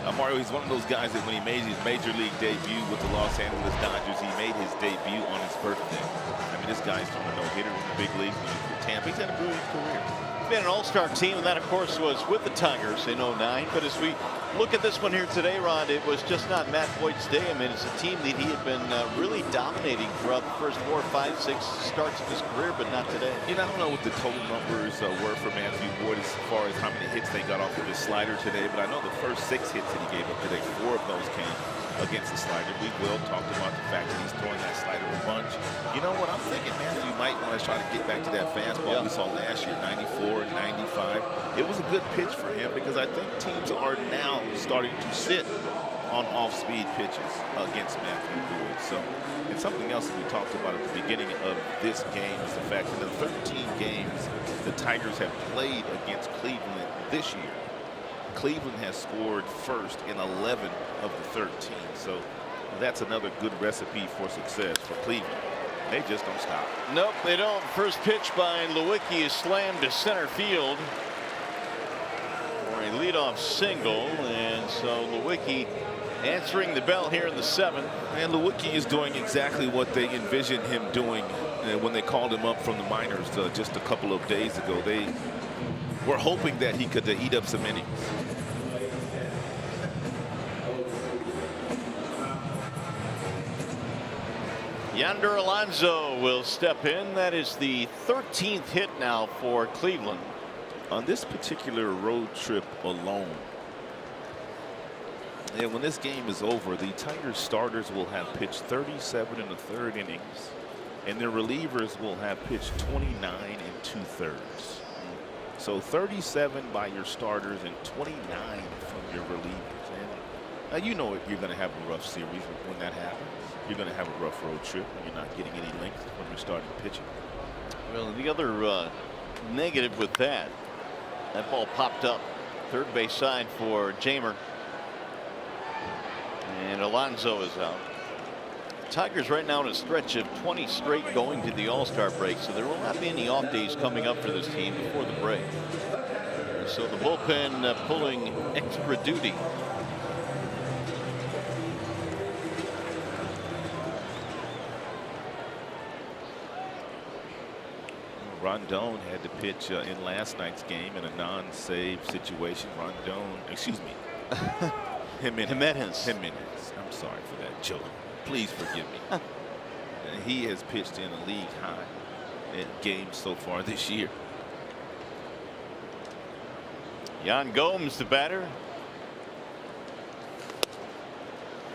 and Mario, he's one of those guys that when he made his major league debut with the Los Angeles Dodgers, he made his debut on his birthday. I mean, this guy's from a no-hitter in the big leagues for Tampa. He's had a brilliant career. Been an all-star team, and that of course was with the Tigers in 09. But as we look at this one here today, Ron, it was just not Matt Voigt's day. I mean, it's a team that he had been really dominating throughout the first 4, 5, 6 starts of his career, but not today. You know, I don't know what the total numbers were for Matthew Boyd as far as how many hits they got off of his slider today, but I know the first 6 hits that he gave up today, 4 of those came against the slider. We will talk about the fact that he's throwing that slider a bunch. You know what I'm thinking, Matthew might want to try to get back to that fastball we saw last year, 94, 95. It was a good pitch for him because I think teams are now starting to sit on off-speed pitches against Manfred. So, and something else that we talked about at the beginning of this game is the fact that in the 13 games the Tigers have played against Cleveland this year, Cleveland has scored first in 11 of the 13. So that's another good recipe for success for Cleveland. They just don't stop. Nope, they don't. First pitch by Lewicki is slammed to center field for a leadoff single, and so Lewicki answering the bell here in the 7th. And Lewicki is doing exactly what they envisioned him doing when they called him up from the minors just a couple of days ago. They were hoping that he could eat up some innings. Yonder Alonso will step in. That is the 13th hit now for Cleveland. On this particular road trip alone, and when this game is over, the Tigers starters will have pitched 37 1/3 innings, and their relievers will have pitched 29 2/3. So 37 by your starters and 29 from your relievers. And you know you're going to have a rough series when that happens. You're going to have a rough road trip when you're not getting any length when you're starting pitching. Well, the other negative with that ball popped up third base side for Jamer. And Alonso is out. Tigers right now in a stretch of 20 straight going to the All-Star break, so there will not be any off days coming up for this team before the break. And so the bullpen pulling extra duty. Rondon had to pitch in last night's game in a non-save situation. Jimenez. I'm sorry for that joke. Please forgive me. He has pitched in a league high in games so far this year. Yan Gomes, the batter.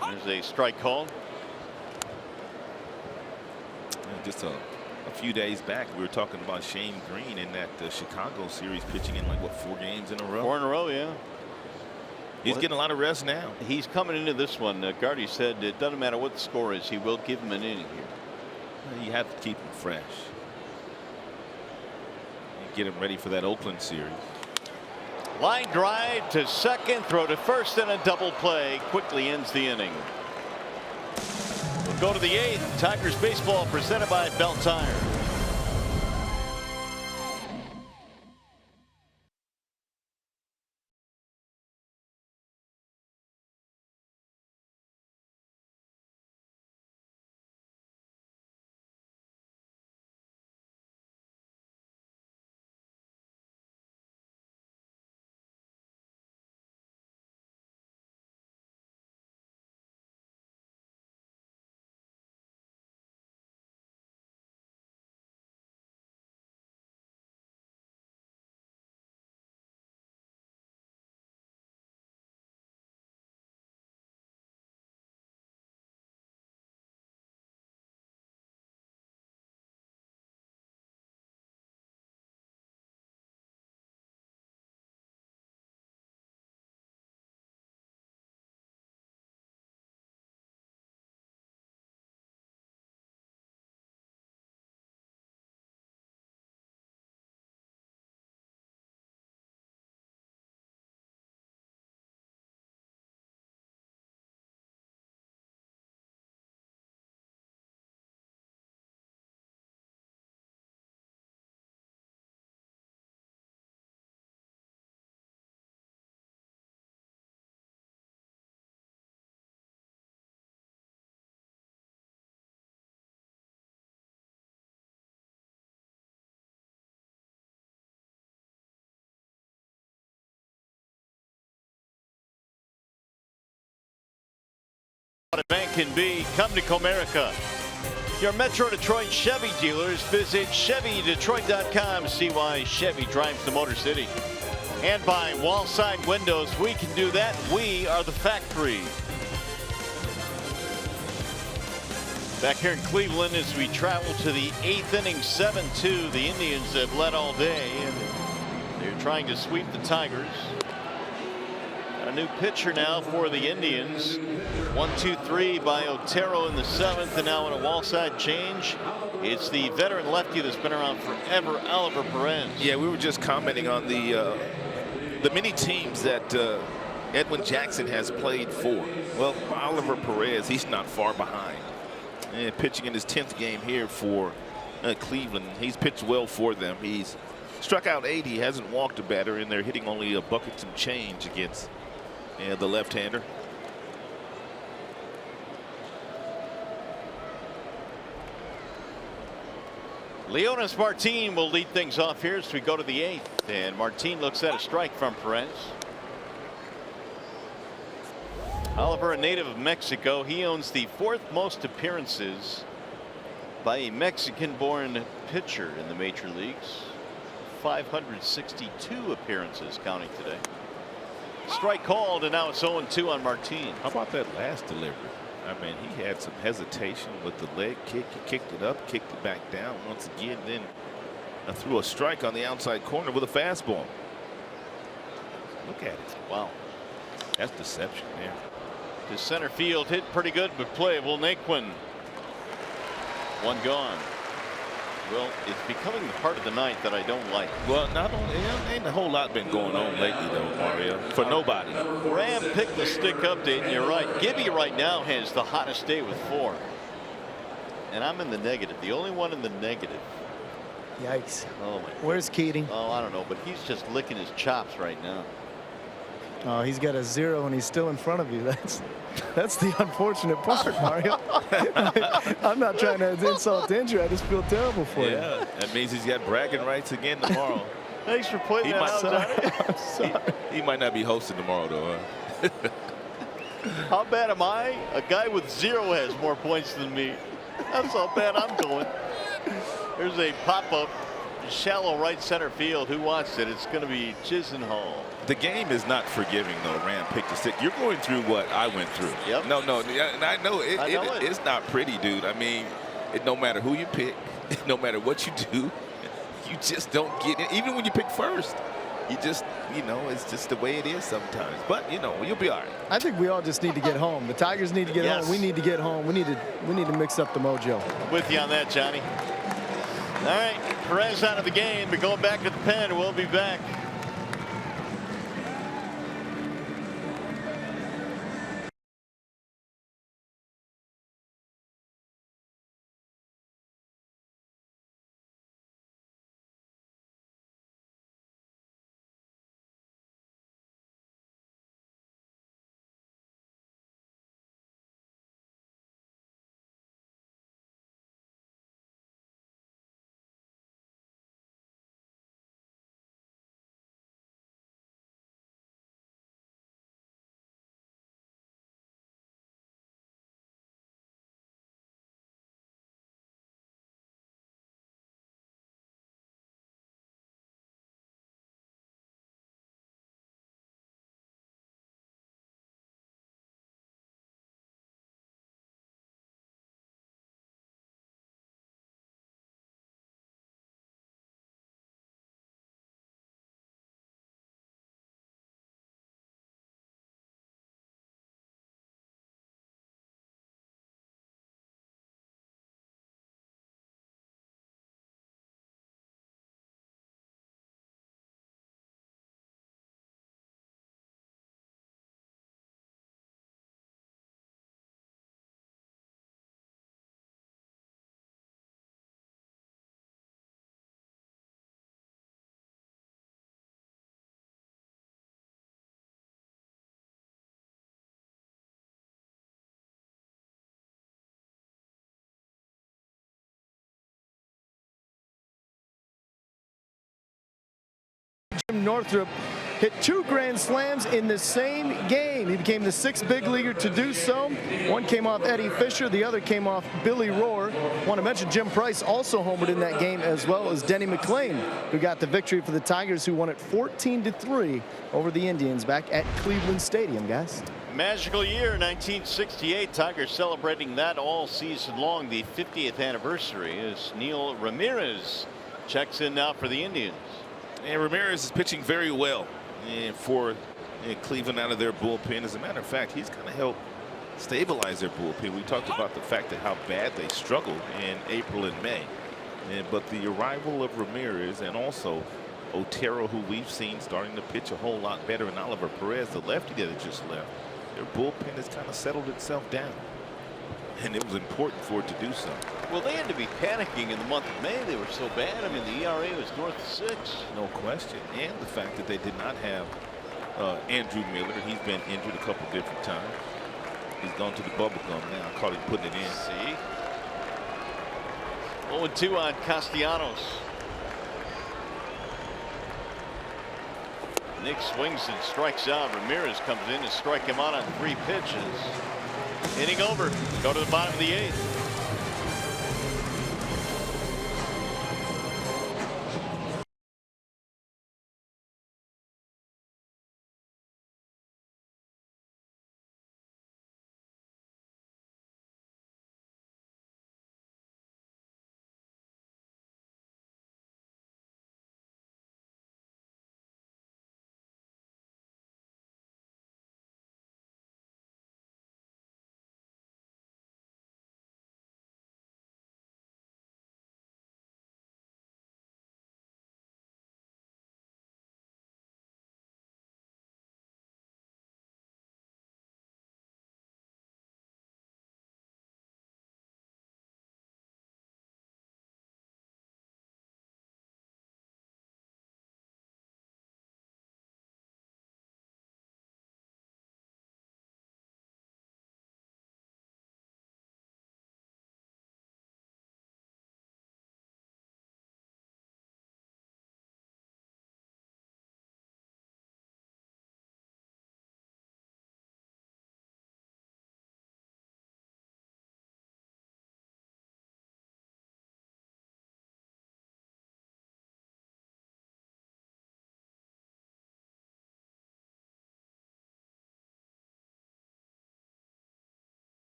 There's a strike called. Just a few days back, we were talking about Shane Green in that Chicago series, pitching in like, what, 4 games in a row? 4 in a row, yeah. He's getting a lot of rest now. He's coming into this one. Gardy said it doesn't matter what the score is, he will give him an inning here. You have to keep him fresh. You get him ready for that Oakland series. Line drive to second, throw to first, and a double play quickly ends the inning. We'll go to the 8th. Tigers baseball presented by Bell Tire. What a bank can be. Come to Comerica. Your Metro Detroit Chevy dealers. Visit ChevyDetroit.com. See why Chevy drives the Motor City. And by Wallside Windows. We can do that. We are the factory. Back here in Cleveland as we travel to the 8th inning, 7-2. The Indians have led all day, and they're trying to sweep the Tigers. A new pitcher now for the Indians. 1-2-3 by Otero in the 7th, and now in a wall side change, it's the veteran lefty that's been around forever, Oliver Perez. Yeah, we were just commenting on the many teams that Edwin Jackson has played for. Well, Oliver Perez, he's not far behind. And pitching in his 10th game here for Cleveland. He's pitched well for them. He's struck out 80, hasn't walked a batter, and they're hitting only a buck and some change against the left-hander. Leonis Martin will lead things off here as we go to the 8th, and Martin looks at a strike from Perez. Oliver, a native of Mexico, he owns the 4th most appearances by a Mexican-born pitcher in the major leagues. 562 appearances counting today. Strike called, and now it's 0-2 on Martin. How about that last delivery? I mean, he had some hesitation with the leg kick. He kicked it up, kicked it back down once again, then threw a strike on the outside corner with a fastball. Look at it. Wow. That's deception there. To center field, hit pretty good, but playable. Naquin. One gone. Well, it's becoming the part of the night that I don't like. Well, not only, ain't a whole lot been going on lately, though, Mario, for nobody. Ram picked the stick update, and you're right. Gibby right now has the hottest day with 4. And I'm in the negative, the only one in the negative. Yikes. Oh, my. Where's Keating? Oh, I don't know, but he's just licking his chops right now. Oh, he's got a 0 and he's still in front of you. That's the unfortunate part, Mario. I'm not trying to insult to injury. I just feel terrible for you. Yeah, that means he's got bragging rights again tomorrow. Thanks for playing that out, Johnny. I'm sorry. He might not be hosting tomorrow, though. Huh? How bad am I? A guy with 0 has more points than me. That's how bad I'm going. There's a pop-up, shallow right center field. Who wants it? It's going to be Chisenhall. The game is not forgiving, though. Ram picked a stick. You're going through what I went through. Yep. No, and I know it's not pretty, dude. I mean, no matter who you pick, no matter what you do, you just don't get it. Even when you pick first, you just, it's just the way it is sometimes. But you'll be all right. I think we all just need to get home. The Tigers need to get home. We need to get home. We need to mix up the mojo. With you on that, Johnny. All right, Perez out of the game, but going back to the pen. We'll be back. Jim Northrup hit 2 grand slams in the same game. He became the 6th big leaguer to do so. One came off Eddie Fisher, the other came off Billy Rohr. Want to mention Jim Price also homered in that game, as well as Denny McClain, who got the victory for the Tigers, who won it 14-3 over the Indians back at Cleveland Stadium, guys. magical year 1968. Tigers celebrating that all season long. The 50th anniversary as Neil Ramirez checks in now for the Indians. And Ramirez is pitching very well for Cleveland out of their bullpen. As a matter of fact, he's going to help stabilize their bullpen. We talked about the fact that how bad they struggled in April and May. But the arrival of Ramirez and also Otero, who we've seen starting to pitch a whole lot better, and Oliver Perez, the lefty that just left, their bullpen has kind of settled itself down. And it was important for it to do so. Well, they had to be panicking in the month of May. They were so bad. I mean, the ERA was north of 6. No question. And the fact that they did not have Andrew Miller. He's been injured a couple different times. He's gone to the bubble gum now. I caught him putting it in. See? 0-2 on Castellanos. Nick swings and strikes out. Ramirez comes in to strike him out on 3 pitches. Inning over. Go to the bottom of the 8th.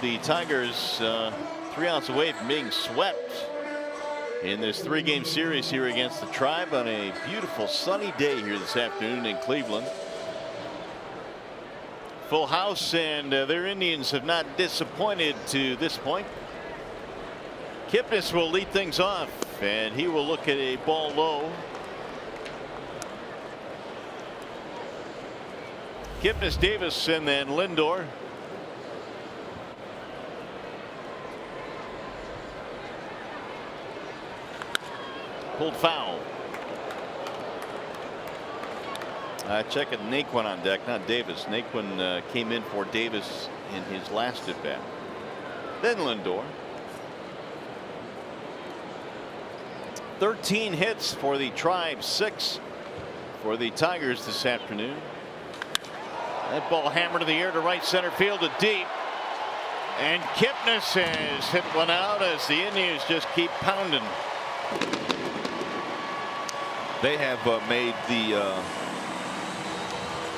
The Tigers 3 outs away from being swept in this 3-game series here against the Tribe on a beautiful sunny day here this afternoon in Cleveland. Full house, and their Indians have not disappointed to this point. Kipnis will lead things off, and he will look at a ball low. Kipnis, Davis, and then Lindor. Pulled foul. Checking Naquin on deck, not Davis. Naquin came in for Davis in his last at bat. Then Lindor. 13 hits for the Tribe, 6 for the Tigers this afternoon. That ball hammered to the air to right center field to deep. And Kipnis has hit one out as the Indians just keep pounding. They have made the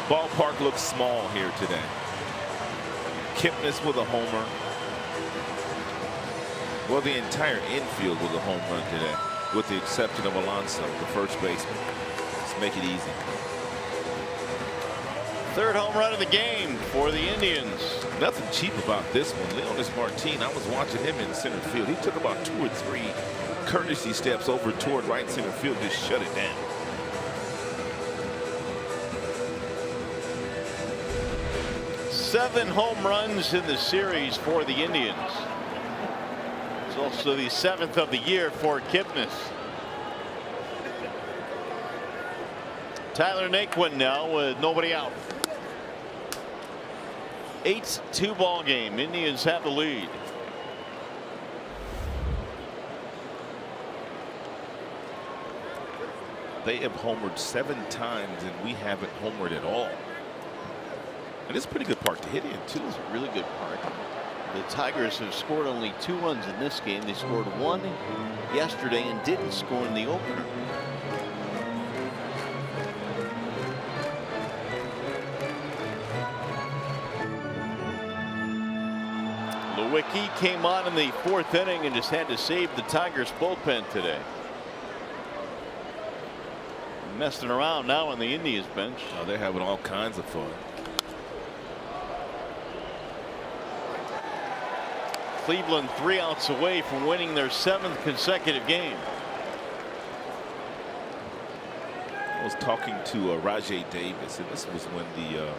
ballpark look small here today. Kipnis with a homer. Well, the entire infield with a home run today, with the exception of Alonso, the first baseman. Let's make it easy. 3rd home run of the game for the Indians. Nothing cheap about this one. Leonis Martin, I was watching him in center field. He took about 2 or 3 courtesy steps over toward right center field, just shut it down. Seven home runs in the series for the Indians. It's also the 7th of the year for Kipnis. Tyler Naquin now with nobody out. 8-2 ball game. Indians have the lead. They have homered 7 times, and we haven't homered at all. And it's a pretty good park to hit in, too. It's a really good park. The Tigers have scored only 2 runs in this game. They scored 1 yesterday and didn't score in the opener. Lewicki came on in the 4th inning and just had to save the Tigers bullpen today. Messing around now on the Indians bench. Oh, they're having all kinds of fun. Cleveland 3 outs away from winning their 7th consecutive game. I was talking to Rajay Davis, and this was when the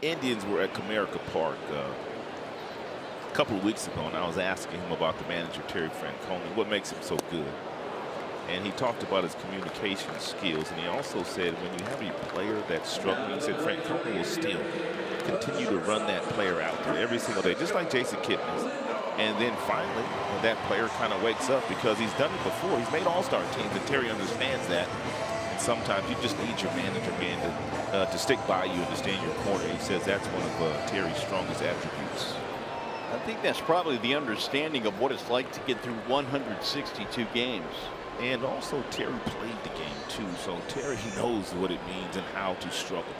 Indians were at Comerica Park a couple of weeks ago, and I was asking him about the manager, Terry Francona, what makes him so good. And he talked about his communication skills, and he also said when you have a player that's struggling, he said Francona will still continue to run that player out there every single day, just like Jason Kipnis. And then finally, when that player kind of wakes up, because he's done it before, he's made all-star teams, and Terry understands that. And sometimes you just need your manager, man, to stick by you and to stay in your corner. He says that's one of Terry's strongest attributes. I think that's probably the understanding of what it's like to get through 162 games. And also Terry played the game too, so Terry knows what it means and how to struggle.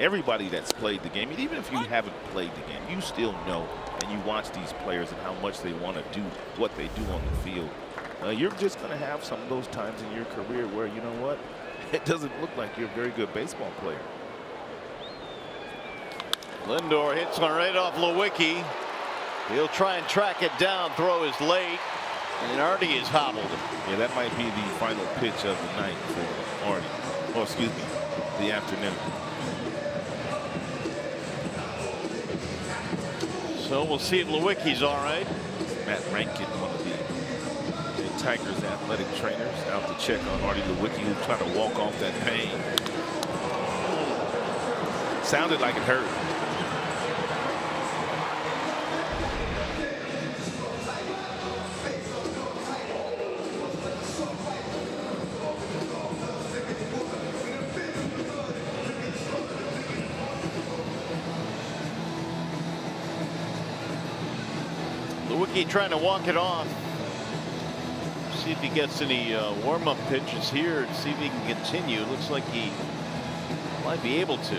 Everybody that's played the game, and even if you haven't played the game, you still know, and you watch these players and how much they want to do what they do on the field. You're just going to have some of those times in your career where, you know what, it doesn't look like you're a very good baseball player. Lindor hits one right off Lewicki. He'll try and track it down. Throw is late, and Artie is hobbled. Yeah, that might be the final pitch of the night for Artie. Oh, excuse me, the afternoon. So we'll see if Lewicki's all right. Matt Rankin, one of the Tigers athletic trainers, out to check on Artie Lewicki, who's trying to walk off that pain. Sounded like it hurt. Lewicki trying to walk it off. See if he gets any warm-up pitches here and see if he can continue. Looks like he might be able to.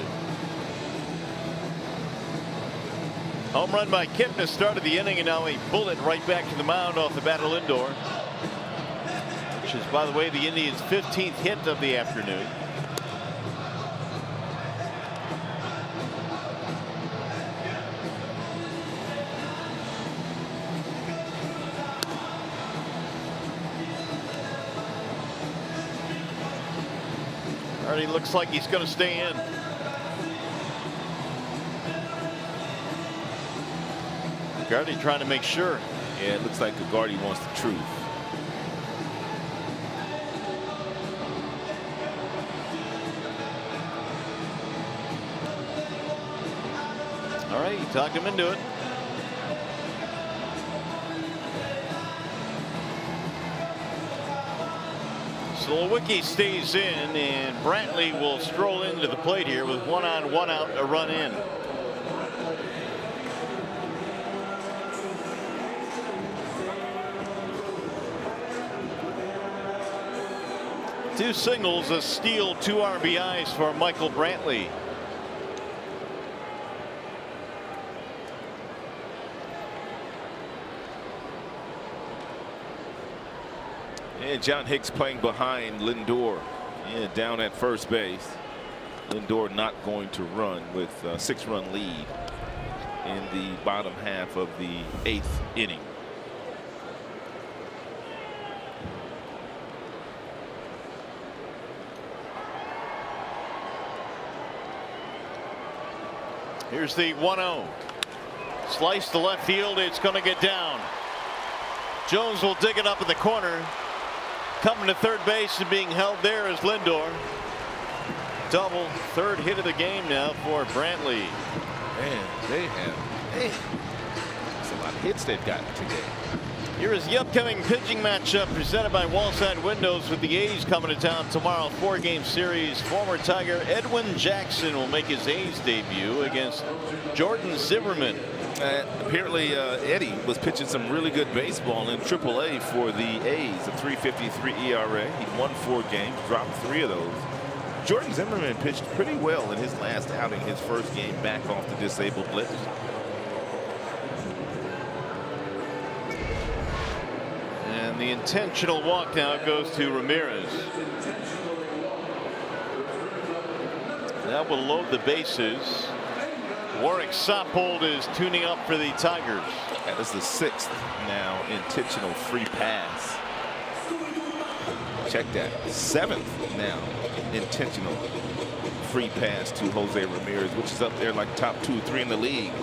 Home run by Kipnis started the inning, and now a bullet right back to the mound off the bat of Lindor, which is, by the way, the Indians' 15th hit of the afternoon. Already looks like he's going to stay in. Gardy trying to make sure. Yeah, it looks like Gardy wants the truth. All right, he talked him into it. So Lewicki stays in, and Brantley will stroll into the plate here with 1 on, 1 out, a run in. Two singles, a steal, 2 RBIs for Michael Brantley. And John Hicks playing behind Lindor, down at first base. Lindor not going to run with a 6-run lead in the bottom half of the 8th inning. Here's the 1-0. Slice to left field. It's going to get down. Jones will dig it up in the corner. Coming to third base and being held there is Lindor. Double, 3rd hit of the game now for Brantley. man, that's a lot of hits they've gotten today. Here is the upcoming pitching matchup presented by Wallside Windows with the A's coming to town tomorrow. 4-game series. Former Tiger Edwin Jackson will make his A's debut against Jordan Zimmerman. Apparently Eddie was pitching some really good baseball in AAA for the A's. A 3.53 ERA. He won 4 games, dropped 3 of those. Jordan Zimmerman pitched pretty well in his last outing, his first game back off the disabled list. And the intentional walk now goes to Ramirez. That will load the bases. Warwick Soppold is tuning up for the Tigers. That is the 6th now intentional free pass. Check that. 7th now intentional free pass to Jose Ramirez, which is up there like top 2 or 3 in the league.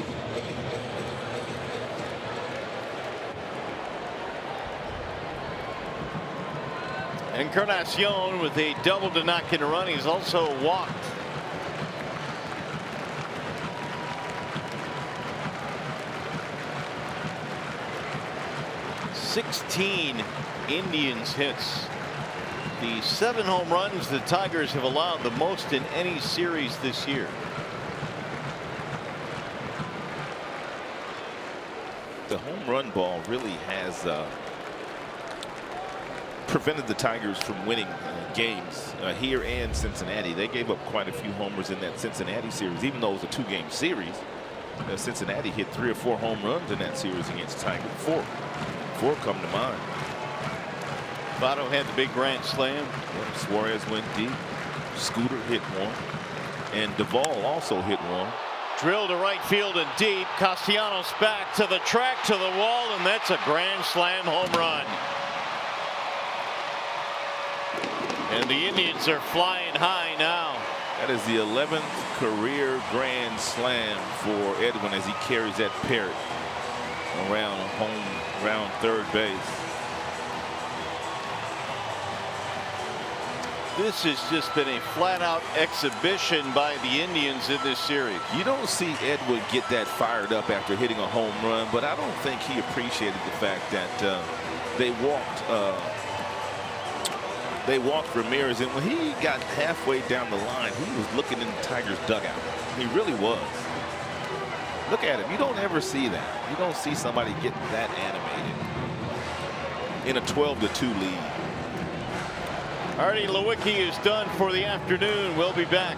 Encarnacion with a double to knock in a run. He's also walked. '16 Indians hits. The 7 home runs the Tigers have allowed, the most in any series this year. The home run ball really has prevented the Tigers from winning games here and Cincinnati. They gave up quite a few homers in that Cincinnati series, even though it was a 2-game series. Cincinnati hit 3 or 4 home runs in that series against Tiger. 4 come to mind. Votto had the big grand slam. Yeah, Suarez went deep. Scooter hit 1. And Duvall also hit 1. Drilled to right field and deep. Castellanos back to the track, to the wall, and that's a grand slam home run. And the Indians are flying high now. That is the 11th career grand slam for Edwin as he carries that parrot around home, around third base. This has just been a flat-out exhibition by the Indians in this series. You don't see Edwin get that fired up after hitting a home run, but I don't think he appreciated the fact that they walked Ramirez, and when he got halfway down the line, he was looking in the Tigers' dugout. He really was. Look at him. You don't ever see that. You don't see somebody getting that animated in a 12-2 lead. Artie Lewicki is done for the afternoon. We'll be back.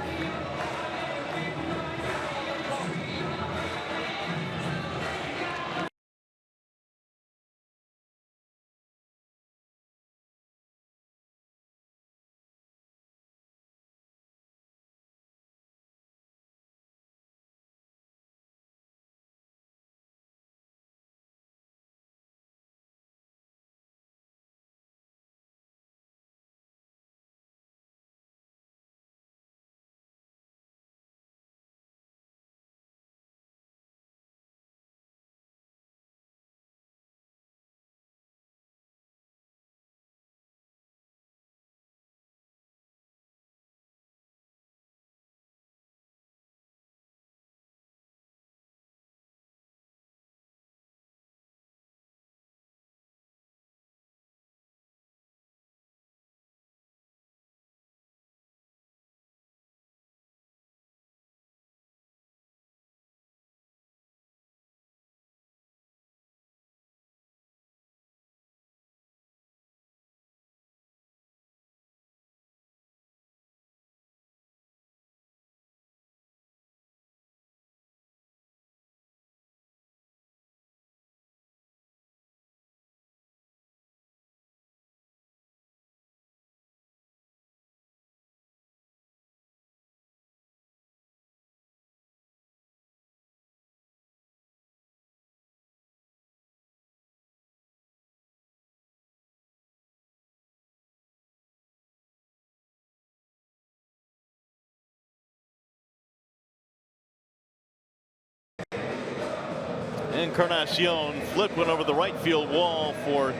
Encarnacion flipped one over the right field wall for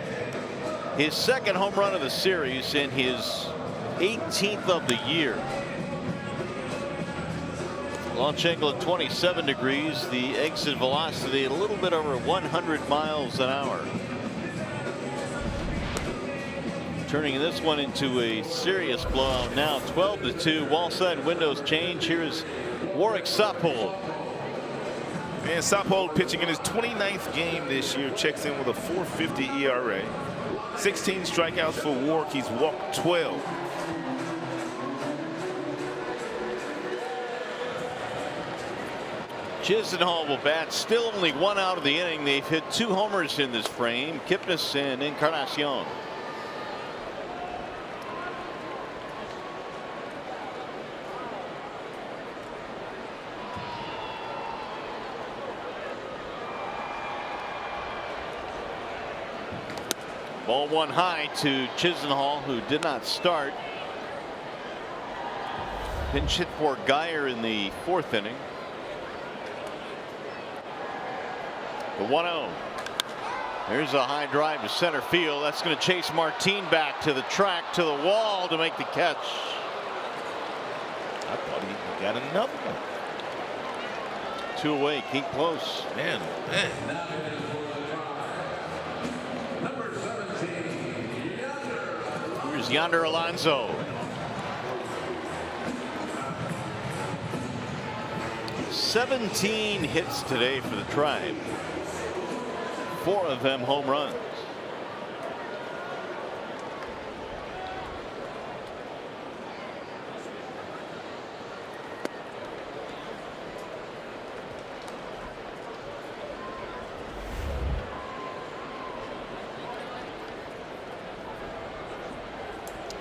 his 2nd home run of the series and his 18th of the year. Launch angle at 27 degrees. The exit velocity a little bit over 100 miles an hour. Turning this one into a serious blowout now. 12-2. Wall side windows change. Here is Warwick Sappold. And Sappold pitching in his 29th game this year. Checks in with a 4.50 ERA. 16 strikeouts for Warwick. He's walked 12. Chisenhall will bat. Still only 1 out of the inning. They've hit 2 homers in this frame. Kipnis and Encarnacion. Ball 1 high to Chisenhall, who did not start. Pinch hit for Geyer in the 4th inning. The 1-0. There's a high drive to center field. That's going to chase Martin back to the track, to the wall to make the catch. I thought he got another one. 2 away. Keep close. Man. Here's Yonder Alonso. 17 hits today for the Tribe. 4 of them home runs.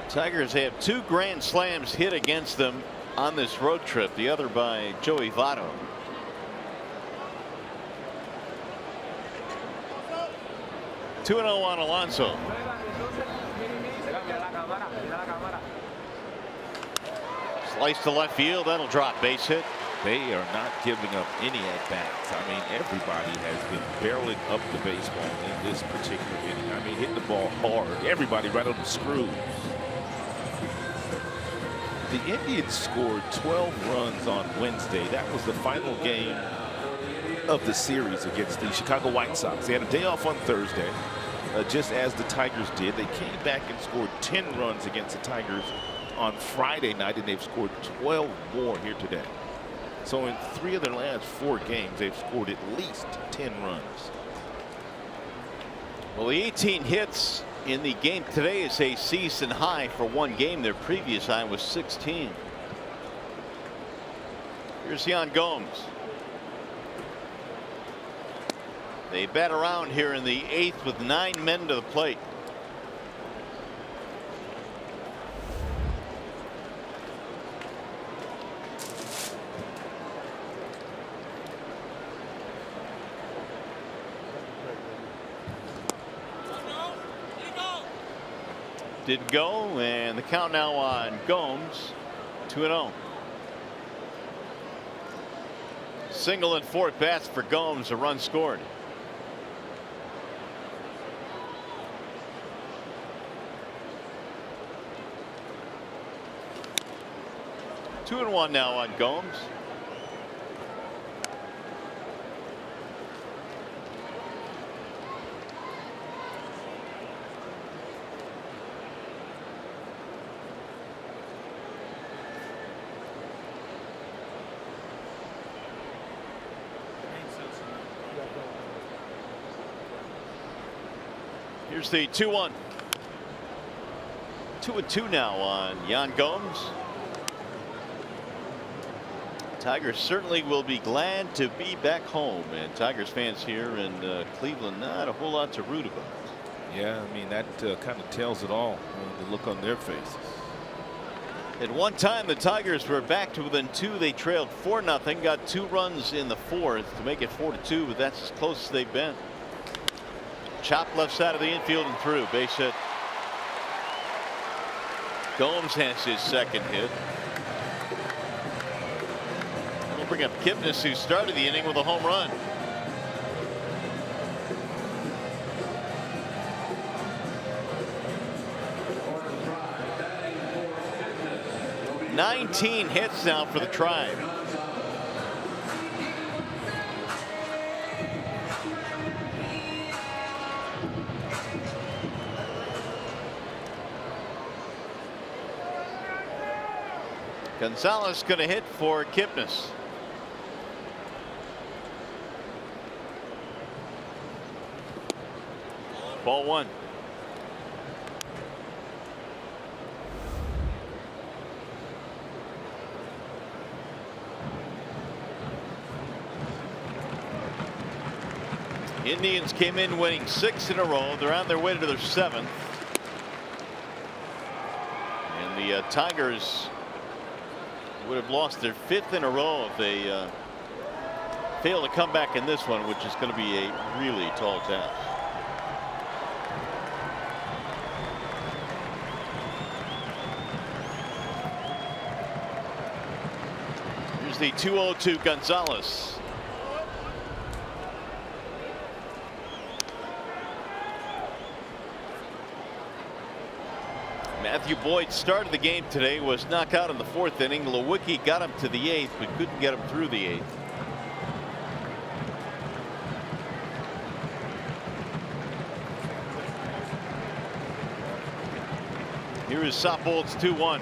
Tigers have 2 grand slams hit against them on this road trip, the other by Joey Votto. Two 2-0 on Alonso. Slice to left field. That'll drop. Base hit. They are not giving up any at-bats. I mean, everybody has been barreling up the baseball in this particular inning. I mean, hitting the ball hard. Everybody right on the screws. The Indians scored 12 runs on Wednesday. That was the final game of the series against the Chicago White Sox. They had a day off on Thursday, just as the Tigers did. They came back and scored 10 runs against the Tigers on Friday night, and they've scored 12 more here today. So in 3 of their last 4 games, they've scored at least 10 runs. Well, the 18 hits in the game today is a season high for one game. Their previous high was 16. Here's Yan Gomes. They bat around here in the 8th with 9 men to the plate. Did go, and the count now on Gomes, 2-0. Single and 4 bats for Gomes, a run scored. Two and 1 now on Gomes. Here's the 2-1. 2-2 now on Yan Gomes. Tigers certainly will be glad to be back home, and Tigers fans here in Cleveland, not a whole lot to root about. Yeah, I mean, that kind of tells it all, the look on their faces. At one time, the Tigers were back to within 2. They trailed 4-0, got 2 runs in the 4th to make it 4-2, but that's as close as they've been. Chop left side of the infield and through. Base hit. Gomes has his 2nd hit. We'll bring up Kipnis, who started the inning with a home run. '19 hits now for the Tribe. Gonzalez going to hit for Kipnis. Ball one. Indians came in winning 6 in a row. They're on their way to their 7th. And the Tigers would have lost their 5th in a row if they fail to come back in this one, which is going to be a really tall task. Here's the 2-0 Gonzalez. Matthew Boyd started the game today, was knocked out in the 4th inning. Lewicki got him to the 8th, but couldn't get him through the 8th. Here is Soppold's 2-1.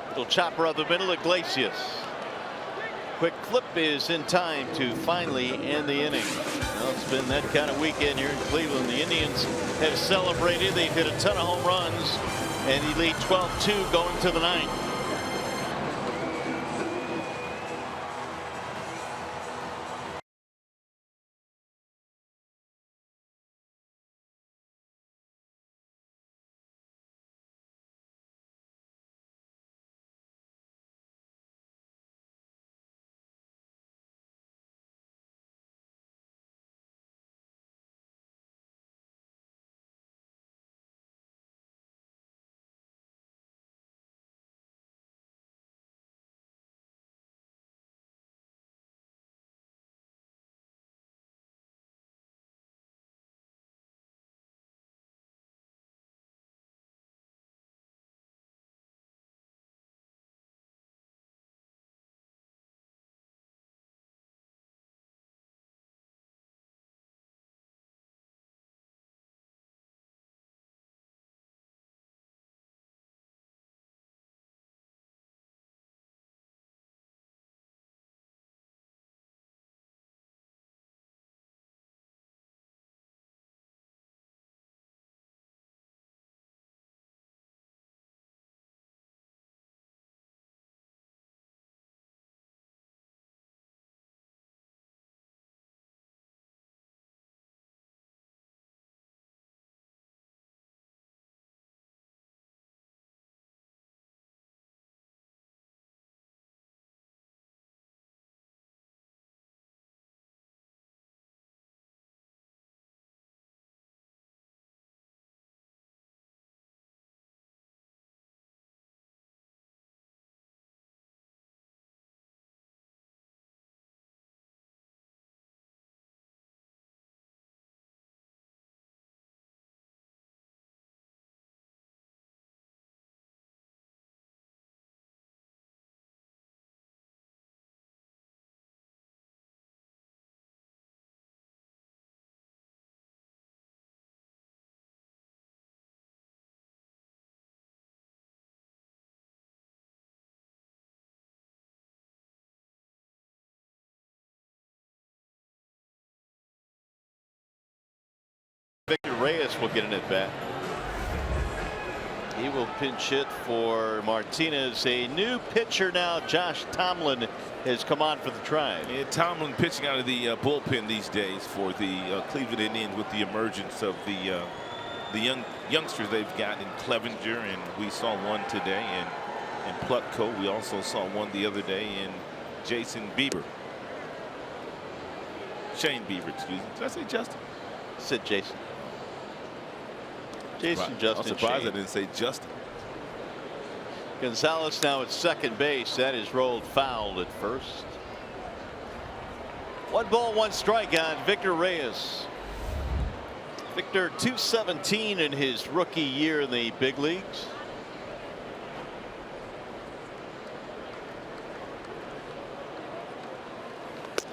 Little chopper up the middle, Iglesias. Quick flip is in time to finally end the inning. Well, it's been that kind of weekend here in Cleveland. The Indians have celebrated. They've hit a ton of home runs, and he lead 12-2 going to the 9th. Victor Reyes will get an at bat. He will pinch hit for Martinez. A new pitcher now, Josh Tomlin, has come on for the Tribe. Yeah, Tomlin pitching out of the bullpen these days for the Cleveland Indians with the emergence of the youngsters they've got in Clevenger, and we saw one today in Plutko. We also saw one the other day in Shane Bieber, excuse me. Did I say Justin? I said Jason. Justin. I'm surprised Shane. I didn't say Justin. Gonzalez now at second base. That is rolled foul at first. 1 ball, 1 strike on Victor Reyes. Victor, .217 in his rookie year in the big leagues.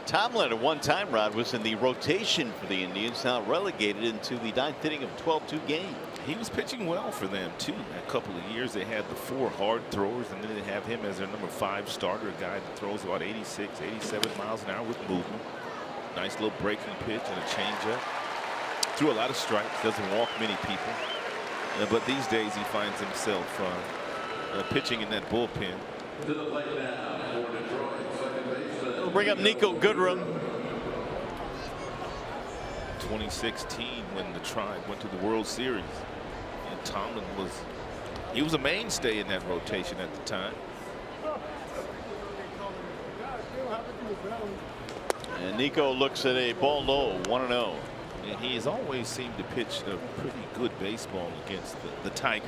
Tomlin at one time, Rod, was in the rotation for the Indians, now relegated into the 9th inning of a 12-2 game. He was pitching well for them too. A couple of years they had the 4 hard throwers, and then they have him as their number 5 starter, a guy that throws about 86, 87 miles an hour with movement. Nice little breaking pitch and a changeup. Threw a lot of strikes, doesn't walk many people. But these days he finds himself pitching in that bullpen. We'll bring up Nico Goodrum. 2016 when the Tribe went to the World Series, and Tomlin was a mainstay in that rotation at the time. And Nico looks at a ball low, 1-0. And he has always seemed to pitch a pretty good baseball against the Tigers.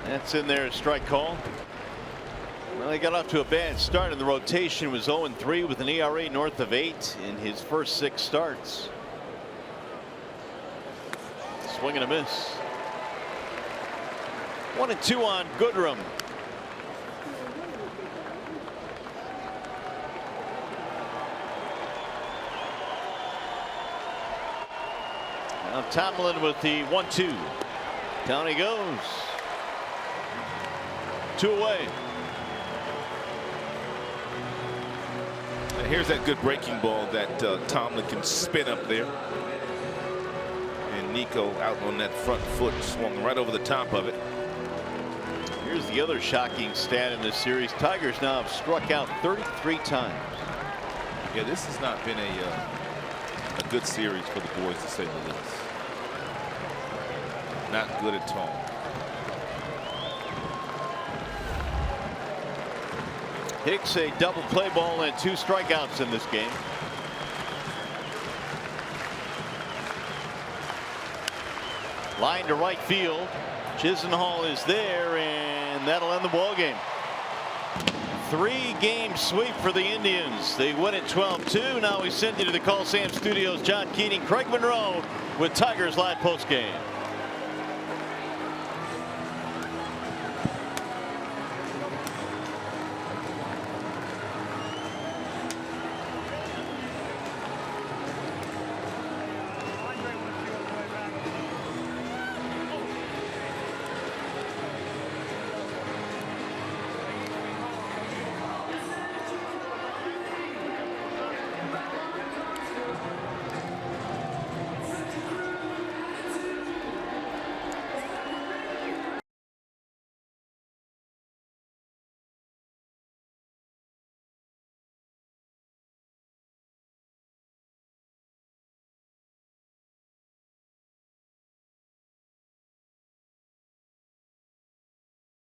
That's in there, strike call. Well, he got off to a bad start in the rotation, was 0-3 with an ERA north of 8 in his first 6 starts. Swing and a miss. 1-2 on Goodrum. Now Tomlin with the 1-2. Down he goes. 2 away. Here's that good breaking ball that Tomlin can spin up there. And Nico out on that front foot, swung right over the top of it. Here's the other shocking stat in this series. Tigers now have struck out 33 times. Yeah, this has not been a good series for the boys, to say the least. Not good at all. Hicks a double play ball and 2 strikeouts in this game. Line to right field. Chisenhall is there, and that'll end the ball game. 3-game sweep for the Indians. They win it 12-2. Now we send you to the Coliseum Studios. John Keating, Craig Monroe with Tigers Live Post Game.